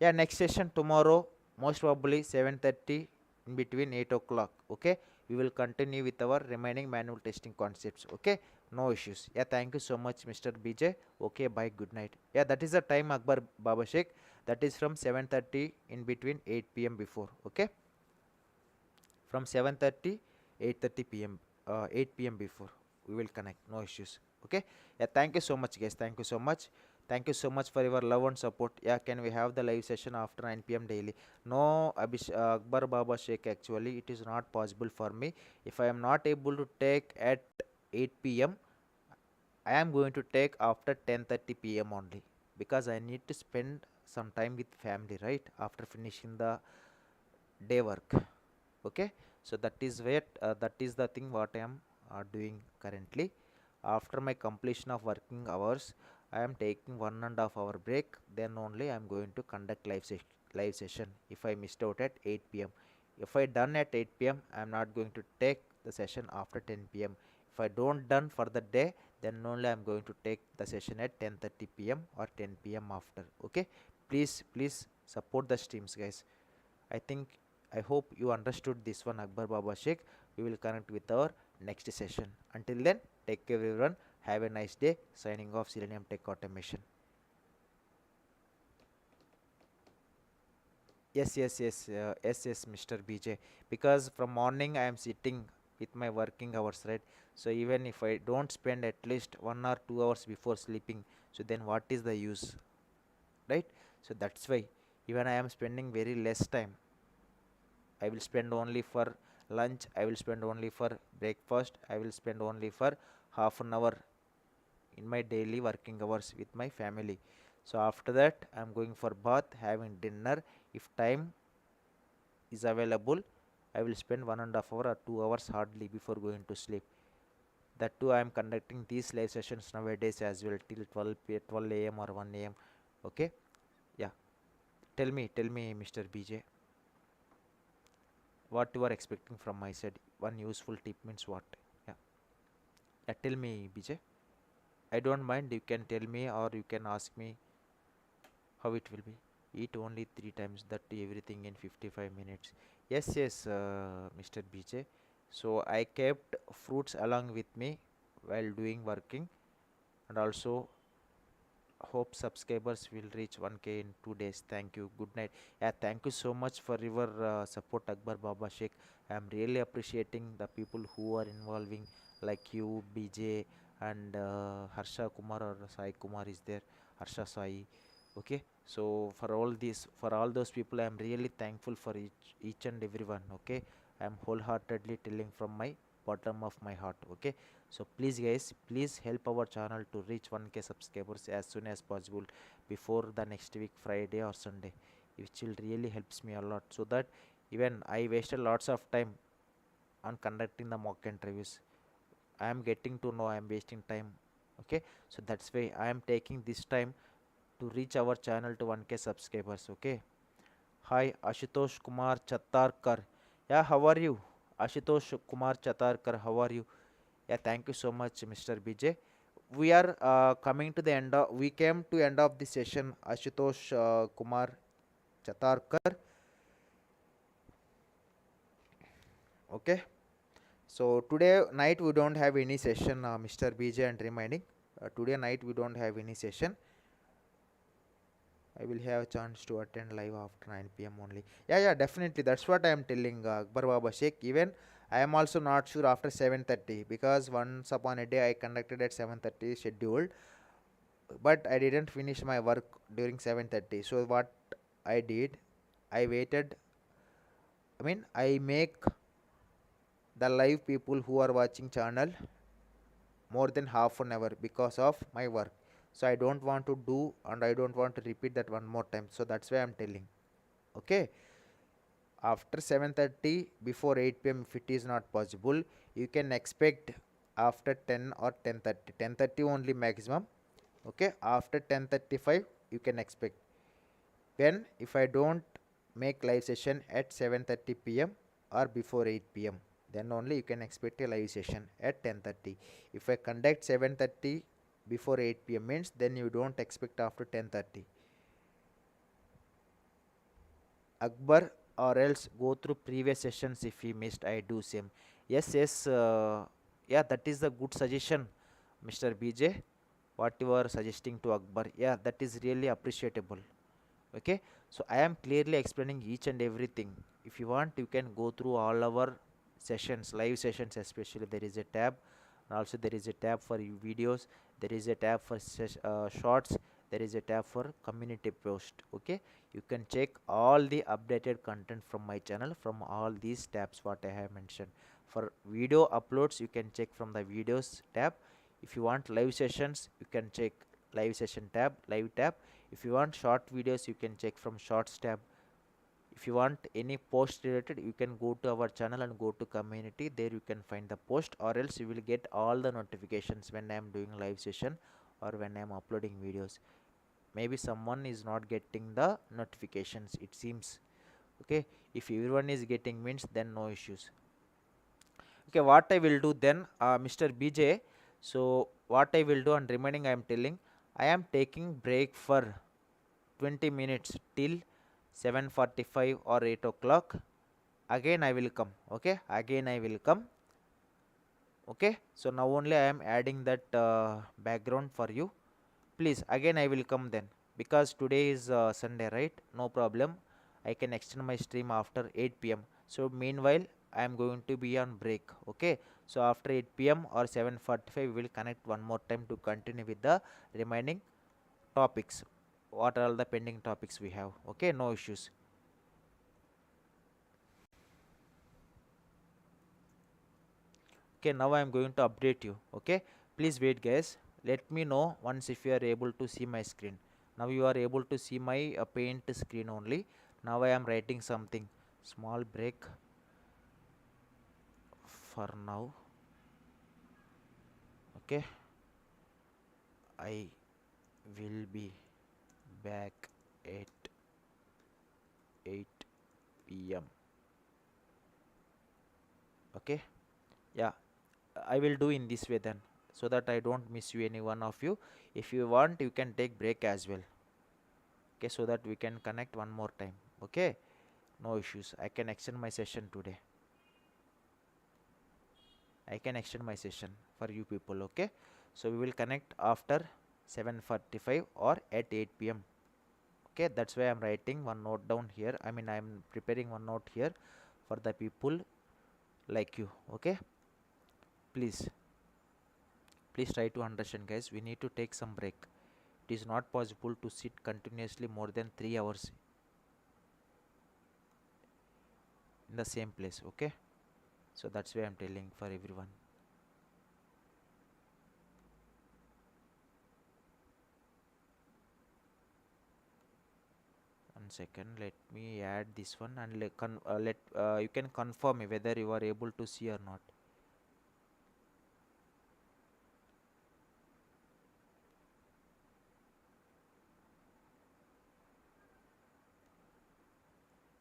Yeah, next session tomorrow, most probably 7:30 in between 8 o'clock. Okay, we will continue with our remaining manual testing concepts. Okay, no issues. Yeah, thank you so much, Mr. BJ. Okay, bye. Good night. Yeah, that is the time, Akbar Baba Sheikh. That is from 7:30 in between 8 p.m. before. Okay, from 7:30 8:30 p.m. 8 p.m. before we will connect, no issues. Okay, yeah, thank you so much, guys. Thank you so much. Thank you so much for your love and support. Yeah, can we have the live session after 9 p.m. daily? No, Akbar Baba Sheikh, actually it is not possible for me. If I am not able to take at 8 p.m., I am going to take after 10:30 p.m. only, because I need to spend some time with family, right, after finishing the day work. Okay, so that is the thing what I am doing currently. After my completion of working hours, I am taking 1.5 hour break, then only I am going to conduct live session if I missed out at 8 p.m. If I done at 8 p.m., I am not going to take the session after 10 p.m. If I don't done for the day, then only I am going to take the session at 10:30 p.m. or 10 p.m. after. Okay, please support the streams, guys. I think I hope you understood this one, Akbar Baba Sheikh. We will connect with our next session. Until then, take care everyone. Have a nice day. Signing off, Selenium Tech Automation. Yes, Mr. BJ. Because from morning I am sitting with my working hours, right? So even if I don't spend at least 1 or 2 hours before sleeping, so then what is the use, right? So that's why even I am spending very less time. I will spend only for lunch, I will spend only for breakfast, I will spend only for half an hour in my daily working hours with my family. So after that, I am going for bath, having dinner. If time is available, I will spend 1.5 hour or 2 hours hardly before going to sleep. That too, I am conducting these live sessions nowadays as well till 12 a.m. or 1 a.m. Okay, yeah. Tell me, Mr. BJ, what you are expecting from my side. One useful tip means what? Yeah, yeah, tell me, BJ. I don't mind, you can tell me or you can ask me how it will be. Eat only 3 times, that everything in 55 minutes. Yes, Mr. BJ. So I kept fruits along with me while doing working, and also Hope subscribers will reach 1K in 2 days. Thank you. Good night. Yeah, thank you so much for your support, Akbar Baba Sheikh. I'm really appreciating the people who are involving, like you, BJ, and Harsha Kumar or Sai Kumar is there. Harsha Sai. Okay. So for all those people, I'm really thankful for each and everyone. Okay. I'm wholeheartedly telling from my bottom of my heart. Okay. So please guys, please help our channel to reach 1K subscribers as soon as possible before the next week Friday or Sunday, which will really helps me a lot, so that even I wasted lots of time on conducting the mock interviews. I am getting to know I am wasting time. Okay, so that's why I am taking this time to reach our channel to 1K subscribers. Okay. Hi Ashutosh Kumar Chattarkar. Yeah, how are you? Ashutosh Kumar Chattarkar, how are you? Yeah, thank you so much, Mr. BJ. We are coming to the end of, we came to end of the session, Ashutosh Kumar Chatarkar. Okay. So today night we don't have any session, Mr. BJ, and reminding. Today night we don't have any session. I will have a chance to attend live after 9 p.m. only. Yeah, yeah, definitely. That's what I am telling Akbar Baba Sheikh. Even I am also not sure after 7:30, because once upon a day I conducted at 7:30 scheduled, but I didn't finish my work during 7:30. So what I did, I waited. I mean, I make the live people who are watching channel more than half an hour because of my work. So I don't want to do, and I don't want to repeat that one more time. So that's why I'm telling. Okay. After 7:30, before 8 p.m. if it is not possible, you can expect after 10 or 10:30. 10:30 only maximum. Okay. After 10:35 you can expect. When if I don't make live session at 7:30 p.m. or before 8 p.m., then only you can expect a live session at 10:30. If I conduct 7:30 before 8 p.m. means then you don't expect after 10:30. Akbar, or else go through previous sessions if he missed. I do same. Yes, yes. Yeah, that is a good suggestion, Mr. BJ. What you are suggesting to Akbar, yeah, that is really appreciable. Okay, so I am clearly explaining each and everything. If you want, you can go through all our sessions, live sessions especially. There is a tab, and also there is a tab for videos, there is a tab for shorts, there is a tab for community post. Okay, you can check all the updated content from my channel from all these tabs what I have mentioned. For video uploads, you can check from the videos tab. If you want live sessions, you can check live session tab, live tab. If you want short videos, you can check from shorts tab. If you want any post related, you can go to our channel and go to community. There you can find the post, or else you will get all the notifications when I am doing live session or when I am uploading videos. Maybe someone is not getting the notifications, it seems. Okay, if everyone is getting means then no issues. Okay, what I will do then, Mr. BJ. So what I will do, and remaining I am telling, I am taking break for 20 minutes till 7:45 or 8 o'clock. Again I will come. Okay, again I will come. Okay, so now only I am adding that background for you. Please, again I will come then, because today is Sunday, right? No problem, I can extend my stream after 8 p.m. So meanwhile I am going to be on break. Okay, so after 8 p.m. or 7:45 we will connect one more time to continue with the remaining topics. What are all the pending topics we have? Okay, no issues. Okay, now I am going to update you. Okay, please wait guys, let me know once if you are able to see my screen. Now you are able to see my paint screen only. Now I am writing something. Small break for now. Okay, I will be back at 8 p.m. Okay, yeah, I will do in this way then, so that I don't miss you, any one of you. If you want, you can take break as well. Okay, so that we can connect one more time. Okay, no issues, I can extend my session today. I can extend my session for you people. Okay, so we will connect after 7:45 or at 8 p.m. Okay, that's why I'm writing one note down here. I mean, I'm preparing one note here for the people like you. Okay, please, please try to understand, guys. We need to take some break. It is not possible to sit continuously more than 3 hours in the same place. Okay, so that's why I'm telling for everyone. 1 second, let me add this one, and let you can confirm me whether you are able to see or not.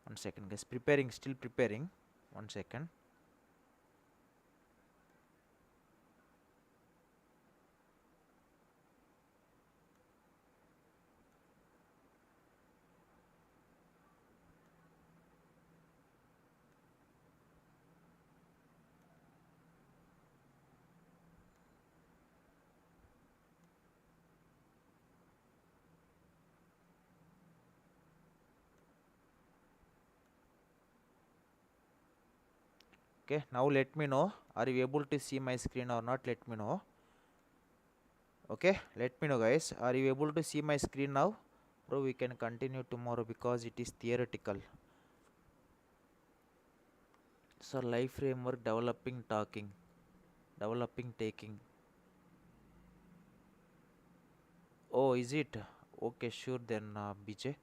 1 second, guys. Preparing, still preparing. 1 second. Okay, now let me know. Are you able to see my screen or not? Let me know. Okay, let me know, guys. Are you able to see my screen now? Bro, we can continue tomorrow because it is theoretical. So, life framework, developing, talking, developing, taking. Oh, is it? Okay, sure then, BJ.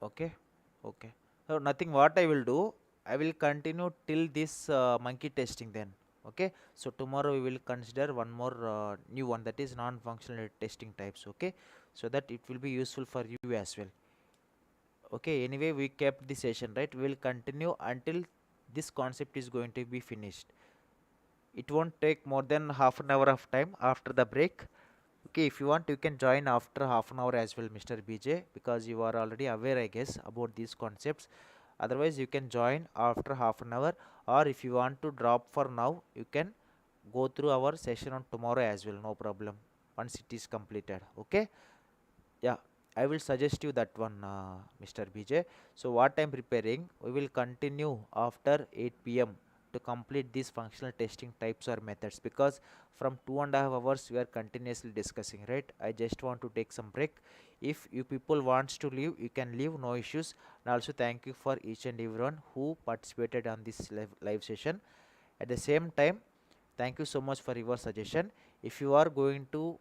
Okay, okay. So, nothing. What I will do, I will continue till this monkey testing then. Okay, so tomorrow we will consider one more new one, that is non-functional testing types. Okay, so that it will be useful for you as well. Okay, anyway, we kept the session, right? We will continue until this concept is going to be finished. It won't take more than half an hour of time after the break. Okay, if you want, you can join after half an hour as well, Mr. BJ, because you are already aware, I guess, about these concepts. Otherwise, you can join after half an hour, or if you want to drop for now, you can go through our session on tomorrow as well, no problem, once it is completed. Okay, yeah, I will suggest you that one, Mr. BJ. So what I'm preparing, we will continue after 8 p.m. to complete these functional testing types or methods, because from 2.5 hours we are continuously discussing, right? I just want to take some break. If you people wants to leave, you can leave, no issues. And also thank you for each and everyone who participated on this live session. At the same time, thank you so much for your suggestion. If you are going to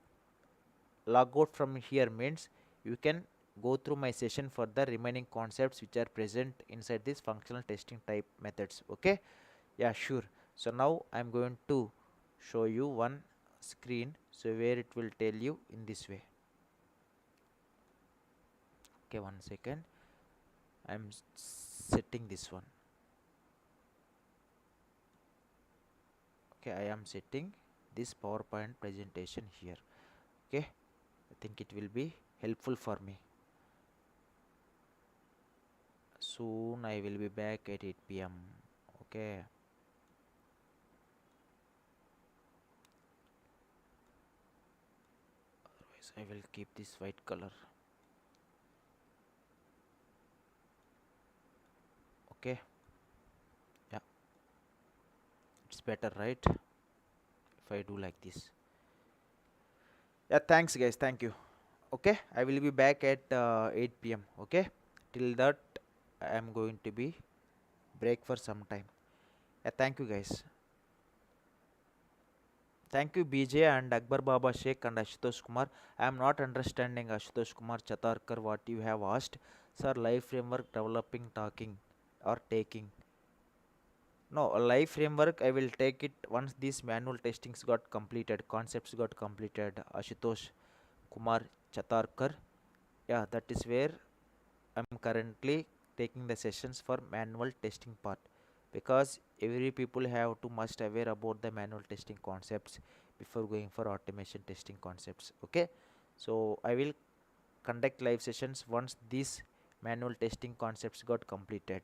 log out from here, means you can go through my session for the remaining concepts which are present inside this functional testing type methods. Okay, yeah, sure. So now I'm going to show you one screen, so where it will tell you in this way. Okay, 1 second, I'm setting this one. Okay, I am setting this PowerPoint presentation here. Okay, I think it will be helpful for me. Soon I will be back at 8 p.m. Okay, otherwise I will keep this white color. Okay, yeah, it's better, right, if I do like this. Yeah, thanks guys, thank you. Okay, I will be back at 8 p.m. Okay, till that I am going to be break for some time. Yeah, thank you guys. Thank you, BJ and Akbar Baba Sheikh and Ashutosh Kumar. I am not understanding, Ashutosh Kumar Chatarkar, what you have asked. Sir, life framework, developing, talking or taking. No, a live framework, I will take it once these manual testings got completed, concepts got completed. Ashutosh Kumar Chatarkar. Yeah, that is where I'm currently taking the sessions for manual testing part, because every people have to must aware about the manual testing concepts before going for automation testing concepts. Okay, so I will conduct live sessions once these manual testing concepts got completed,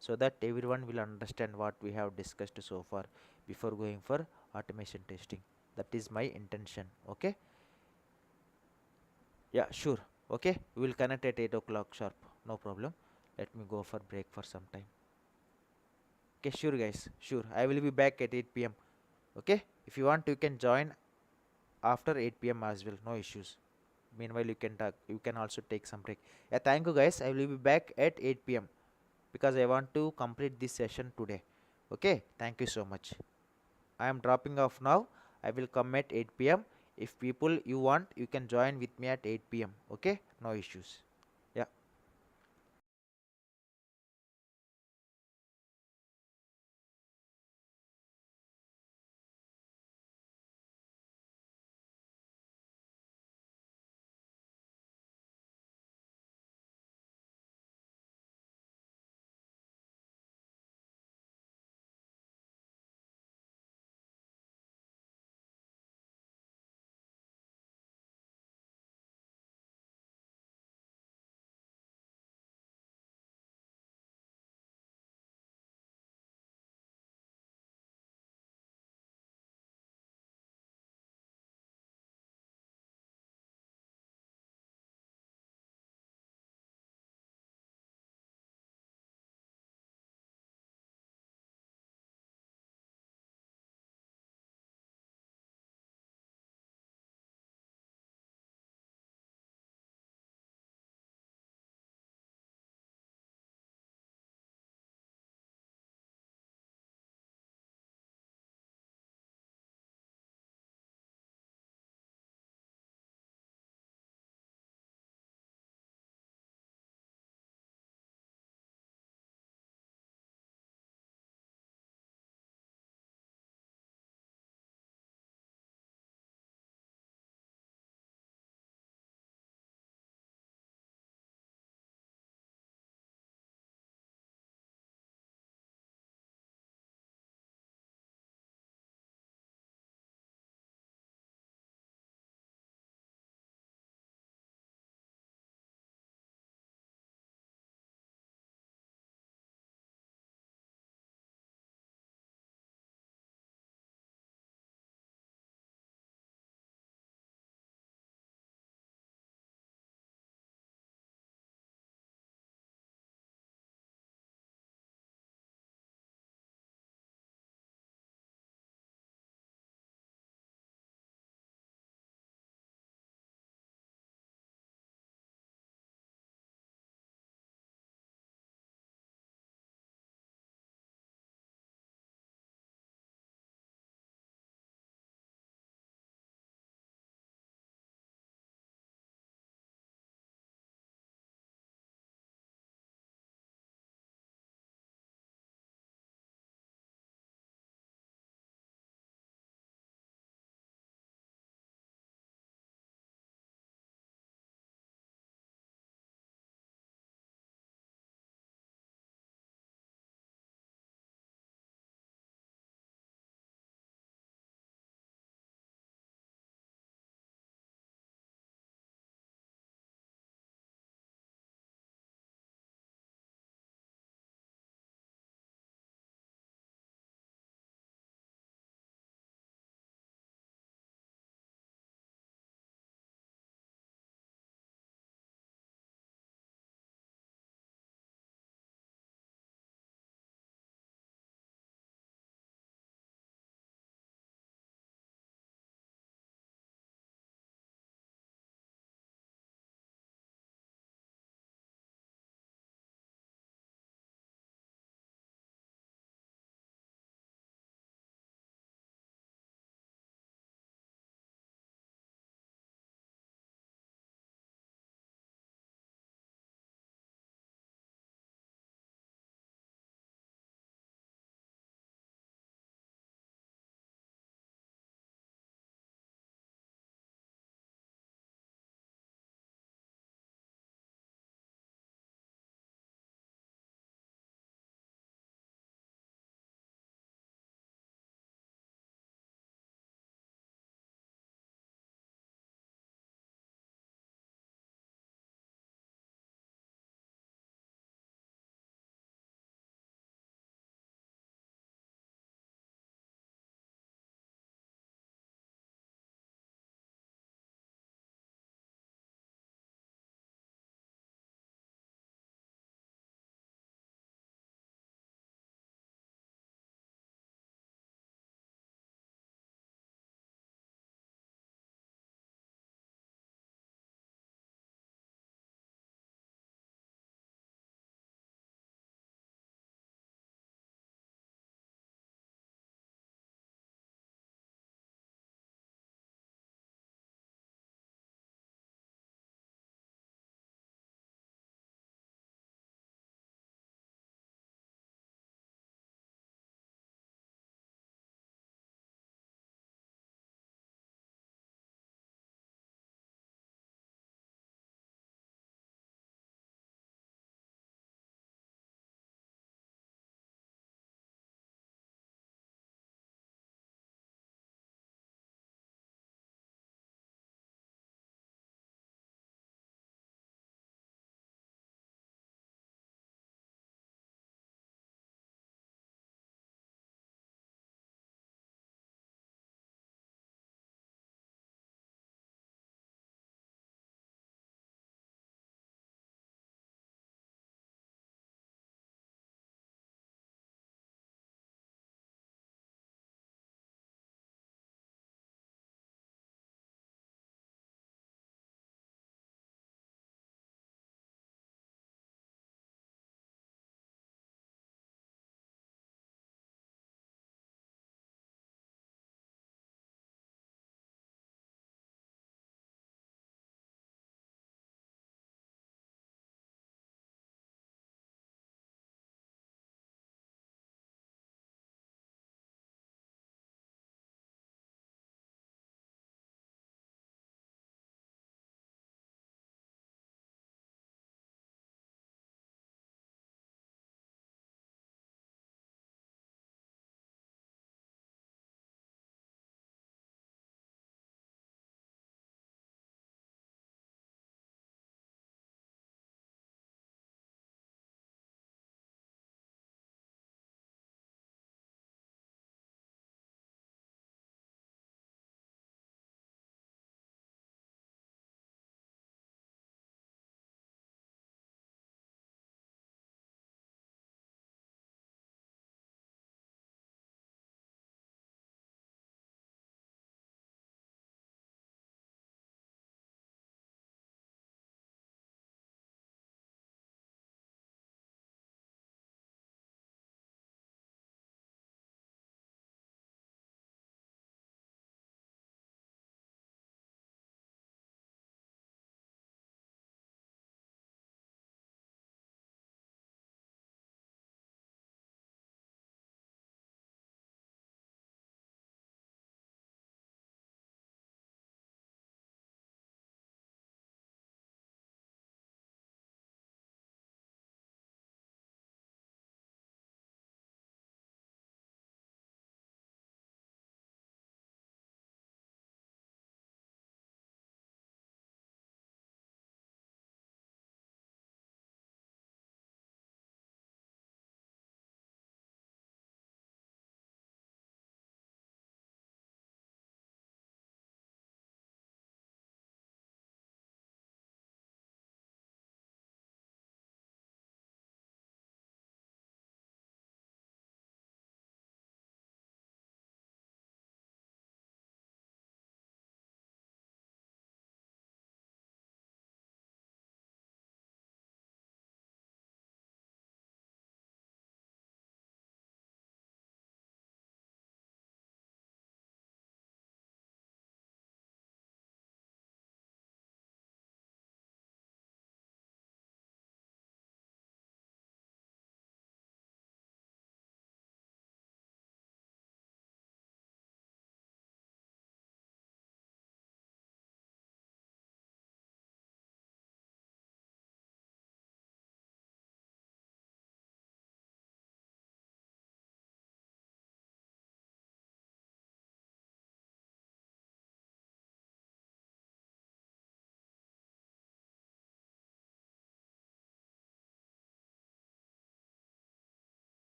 so that everyone will understand what we have discussed so far before going for automation testing. That is my intention. Okay. Yeah, sure. Okay, we will connect at 8 o'clock sharp. No problem. Let me go for break for some time. Okay, sure, guys. Sure. I will be back at 8 p.m. Okay. If you want, you can join after 8 p.m. as well. No issues. Meanwhile, you can talk. You can also take some break. Yeah, thank you, guys. I will be back at 8 p.m. because I want to complete this session today. Okay. Thank you so much. I am dropping off now. I will come at 8 p.m. If people you want, you can join with me at 8 p.m. Okay. No issues. Yeah.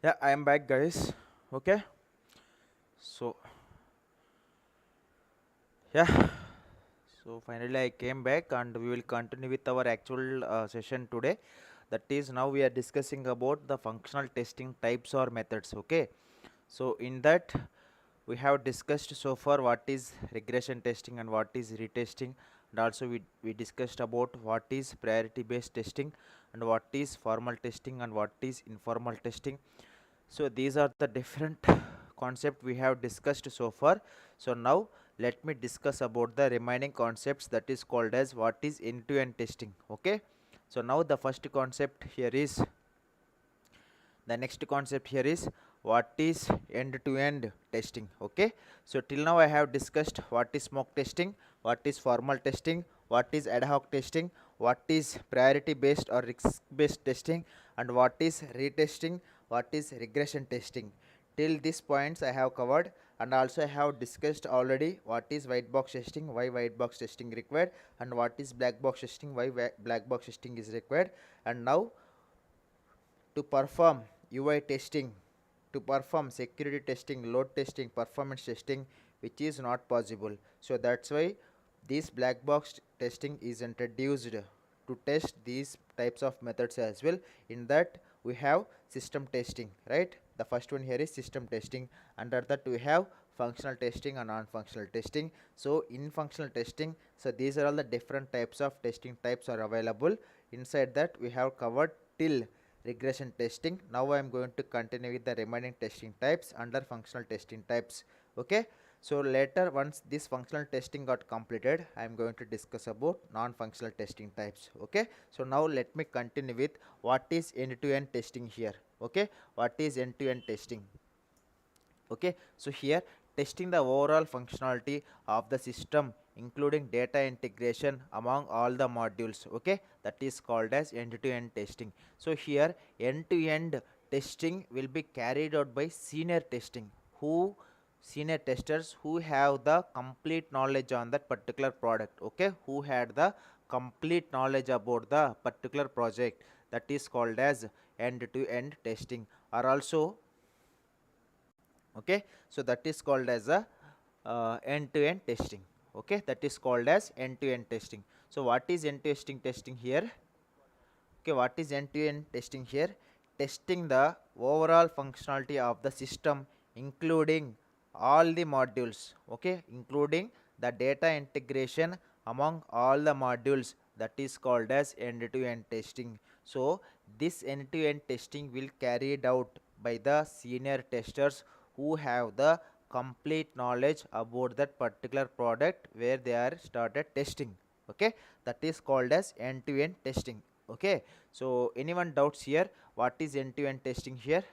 Yeah, I am back, guys. Okay, so yeah, so finally I came back, and we will continue with our actual session today. That is, now we are discussing about the functional testing types or methods. Okay, so in that we have discussed so far what is regression testing and what is retesting, and also we discussed about what is priority based testing and what is formal testing and what is informal testing. So these are the different concept we have discussed so far. So now let me discuss about the remaining concepts, that is called as what is end-to-end testing. Okay, so now the first concept here is, the next concept here is what is end-to-end testing. Okay, so till now I have discussed what is smoke testing, what is formal testing, what is ad hoc testing, what is priority based or risk based testing, and what is retesting, what is regression testing. Till these points I have covered, and also I have discussed already what is white box testing, why white box testing required, and what is black box testing, why black box testing is required. And now to perform UI testing, to perform security testing, load testing, performance testing, which is not possible. So that's why this black box testing is introduced to test these types of methods as well. In that we have system testing, right? The first one here is system testing. Under that we have functional testing and non-functional testing. So in functional testing, so these are all the different types of testing types are available. Inside that we have covered till regression testing. Now I am going to continue with the remaining testing types under functional testing types. Okay, so later once this functional testing got completed, I am going to discuss about non-functional testing types. Okay, so now let me continue with what is end-to-end testing here. Okay, what is end-to-end testing? Okay, so here testing the overall functionality of the system including data integration among all the modules. Okay, that is called as end-to-end testing. So here end-to-end testing will be carried out by senior testing, who senior testers who have the complete knowledge on that particular product. Okay, who had the complete knowledge about the particular project, that is called as end-to-end testing. Or also, okay, so that is called as a end-to-end testing. Okay, that is called as end-to-end testing. So what is end-to-end testing here? Okay, what is end-to-end testing here? Testing the overall functionality of the system including all the modules. Okay, including the data integration among all the modules, that is called as end-to-end testing. So this end-to-end testing will carried out by the senior testers who have the complete knowledge about that particular product where they are started testing. Okay, that is called as end-to-end testing. Okay, so anyone doubts here what is end-to-end testing here?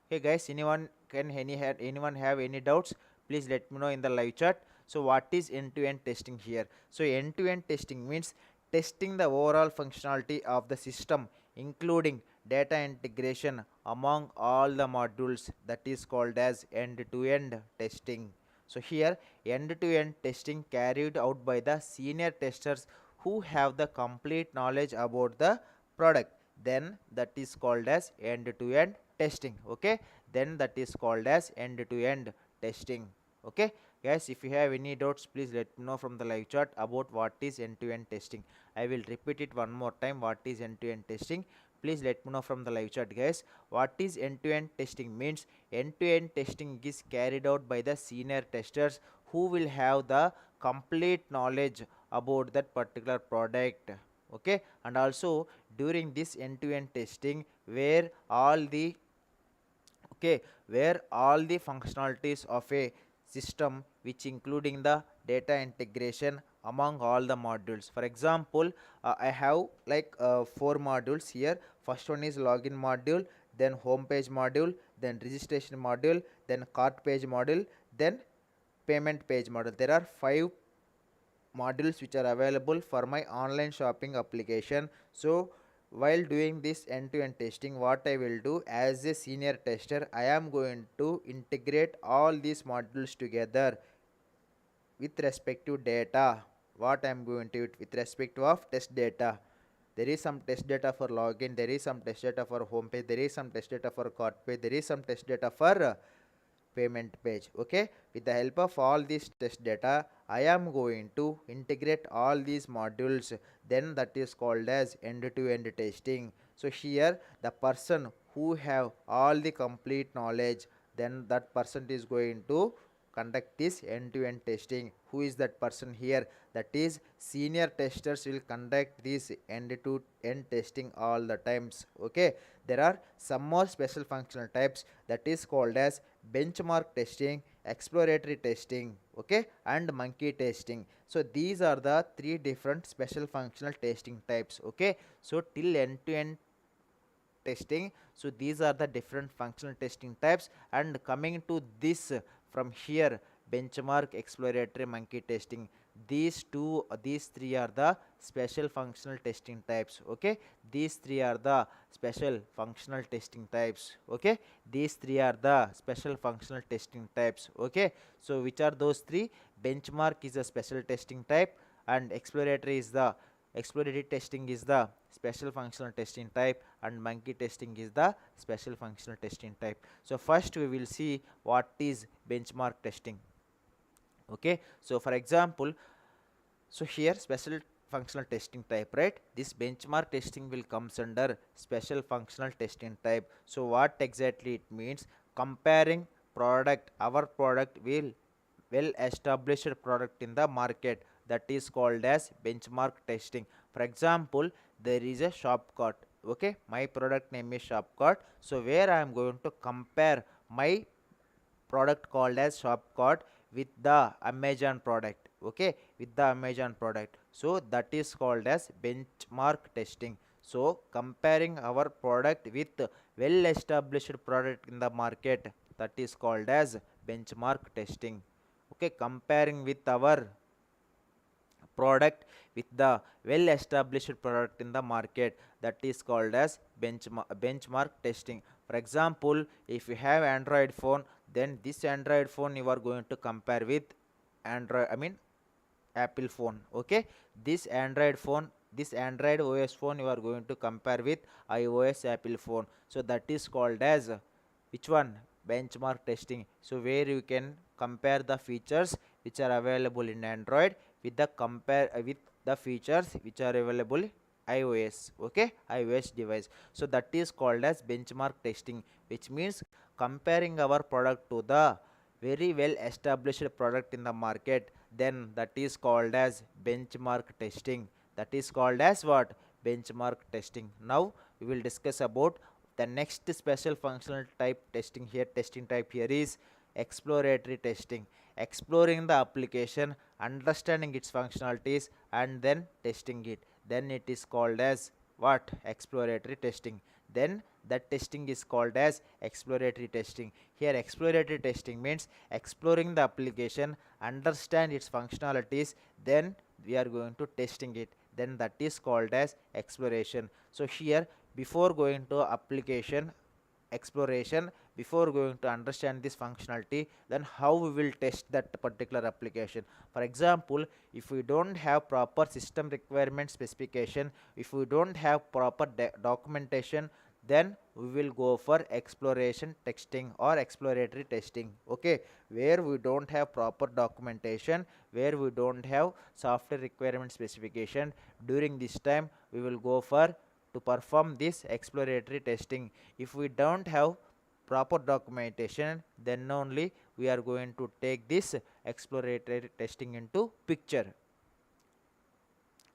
Hey guys, anyone have any doubts? Please let me know in the live chat. So what is end-to-end testing here? So end-to-end testing means testing the overall functionality of the system including data integration among all the modules, that is called as end-to-end testing. So here end-to-end testing carried out by the senior testers who have the complete knowledge about the product, then that is called as end-to-end testing. Okay, then that is called as end-to-end testing. Okay guys, if you have any doubts, please let me know from the live chat about what is end-to-end testing. I will repeat it one more time, what is end-to-end testing. Please let me know from the live chat, guys. What is end-to-end testing means end-to-end testing is carried out by the senior testers who will have the complete knowledge about that particular product. Okay, and also during this end-to-end testing where all the, okay, where all the functionalities of a system which including the data integration among all the modules. For example, I have like four modules here. First one is login module, then home page module, then registration module, then cart page module, then payment page module. There are five modules which are available for my online shopping application. So while doing this end-to-end testing, what I will do as a senior tester, I am going to integrate all these modules together with respect to data. What I am going to do with respect to of test data. there is some test data for login, there is some test data for home page, there is some test data for cart page, there is some test data for payment page. Okay, with the help of all these test data, I am going to integrate all these modules, then that is called as end-to-end testing. So here the person who have all the complete knowledge, then that person is going to conduct this end-to-end testing. Who is that person here? That is senior testers will conduct this end-to-end testing all the times. Okay, there are some more special functional types, that is called as benchmark testing, exploratory testing, okay, and monkey testing. So these are the three different special functional testing types. Okay, so till end to end testing, so these are the different functional testing types. And coming to this, from here, benchmark, exploratory, monkey testing, these three are the special functional testing types. Okay, these three are the special functional testing types. Okay, these three are the special functional testing types. Okay, so which are those three? Benchmark is a special testing type, and exploratory testing is the special functional testing type, and monkey testing is the special functional testing type. So first we will see what is benchmark testing. Okay, so for example, so here special functional testing type, right? This benchmark testing will comes under special functional testing type. So what exactly it means? Comparing product, our product will well established product in the market, that is called as benchmark testing. For example, there is a Shopcart. Okay, my product name is Shopcart. So where I am going to compare my product called as Shopcart with the Amazon product. Okay, with the Amazon product. So that is called as benchmark testing. So comparing our product with well established product in the market, that is called as benchmark testing. Okay, comparing with our product with the well established product in the market, that is called as benchmark testing. For example, if you have Android phone, then this Android phone you are going to compare with Android, I mean Apple phone. Okay, this Android OS phone you are going to compare with iOS Apple phone. So that is called as which one? Benchmark testing. So where you can compare the features which are available in Android with the with the features which are available iOS. Okay, iOS device. So that is called as benchmark testing, which means comparing our product to the very well established product in the market, then that is called as benchmark testing. That is called as what? Benchmark testing. Now we will discuss about the next special functional type testing here. Testing type here is exploratory testing. Exploring the application, understanding its functionalities, and then testing it, then it is called as what? Exploratory testing. Then that testing is called as exploratory testing. Here exploratory testing means exploring the application, understand its functionalities, then we are going to testing it, then that is called as exploration. So here, before going to application exploration, before going to understand this functionality, then how we will test that particular application? For example, if we don't have proper system requirement specification, if we don't have proper documentation, then we will go for exploration testing or exploratory testing. Okay, where we don't have proper documentation, where we don't have software requirement specification, during this time we will go for to perform this exploratory testing. If we don't have proper documentation, then only we are going to take this exploratory testing into picture.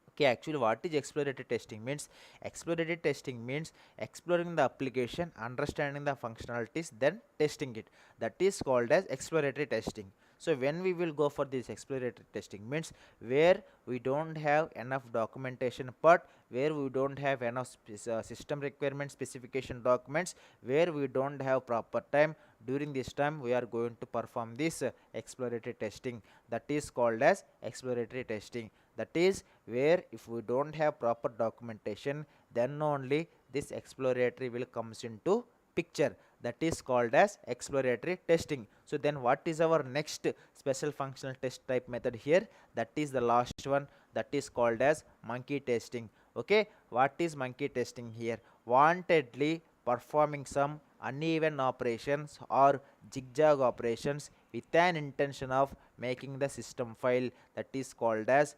Okay, actually what is exploratory testing means? Exploratory testing means exploring the application, understanding the functionalities, then testing it, that is called as exploratory testing. So when we will go for this exploratory testing means where we don't have enough documentation part, where we don't have enough system requirement specification documents, where we don't have proper time, during this time we are going to perform this exploratory testing, that is called as exploratory testing. That is where if we don't have proper documentation, then only this exploratory will comes into picture, that is called as exploratory testing. So then what is our next special functional test type method here? That is the last one, that is called as monkey testing. Okay, what is monkey testing here? Wantedly performing some uneven operations or zigzag operations with an intention of making the system fail, that is called as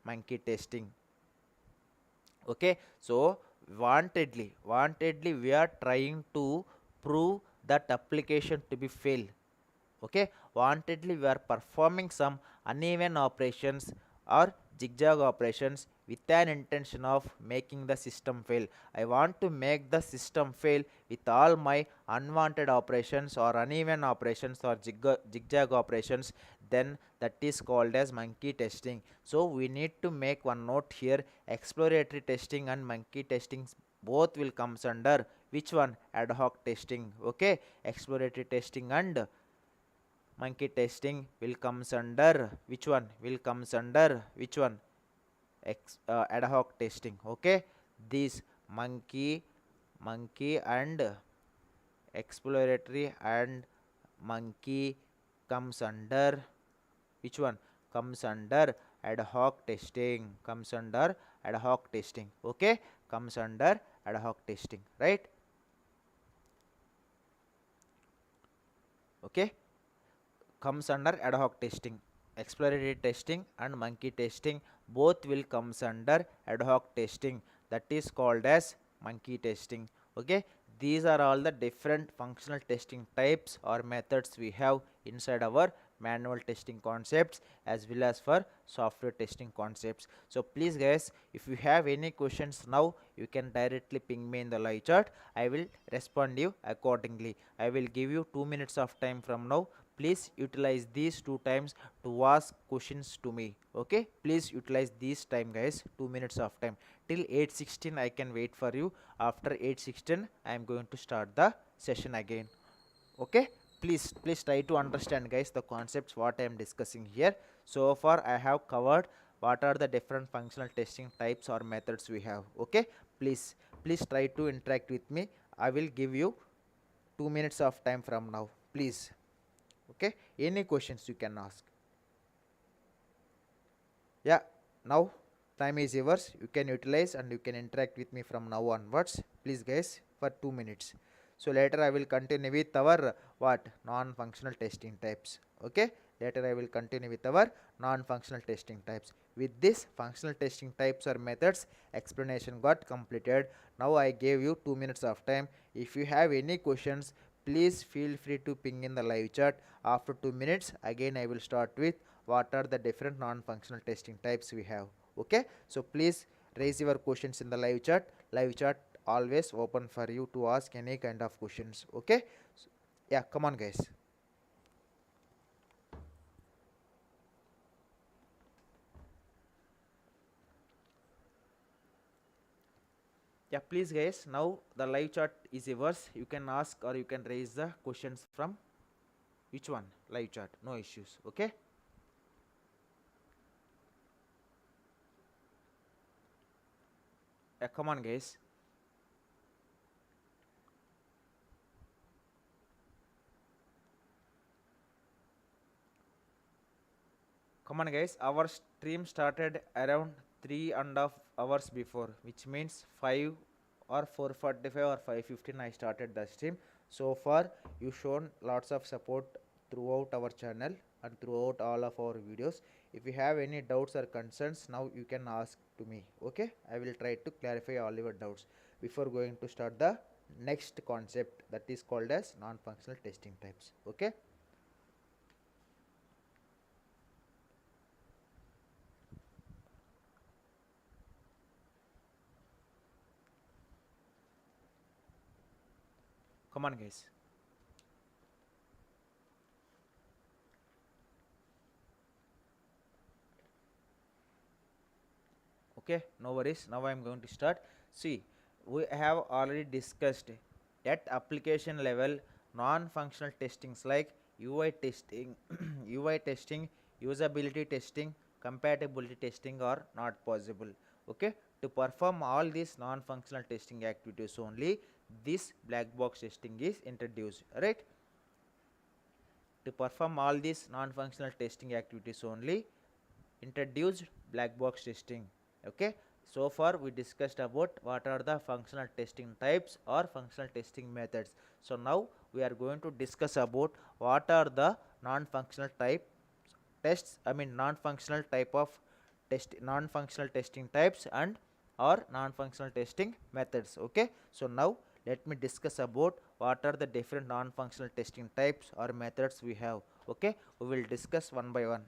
monkey testing. Okay, so wantedly we are trying to prove that application to be fail. Okay, wantedly we are performing some uneven operations or zigzag operations with an intention of making the system fail. I want to make the system fail with all my unwanted operations or uneven operations or zigzag operations, then that is called as monkey testing. So we need to make one note here: exploratory testing and monkey testing both will comes under which one? Ad hoc testing. Okay, exploratory testing and monkey testing will comes under which one? Will comes under which one? Ad hoc testing. Okay, this monkey and exploratory and monkey comes under which one? Comes under ad hoc testing. Comes under ad hoc testing. Okay, comes under ad hoc testing, right? Okay, comes under ad hoc testing. Exploratory testing and monkey testing both will comes under ad hoc testing, that is called as monkey testing. Okay, these are all the different functional testing types or methods we have inside our manual testing concepts as well as for software testing concepts. So please guys, if you have any questions now, you can directly ping me in the live chat. I will respond you accordingly. I will give you 2 minutes of time from now. Please utilize these two times to ask questions to me. Okay, please utilize this time guys, 2 minutes of time till 8:16. I can wait for you. After 8:16 I am going to start the session again. Okay, please try to understand guys the concepts what I am discussing here. So far I have covered what are the different functional testing types or methods we have. Okay, please try to interact with me. I will give you 2 minutes of time from now, please. Okay, any questions you can ask. Yeah, now time is yours. You can utilize and you can interact with me from now onwards, please guys, for 2 minutes. So later I will continue with our what non-functional testing types. Okay, later I will continue with our non-functional testing types. With this functional testing types or methods explanation got completed. Now I gave you 2 minutes of time. If you have any questions, please feel free to ping in the live chat. After 2 minutes again I will start with what are the different non-functional testing types we have. Okay, so please raise your questions in the live chat always open for you to ask any kind of questions. Okay, so, yeah, come on guys. Yeah, please guys, now the live chat is yours. You can ask or you can raise the questions from which one? Live chat, no issues. Okay, yeah, come on guys. Come on guys, our stream started around 3.5 hours before, which means 5 or 4:45 or 5:15 I started the stream. So far you shown lots of support throughout our channel and throughout all of our videos. If you have any doubts or concerns, now you can ask to me. Okay, I will try to clarify all your doubts before going to start the next concept, that is called as non-functional testing types. Okay, come on guys. Okay, no worries. Now I am going to start. See, we have already discussed at application level non-functional testings like UI testing UI testing, usability testing, compatibility testing are not possible. Okay, to perform all these non-functional testing activities only, this black box testing is introduced, right? To perform all these non-functional testing activities only, introduced black box testing. Okay, So far we discussed about what are the functional testing types or functional testing methods. So now we are going to discuss about what are the non-functional type tests, I mean non-functional type of non-functional testing types and or non-functional testing methods. Okay, so now let me discuss about what are the different non-functional testing types or methods we have. Okay, we will discuss one by one.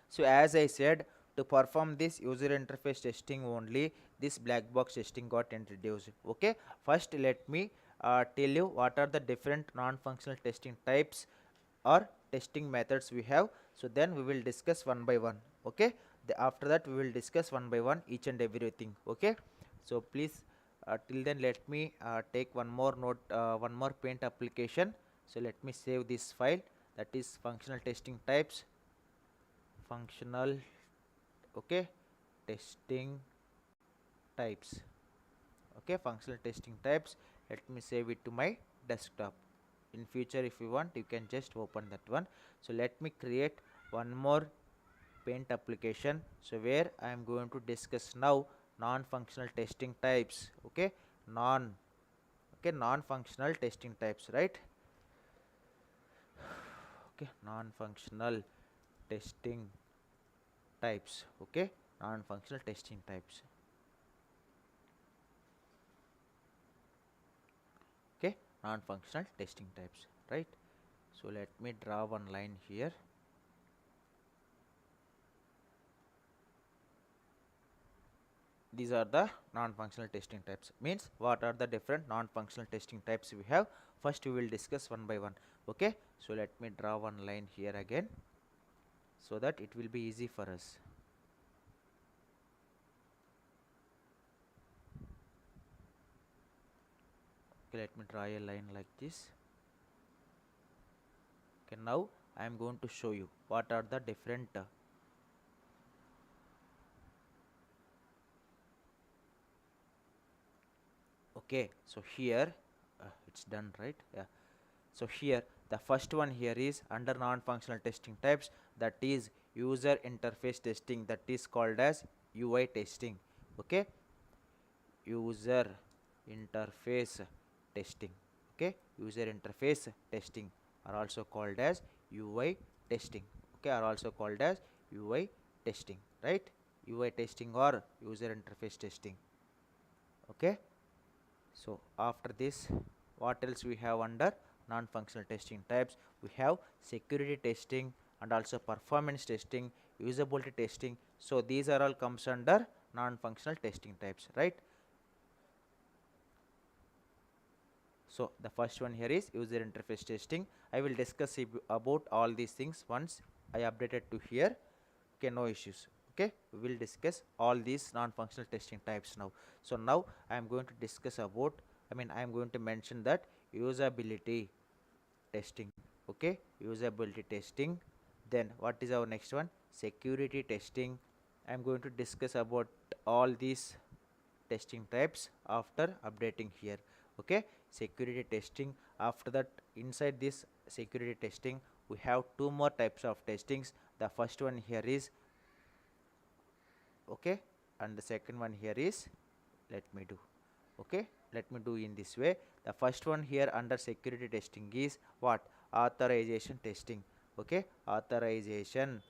So as I said, to perform this user interface testing only, this black box testing got introduced. Okay, first let me tell you what are the different non-functional testing types or testing methods we have. So then we will discuss one by one. Okay, after that we will discuss one by one each and everything. Okay, so please till then let me take one more note, one more paint application. So let me save this file, that is functional testing types, functional, okay, testing types. Okay, functional testing types, let me save it to my desktop. In future if you want, you can just open that one. So let me create one more paint application, so where I am going to discuss now non-functional testing types. Okay, non-functional testing types, right? Okay, non-functional testing types. Okay, non-functional testing types. Okay, non-functional testing types, right? So let me draw one line here. These are the non-functional testing types, means what are the different non-functional testing types we have. First we will discuss one by one. Okay, so let me draw one line here again, so that it will be easy for us. Okay, let me draw a line like this. Okay, now I am going to show you what are the different okay, so here it's done, right? Yeah, so here the first one here is under non-functional testing types, that is user interface testing, that is called as UI testing. Okay, user interface testing. Okay, user interface testing are also called as UI testing. Okay, are also called as UI testing, right? UI testing or user interface testing. Okay, so after this, what else we have under non-functional testing types? We have security testing and also performance testing, usability testing. So these are all comes under non-functional testing types, right? So the first one here is user interface testing. I will discuss about all these things once I updated to here. Okay, no issues. Okay, we will discuss all these non-functional testing types now. So now I am going to discuss about, I am going to mention that usability testing. Okay, usability testing. Then what is our next one? Security testing. I am going to discuss about all these testing types after updating here. Okay, security testing. After that, inside this security testing, we have two more types of testings. The first one here is, okay, and the second one here is, let me do, okay, let me do in this way. The first one here under security testing is what? Authorization testing. Okay, authorization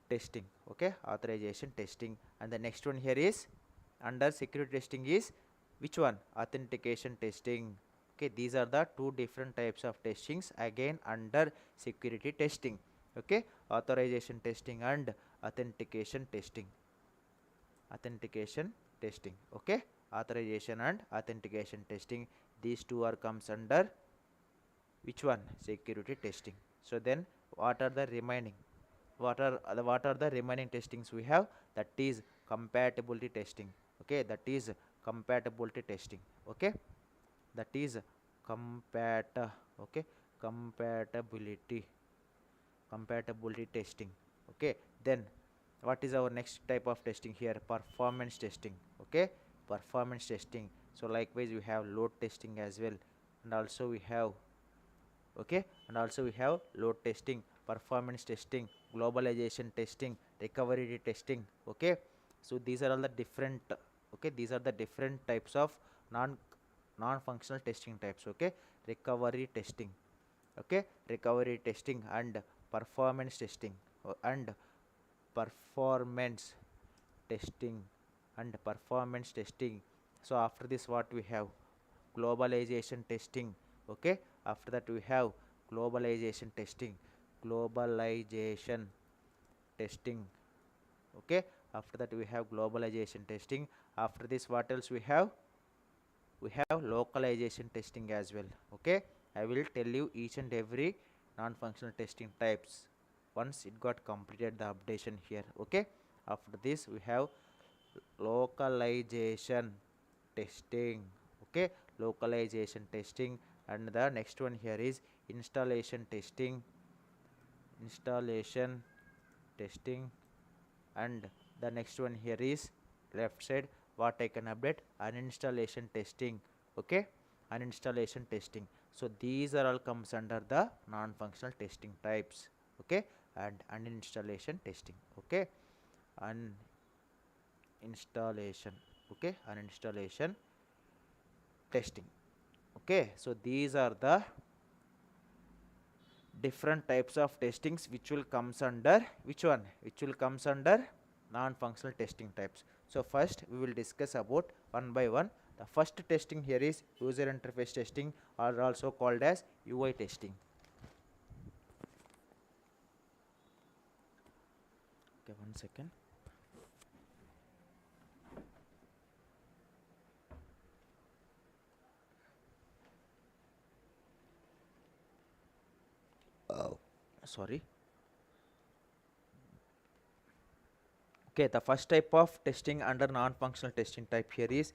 testing. Okay, authorization testing. And the next one here is under security testing is which one? Authentication testing. Okay, these are the two different types of testings again under security testing. Okay, authorization testing and authentication testing. Authentication testing. Okay, authorization and authentication testing, these two are comes under which one? Security testing. So then what are the remaining, what are the remaining testings we have? That is compatibility testing. Okay, that is compatibility testing. Okay, that is compat okay, compatibility compatibility testing. Okay, then what is our next type of testing here? Performance testing. Okay, performance testing. So likewise we have load testing as well, and also we have, okay, and also we have load testing, performance testing, globalization testing, recovery testing. Okay, So these are all the different, okay, these are the different types of non non-functional testing types. Okay, recovery testing, okay, recovery testing and performance testing, and performance testing and performance testing. So after this, what we have? Globalization testing. Okay, after that we have globalization testing, globalization testing. Okay, after that we have globalization testing. After this, what else we have? We have localization testing as well. Okay, I will tell you each and every non-functional testing types once it got completed the updation here. Okay, after this we have localization testing. Okay, localization testing. And the next one here is installation testing, installation testing. And the next one here is left side, what I can update, uninstallation testing. Okay, uninstallation testing. So these are all comes under the non-functional testing types. Okay, and uninstallation testing. Okay, uninstallation. Okay, uninstallation testing. Okay, so these are the different types of testings which will comes under which one, which will comes under non-functional testing types. So first we will discuss about one by one. The first testing here is user interface testing, or also called as UI testing. Okay, one second. Oh, sorry. Okay, the first type of testing under non-functional testing type here is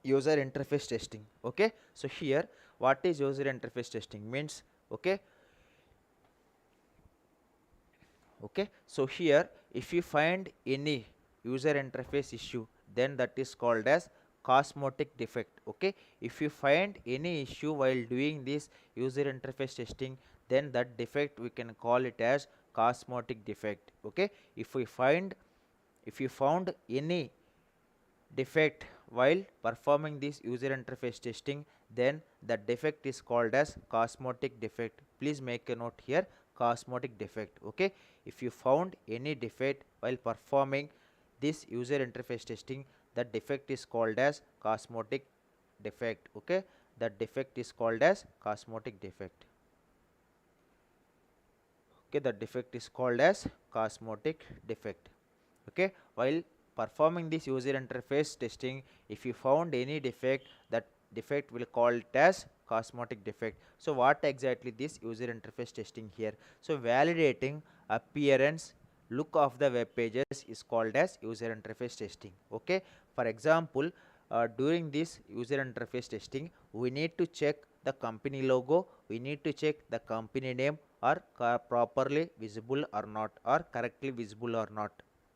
user interface testing. Okay, so here what is user interface testing means? Okay, okay, so here if you find any user interface issue, then that is called as cosmetic defect. Okay, if you find any issue while doing this user interface testing, then that defect we can call it as cosmetic defect. Okay, if we find, if you found any defect while performing this user interface testing, then the defect is called as cosmetic defect. Please make a note here, cosmetic defect. Okay, if you found any defect while performing this user interface testing, that defect is called as cosmetic defect. Okay, that defect is called as cosmetic defect. Okay, the defect is called as cosmetic defect. Okay, while performing this user interface testing, if you found any defect, that defect will call it as cosmetic defect. So what exactly this user interface testing here? So validating appearance, look of the web pages is called as user interface testing. Okay, for example, during this user interface testing, we need to check the company logo, we need to check the company name are properly visible or not, or correctly visible or not.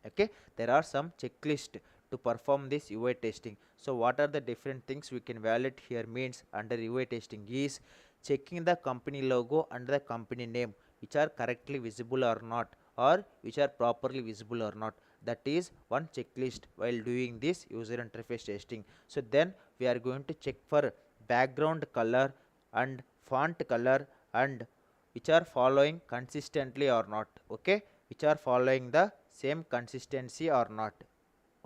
Okay, there are some checklist to perform this UI testing. So what are the different things we can validate here means under UI testing is checking the company logo and the company name which are correctly visible or not, or which are properly visible or not. That is one checklist while doing this user interface testing. So then we are going to check for background color and font color, and which are following consistently or not. Okay, which are following the same consistency or not.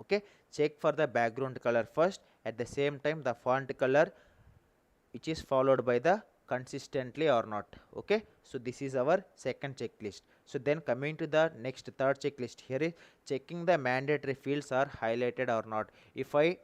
Okay, check for the background color first, at the same time the font color which is followed by the consistently or not. Okay, so this is our second checklist. So then coming to the next third checklist here is checking the mandatory fields are highlighted or not. If I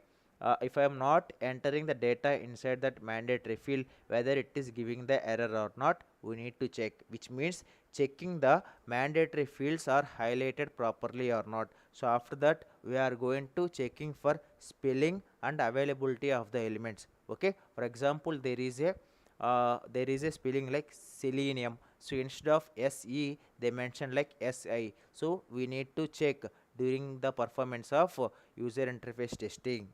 am not entering the data inside that mandatory field, whether it is giving the error or not, we need to check, which means checking the mandatory fields are highlighted properly or not. So after that we are going to checking for spelling and availability of the elements. Okay, for example, there is a spelling like selenium, so instead of se they mention like si. So we need to check during the performance of user interface testing.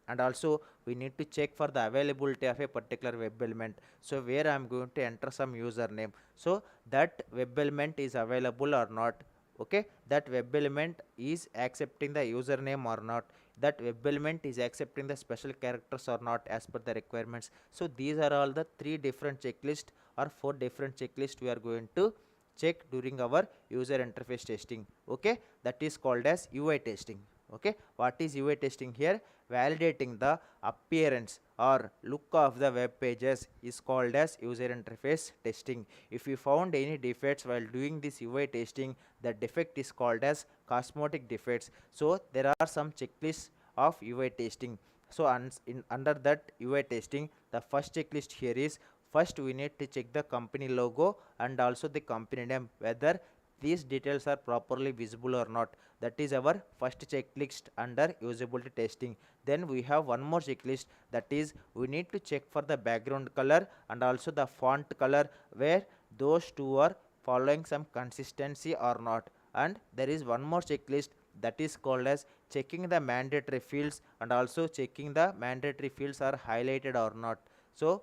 And also we need to check for the availability of a particular web element. So where I am going to enter some username, so that web element is available or not. okay, that web element is accepting the username or not, that web element is accepting the special characters or not as per the requirements. So these are all the three different checklist or four different checklist we are going to check during our user interface testing. Okay, that is called as UI testing. Okay, what is UI testing here? Validating the appearance or look of the web pages is called as user interface testing. If you found any defects while doing this UI testing, the defect is called as cosmetic defects. So there are some checklists of UI testing. So under that UI testing, the first checklist here is, first we need to check the company logo and also the company name, whether these details are properly visible or not. That is our first checklist under usability testing. Then we have one more checklist, that is we need to check for the background color and also the font color, where those two are following some consistency or not. And there is one more checklist, that is called as checking the mandatory fields and also checking the mandatory fields are highlighted or not. So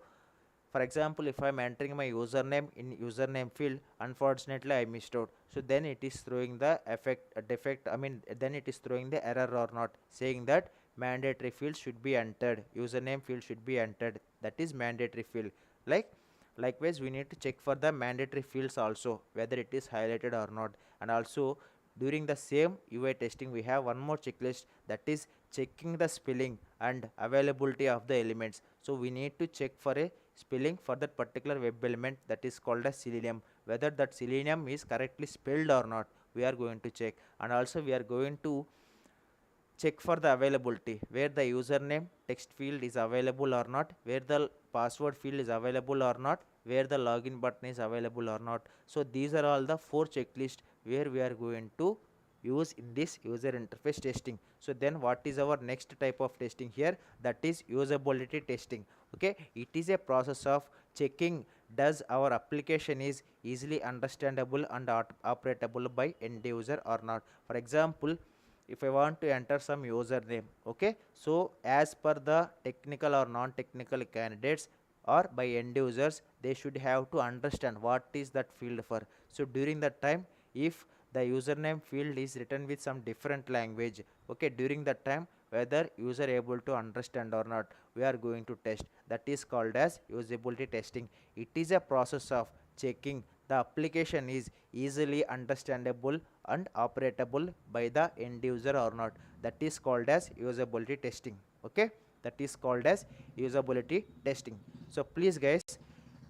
for example, if I'm entering my username in username field, unfortunately I missed out, so then it is throwing the defect, I mean then it is throwing the error or not, saying that mandatory field should be entered, username field should be entered, that is mandatory field. Like likewise we need to check for the mandatory fields also, whether it is highlighted or not. And also during the same UI testing we have one more checklist, that is checking the spelling and availability of the elements. So we need to check for a spelling for that particular web element, that is called as Selenium, whether that Selenium is correctly spelled or not, we are going to check. And also we are going to check for the availability, where the username text field is available or not, where the password field is available or not, where the login button is available or not. So these are all the four checklists where we are going to use in this user interface testing. So then what is our next type of testing here? That is usability testing. Okay, it is a process of checking does our application is easily understandable and operatable by end user or not. For example, if I want to enter some username, okay, so as per the technical or non-technical candidates or by end users, they should have to understand what is that field for. So during that time, if the username field is written with some different language, okay, during that time whether user able to understand or not, we are going to test. That is called as usability testing. It is a process of checking the application is easily understandable and operatable by the end user or not. That is called as usability testing. Okay, that is called as usability testing. So please guys,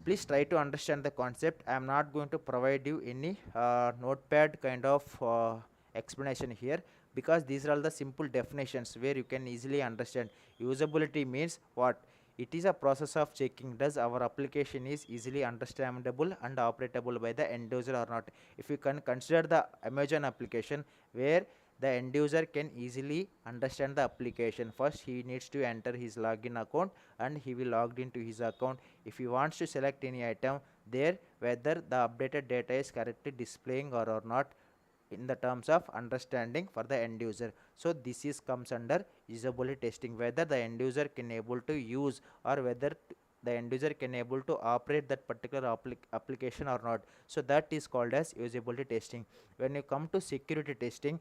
please try to understand the concept. I am not going to provide you any notepad kind of explanation here, because these are all the simple definitions where you can easily understand. Usability means what? It is a process of checking does our application is easily understandable and operatable by the end user or not. If you can consider the Amazon application, where the end user can easily understand the application, first he needs to enter his login account and he will logged into his account. If he wants to select any item there, whether the updated data is correctly displaying or not, in the terms of understanding for the end user. So this is comes under usability testing, whether the end user can able to use or whether the end user can able to operate that particular application or not. So that is called as usability testing. When you come to security testing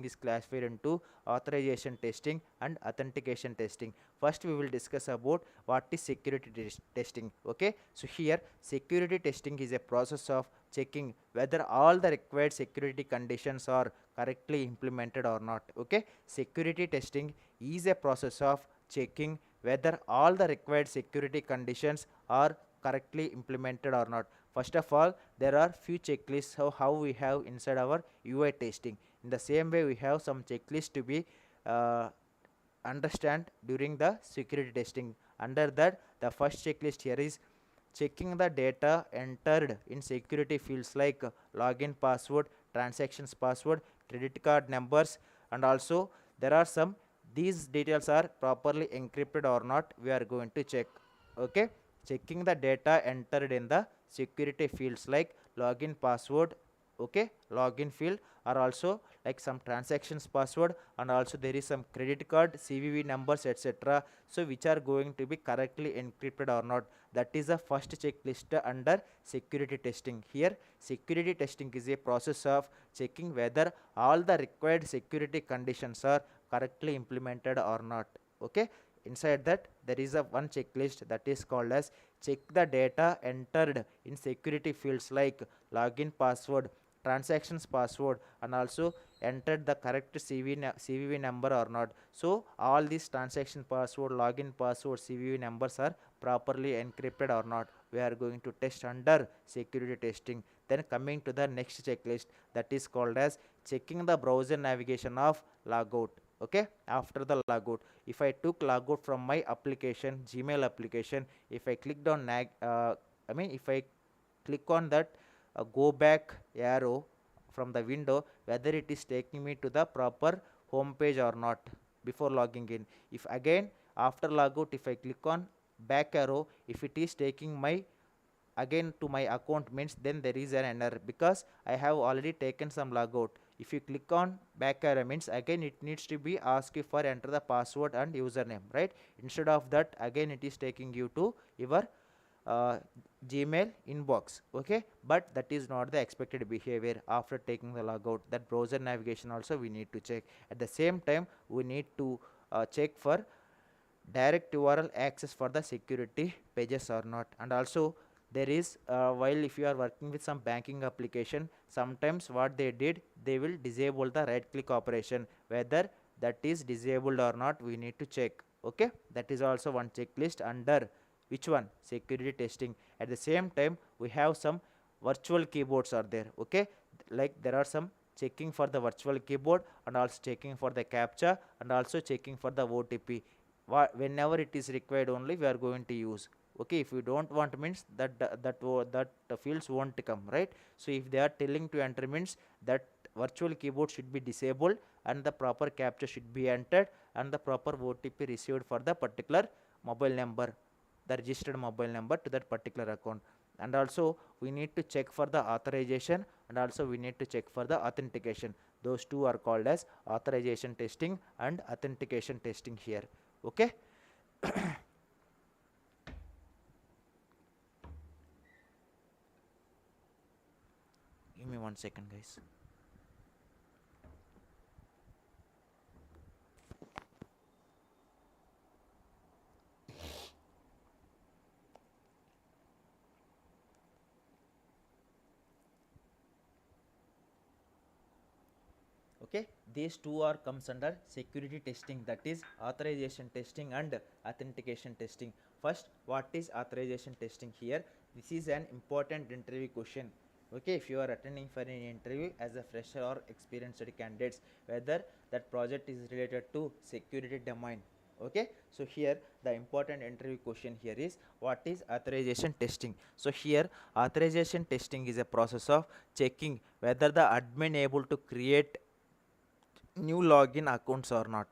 is classified into authorization testing and authentication testing. First we will discuss about what is security testing. Okay, so here security testing is a process of checking whether all the required security conditions are correctly implemented or not. Okay, security testing is a process of checking whether all the required security conditions are correctly implemented or not. First of all, there are few checklists how we have inside our UI testing. In the same way, we have some checklists to be uh, understand during the security testing. Under that, the first checklist here is checking the data entered in security fields like login password, transactions password, credit card numbers, and also there are some, these details are properly encrypted or not, we are going to check. Okay, checking the data entered in the security fields like login password, okay, login field, or also like some transactions password, and also there is some credit card CVV numbers, etc. So which are going to be correctly encrypted or not. That is the first checklist under security testing. Here security testing is a process of checking whether all the required security conditions are correctly implemented or not. Okay, inside that there is a one checklist that is called as check the data entered in security fields like login password, transactions password, and also entered the correct CVV number or not. So all these transaction password, login password, CVV numbers are properly encrypted or not. We are going to test under security testing. Then coming to the next checklist, that is called as checking the browser navigation of logout. Okay, after the logout, if I took logout from my application, Gmail application, if I clicked on if I click on that go back arrow from the window, whether it is taking me to the proper home page or not before logging in. If again after logout, if I click on back arrow, if it is taking my again to my account, means then there is an error because I have already taken some logout. If you click on back arrow, means again it needs to be asked you for enter the password and username, right? Instead of that, again it is taking you to your uh, Gmail inbox. Okay, but that is not the expected behavior after taking the logout. That browser navigation also we need to check. At the same time, we need to check for direct URL access for the security pages or not. And also there is while if you are working with some banking application, sometimes what they did, they will disable the right click operation. Whether that is disabled or not, we need to check. Okay, that is also one checklist under which one, security testing. At the same time, we have some virtual keyboards are there. Okay, like there are some checking for the virtual keyboard, and also checking for the captcha, and also checking for the OTP. Whenever it is required only we are going to use. Okay, if you don't want, means that the fields won't come, right? So if they are telling to enter, means that virtual keyboard should be disabled, and the proper captcha should be entered, and the proper OTP received for the particular mobile number, the registered mobile number to that particular account. And also we need to check for the authorization, and also we need to check for the authentication. Those two are called as authorization testing and authentication testing here. Okay, give me 1 second, guys. Okay, these two are comes under security testing, that is authorization testing and authentication testing. First, what is authorization testing? Here this is an important interview question. Okay, if you are attending for an interview as a fresher or experienced candidates, whether that project is related to security domain. Okay, so here the important interview question here is what is authorization testing. So here authorization testing is a process of checking whether the admin able to create new login accounts or not.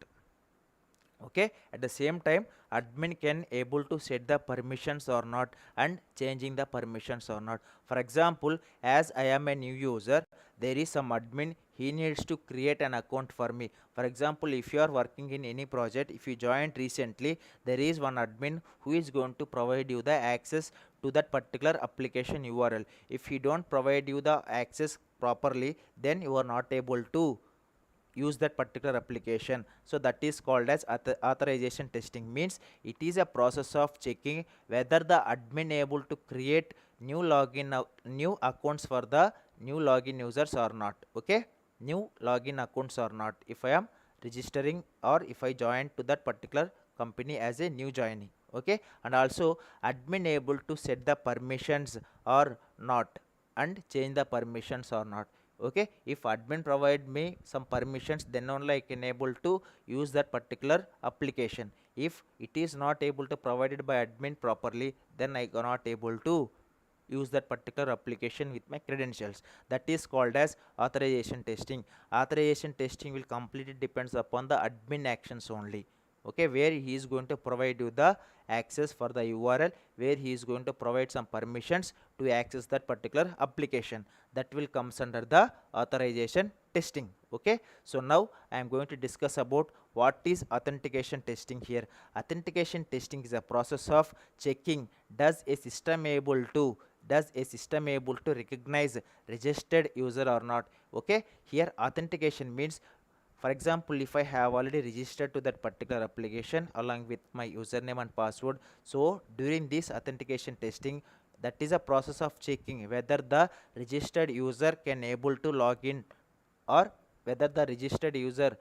Okay, at the same time, admin can able to set the permissions or not, and changing the permissions or not. For example, as I am a new user, there is some admin, he needs to create an account for me. For example, if you are working in any project, if you joined recently, there is one admin who is going to provide you the access to that particular application URL. If he don't provide you the access properly, then you are not able to use that particular application. So that is called as authorization testing. Means it is a process of checking whether the admin able to create new accounts for the new login users or not. Okay, new login accounts or not, if I am registering or if I join to that particular company as a new joining. Okay, and also admin able to set the permissions or not, and change the permissions or not. Okay, if admin provide me some permissions, then only I can able to use that particular application. If it is not able to provided by admin properly, then I cannot able to use that particular application with my credentials. That is called as authorization testing. Authorization testing will completely depends upon the admin actions only. okay, where he is going to provide you the access for the URL, where he is going to provide some permissions to access that particular application. That will comes under the authorization testing. Okay, so now I am going to discuss about what is authentication testing here. Authentication testing is a process of checking does a system able to recognize registered user or not. Okay, here authentication means, for example, if I have already registered to that particular application along with my username and password, so during this authentication testing, that is a process of checking whether the registered user can able to log in, or whether the registered user,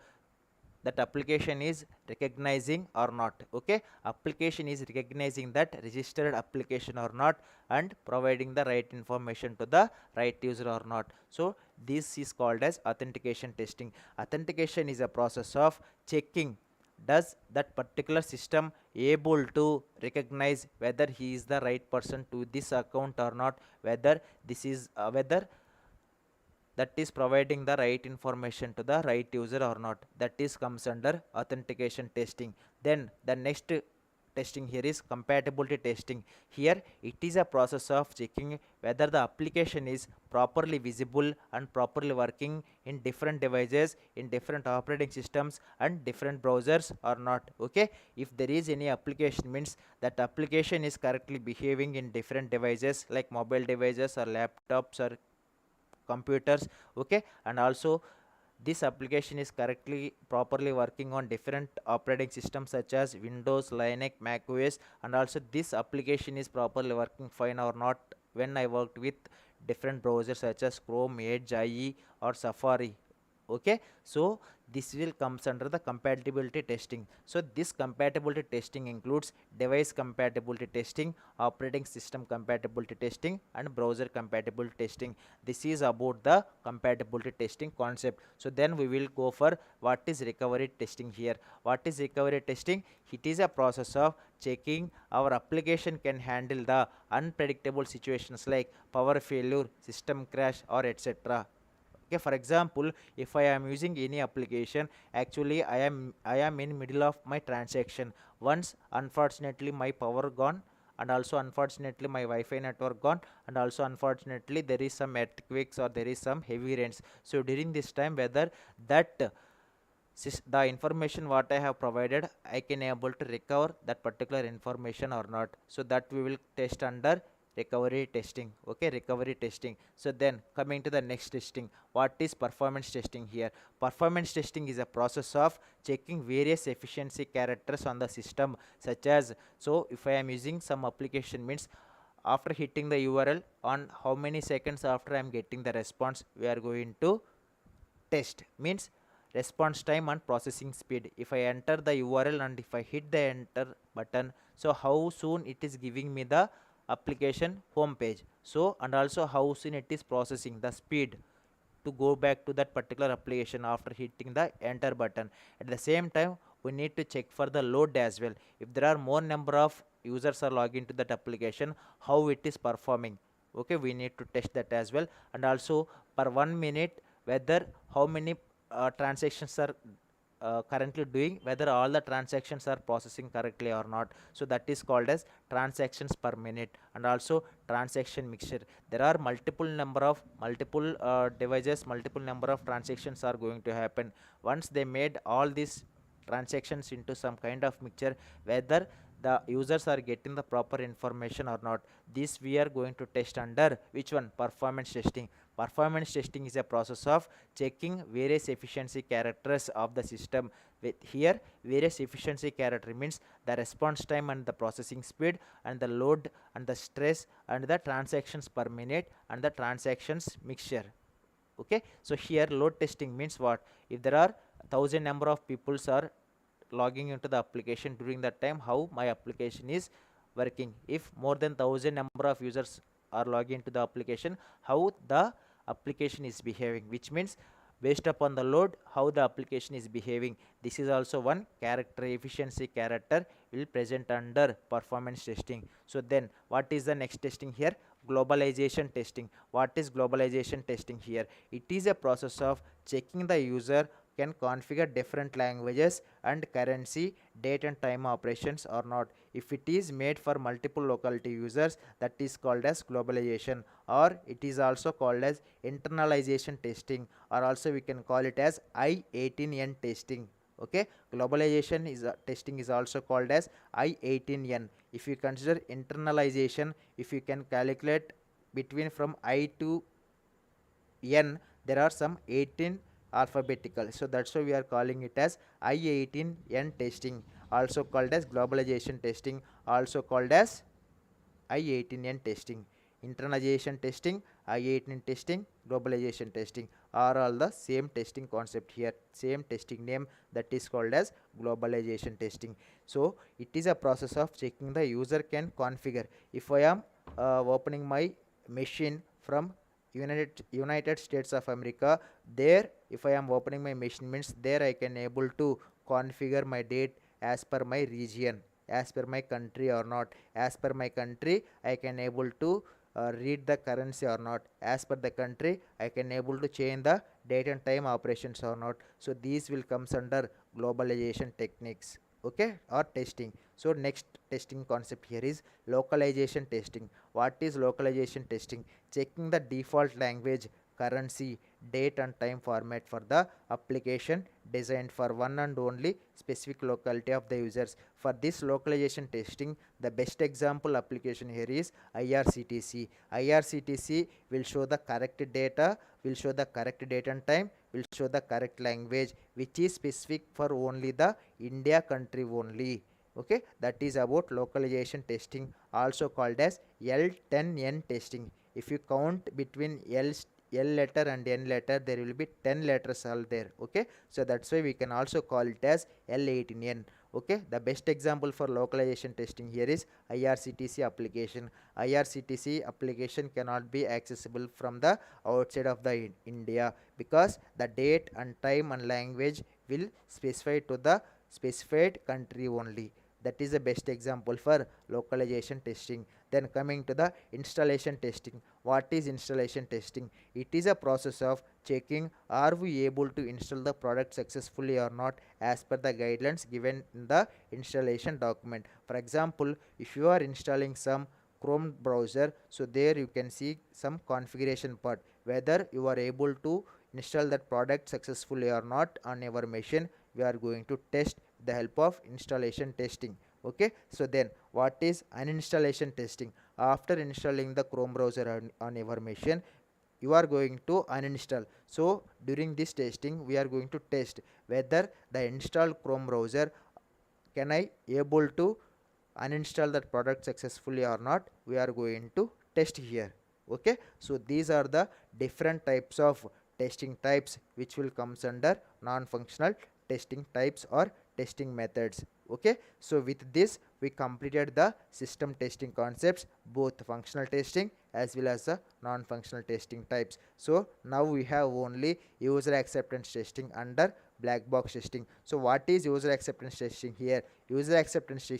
that application is recognizing or not. Okay, application is recognizing that registered application or not, and providing the right information to the right user or not. So this is called as authentication testing. Authentication is a process of checking does that particular system able to recognize whether he is the right person to this account or not, whether this is whether that is providing the right information to the right user or not. That is comes under authentication testing. Then the next testing here is compatibility testing. Here it is a process of checking whether the application is properly visible and properly working in different devices, in different operating systems and different browsers or not. Okay, if there is any application, means that application is correctly behaving in different devices like mobile devices or laptops or computers. Okay, and also this application is correctly properly working on different operating systems such as Windows, Linux, Mac OS, and also this application is properly working fine or not when I worked with different browsers such as Chrome, Edge, IE or Safari. Okay, so this will comes under the compatibility testing. So this compatibility testing includes device compatibility testing, operating system compatibility testing and browser compatibility testing. This is about the compatibility testing concept. So then we will go for what is recovery testing here. What is recovery testing? It is a process of checking our application can handle the unpredictable situations like power failure, system crash or etc. Okay, for example, if I am using any application, actually I am in middle of my transaction. Once unfortunately my power gone, and also unfortunately my Wi-Fi network gone, and also unfortunately there is some earthquakes or there is some heavy rains. So during this time, whether that the information what I have provided, I can able to recover that particular information or not. So that we will test under recovery testing. Okay, recovery testing. So then coming to the next testing, what is performance testing here? Performance testing is a process of checking various efficiency characters on the system, such as, so if I am using some application, means after hitting the URL, on how many seconds after I am getting the response, we are going to test, means response time and processing speed. If I enter the URL and if I hit the enter button, so how soon it is giving me the application home page. So and also how soon it is processing, the speed to go back to that particular application after hitting the enter button. At the same time, we need to check for the load as well. If there are more number of users are logged to that application, how it is performing. Okay, we need to test that as well. And also per 1 minute, whether how many transactions are currently doing, whether all the transactions are processing correctly or not. So that is called as transactions per minute. And also transaction mixture, there are multiple devices, multiple number of transactions are going to happen. Once they made all these transactions into some kind of mixture, whether the users are getting the proper information or not, this we are going to test under which one? Performance testing. Performance testing is a process of checking various efficiency characters of the system. With here various efficiency character means the response time and the processing speed and the load and the stress and the transactions per minute and the transactions mixture. Okay, so here load testing means what? If there are 1,000 number of peoples are logging into the application, during that time how my application is working. If more than 1,000 number of users are logging into the application, how the application is behaving, which means based upon the load how the application is behaving. This is also one character, efficiency character will present under performance testing. So then what is the next testing here? Globalization testing. What is globalization testing here? It is a process of checking the user can configure different languages and currency, date and time operations or not. If it is made for multiple locality users, that is called as globalization, or it is also called as internalization testing, or also we can call it as I18N testing. Okay, globalization is testing is also called as I18N. If you consider internalization, if you can calculate between from I to N, there are some 18 alphabetical, so that's why we are calling it as I18N testing, also called as globalization testing, also called as I18N testing. Internalization testing, I18N testing, globalization testing are all the same testing concept here, same testing name, that is called as globalization testing. So it is a process of checking the user can configure. If I am opening my machine from United States of America, there if I am opening my machine means there I can able to configure my date as per my region, as per my country or not. As per my country I can able to read the currency or not. As per the country I can able to change the date and time operations or not. So these will comes under globalization techniques, okay, or testing. So next testing concept here is localization testing. What is localization testing? Checking the default language, currency, date and time format for the application designed for one and only specific locality of the users. For this localization testing, the best example application here is IRCTC. IRCTC will show the correct data, will show the correct date and time, will show the correct language, which is specific for only the India country only. Okay, that is about localization testing, also called as L10N testing. If you count between L letter and N letter, there will be 10 letters all there. Okay, so that's why we can also call it as L18N. Okay, the best example for localization testing here is IRCTC application. IRCTC application cannot be accessible from the outside of the India, because the date and time and language will specify to the specified country only. That is the best example for localization testing. Then coming to the installation testing. What is installation testing? It is a process of checking are we able to install the product successfully or not as per the guidelines given in the installation document. For example, if you are installing some Chrome browser, so there you can see some configuration part, whether you are able to install that product successfully or not on your machine. We are going to test the help of installation testing. Okay, so then what is uninstallation testing? After installing the Chrome browser on your machine, you are going to uninstall. So during this testing we are going to test whether the installed Chrome browser, can I able to uninstall that product successfully or not. We are going to test here. Okay, so these are the different types of testing types which will comes under non-functional testing types or testing methods. Okay, so with this we completed the system testing concepts, both functional testing as well as the non-functional testing types. So now we have only user acceptance testing under black box testing. So what is user acceptance testing here? User acceptance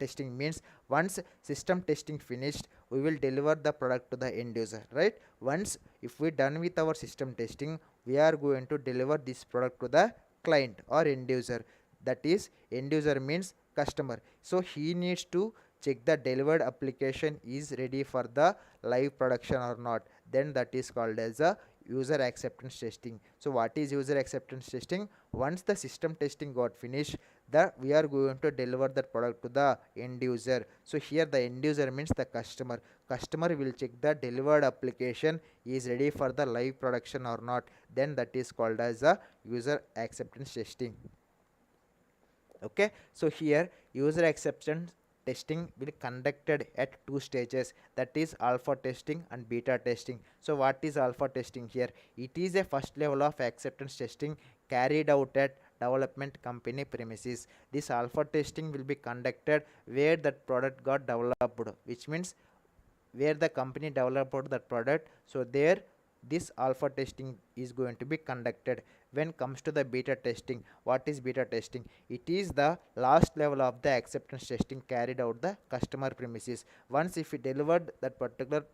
testing means once system testing finished, we will deliver the product to the end user, right? Once if we done with our system testing, we are going to deliver this product to the client or end user. That is, end user means customer. So he needs to check the delivered application is ready for the live production or not. Then that is called as a user acceptance testing. So what is user acceptance testing? Once the system testing got finished, that we are going to deliver that product to the end user. So here the end user means the customer. Customer will check the delivered application is ready for the live production or not. Then that is called as a user acceptance testing. Okay, so here user acceptance testing will conducted at two stages, that is alpha testing and beta testing. So what is alpha testing here? It is a first level of acceptance testing carried out at development company premises. This alpha testing will be conducted where that product got developed, which means where the company developed that product. So there this alpha testing is going to be conducted. When comes to the beta testing, what is beta testing? It is the last level of the acceptance testing carried out the customer premises. Once if we delivered that particular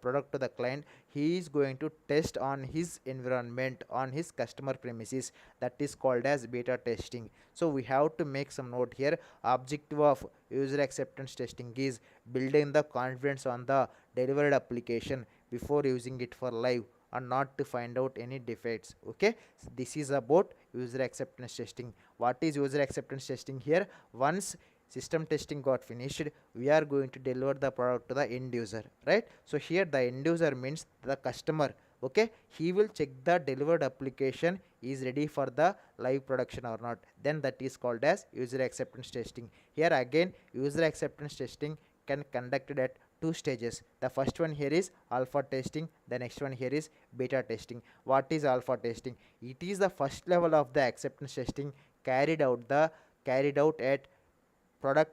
product to the client, he is going to test on his environment, on his customer premises. That is called as beta testing. So we have to make some note here. Objective of user acceptance testing is building the confidence on the delivered application before using it for live, and not to find out any defects. Okay, so this is about user acceptance testing. What is user acceptance testing here? Once system testing got finished, we are going to deliver the product to the end user, right? So here the end user means the customer. Okay, he will check the delivered application is ready for the live production or not, then that is called as user acceptance testing. Here again, user acceptance testing can conducted at two stages. The first one here is alpha testing, the next one here is beta testing. What is alpha testing? It is the first level of the acceptance testing carried out at product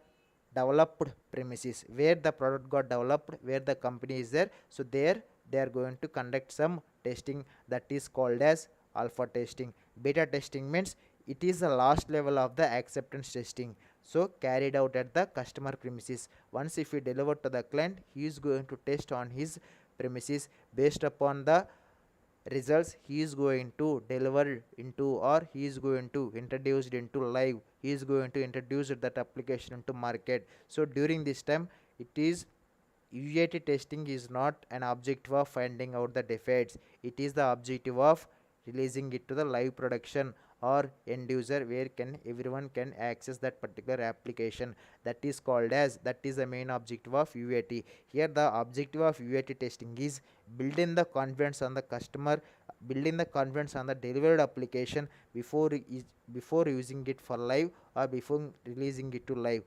developed premises, where the product got developed, where the company is there. So there they are going to conduct some testing, that is called as alpha testing. Beta testing means it is the last level of the acceptance testing, so carried out at the customer premises. Once if we deliver to the client, he is going to test on his premises. Based upon the results, he is going to deliver into, or he is going to introduce it into live, he is going to introduce that application into market. So during this time, it is UAT testing is not an objective of finding out the defects, it is the objective of releasing it to the live production or end user, where can everyone can access that particular application. That is called as, that is the main objective of UAT. Here the objective of UAT testing is building the confidence on the customer, building the confidence on the delivered application before using it for live, or before releasing it to live,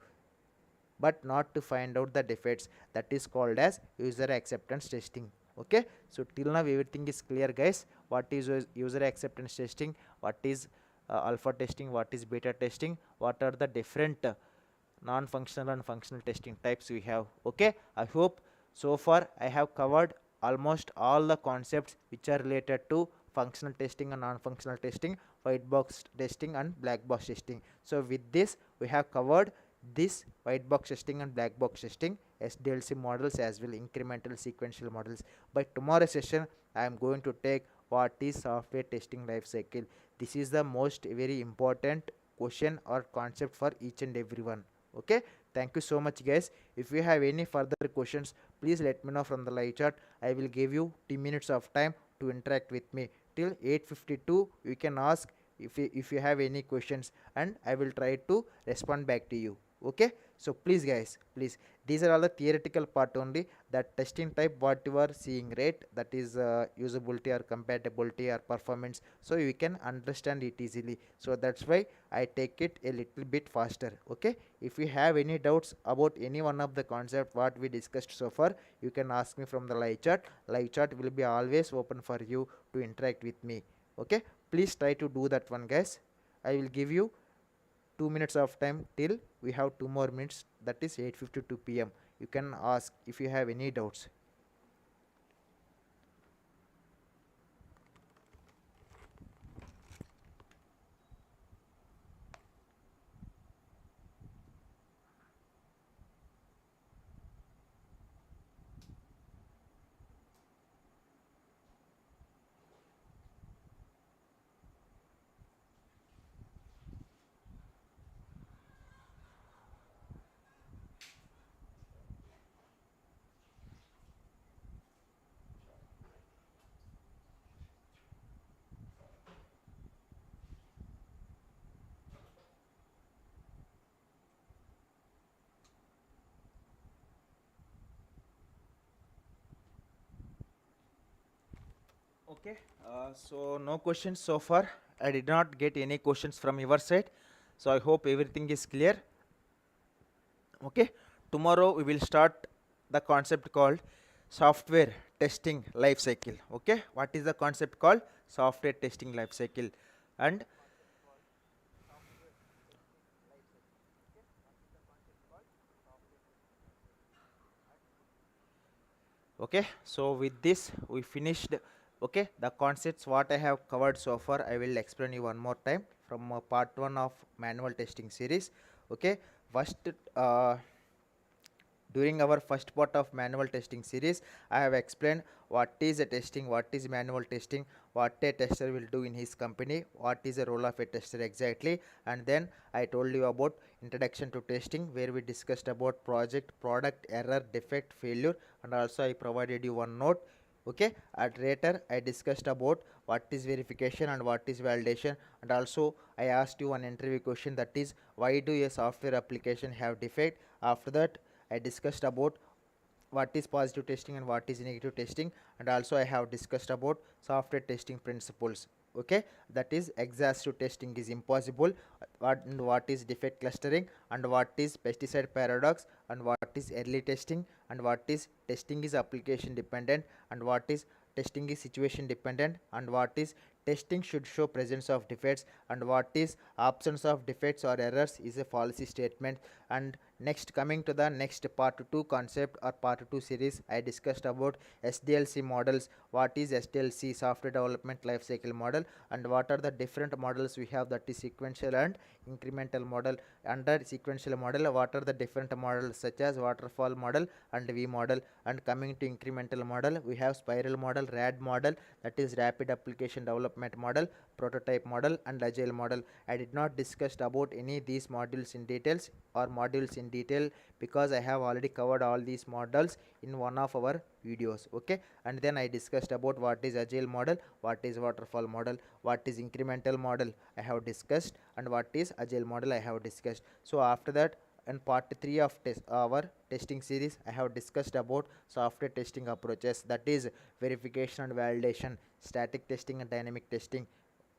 but not to find out the defects. That is called as user acceptance testing. Okay, so till now everything is clear, guys. What is user acceptance testing, what is alpha testing, what is beta testing, what are the different non-functional and functional testing types we have. Okay, I hope so far I have covered almost all the concepts which are related to functional testing and non-functional testing, white box testing and black box testing. So with this we have covered this white box testing and black box testing, SDLC models as well, incremental sequential models. By tomorrow's session, I am going to take what is software testing life cycle. This is the most very important question or concept for each and everyone. Okay, thank you so much, guys. If you have any further questions, please let me know from the live chat. I will give you 10 minutes of time to interact with me till 8:52. You can ask if you have any questions, and I will try to respond back to you. Okay, so please guys, please, these are all the theoretical part only. That testing type what you are seeing, right, that is usability or compatibility or performance, so you can understand it easily. So that's why I take it a little bit faster. Okay, if you have any doubts about any one of the concept what we discussed so far, you can ask me from the live chat will be always open for you to interact with me. Okay, please try to do that one, guys. I will give you 2 minutes of time till we have 2 more minutes, that is 8:52 p.m. You can ask if you have any doubts. Okay, so no questions so far. I did not get any questions from your side, so I hope everything is clear. Okay, tomorrow we will start the concept called software testing life cycle. Okay, what is the concept called software testing life cycle? And okay, so with this we finished. Okay, the concepts what I have covered so far, I will explain you one more time from part 1 of manual testing series. Okay, first, During our first part of manual testing series, I have explained what is a testing, what is manual testing, what a tester will do in his company, what is the role of a tester exactly, and then I told you about introduction to testing, where we discussed about project, product, error, defect, failure, and also I provided you one note. Okay, at later I discussed about what is verification and what is validation, and also I asked you one interview question, that is why do a software application have defect. After that I discussed about what is positive testing and what is negative testing, and also I have discussed about software testing principles. Okay, that is exhaustive testing is impossible, what is defect clustering, and what is pesticide paradox, and what is early testing, and what is testing is application dependent, and what is testing is situation dependent, and what is testing should show presence of defects, and what is absence of defects or errors is a fallacy statement. And next, coming to the next part 2 concept or part 2 series, I discussed about SDLC models. What is SDLC, software development life cycle model, and what are the different models we have, that is sequential and incremental model. Under sequential model, what are the different models such as waterfall model and V model. And coming to incremental model, we have spiral model, RAD model, that is rapid application development model, prototype model, and agile model. I did not discuss about any these modules in details or modules in detail, because I have already covered all these models in one of our videos. Okay, and then I discussed about what is agile model, what is waterfall model, what is incremental model I have discussed, and what is agile model I have discussed. So after that, in part 3 of our testing series, I have discussed about software testing approaches, that is verification and validation, static testing and dynamic testing,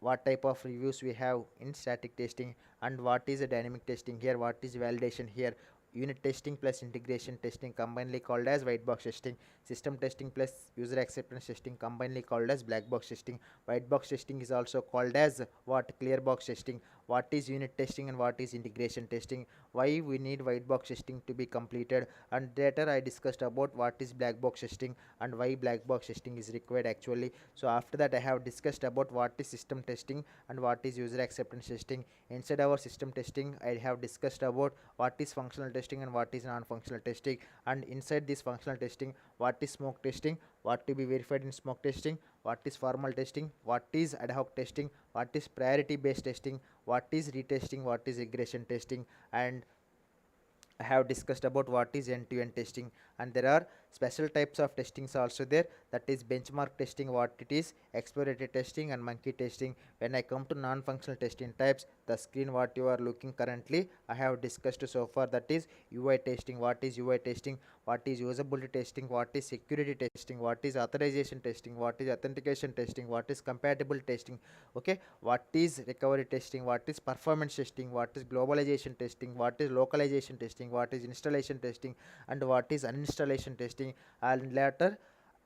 what type of reviews we have in static testing, and what is a dynamic testing here, what is validation here, unit testing plus integration testing combinedly called as white box testing, system testing plus user acceptance testing combinedly called as black box testing. White box testing is also called as what, clear box testing. What is unit testing and what is integration testing, why we need white box testing to be completed, and later I discussed about what is black box testing and why black box testing is required actually. So after that, I have discussed about what is system testing and what is user acceptance testing. Inside our system testing, I have discussed about what is functional testing and what is non-functional testing, and inside this functional testing, what is smoke testing, what to be verified in smoke testing, what is formal testing, what is ad hoc testing, what is priority based testing, what is retesting, what is regression testing, and I have discussed about what is end-to-end testing, and there are special types of testings also there, that is benchmark testing, what it is, exploratory testing, and monkey testing. When I come to non-functional testing types, the screen what you are looking currently, I have discussed so far, that is UI testing, what is UI testing, what is usability testing, what is security testing, what is authorization testing, what is authentication testing, what is compatible testing. Okay, what is recovery testing, what is performance testing, what is globalization testing, what is localization testing, what is installation testing, and what is uninstallation testing. And later,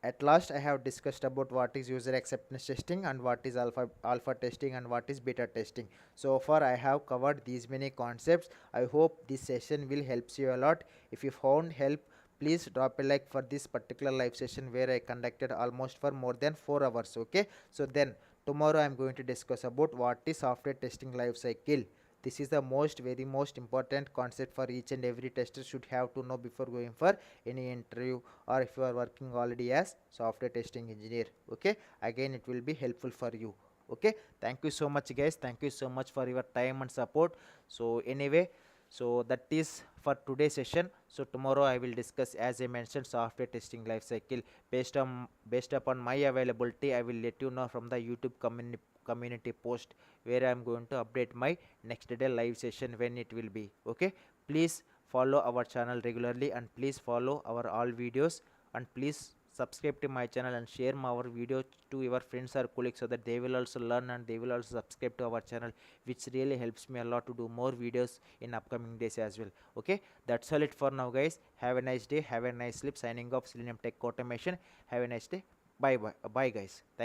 at last, I have discussed about what is user acceptance testing and what is alpha testing and what is beta testing. So far I have covered these many concepts. I hope this session will helps you a lot. If you found help, please drop a like for this particular live session where I conducted almost for more than 4 hours. Okay, so then tomorrow I am going to discuss about what is software testing life cycle. This is the very most important concept for each and every tester should have to know before going for any interview, or if you are working already as software testing engineer. Okay, again it will be helpful for you. Okay, thank you so much guys, thank you so much for your time and support. So anyway, so that is for today's session. So tomorrow I will discuss, as I mentioned, software testing life cycle. Based upon my availability, I will let you know from the YouTube community post, where I am going to update my next day live session when it will be. Okay, please follow our channel regularly, and please follow our all videos, and please subscribe to my channel and share our video to your friends or colleagues, so that they will also learn and they will also subscribe to our channel, which really helps me a lot to do more videos in upcoming days as well. Okay, that's all it for now guys. Have a nice day, have a nice sleep. Signing off, Selenium Tech Automation. Have a nice day. Bye guys, thank you.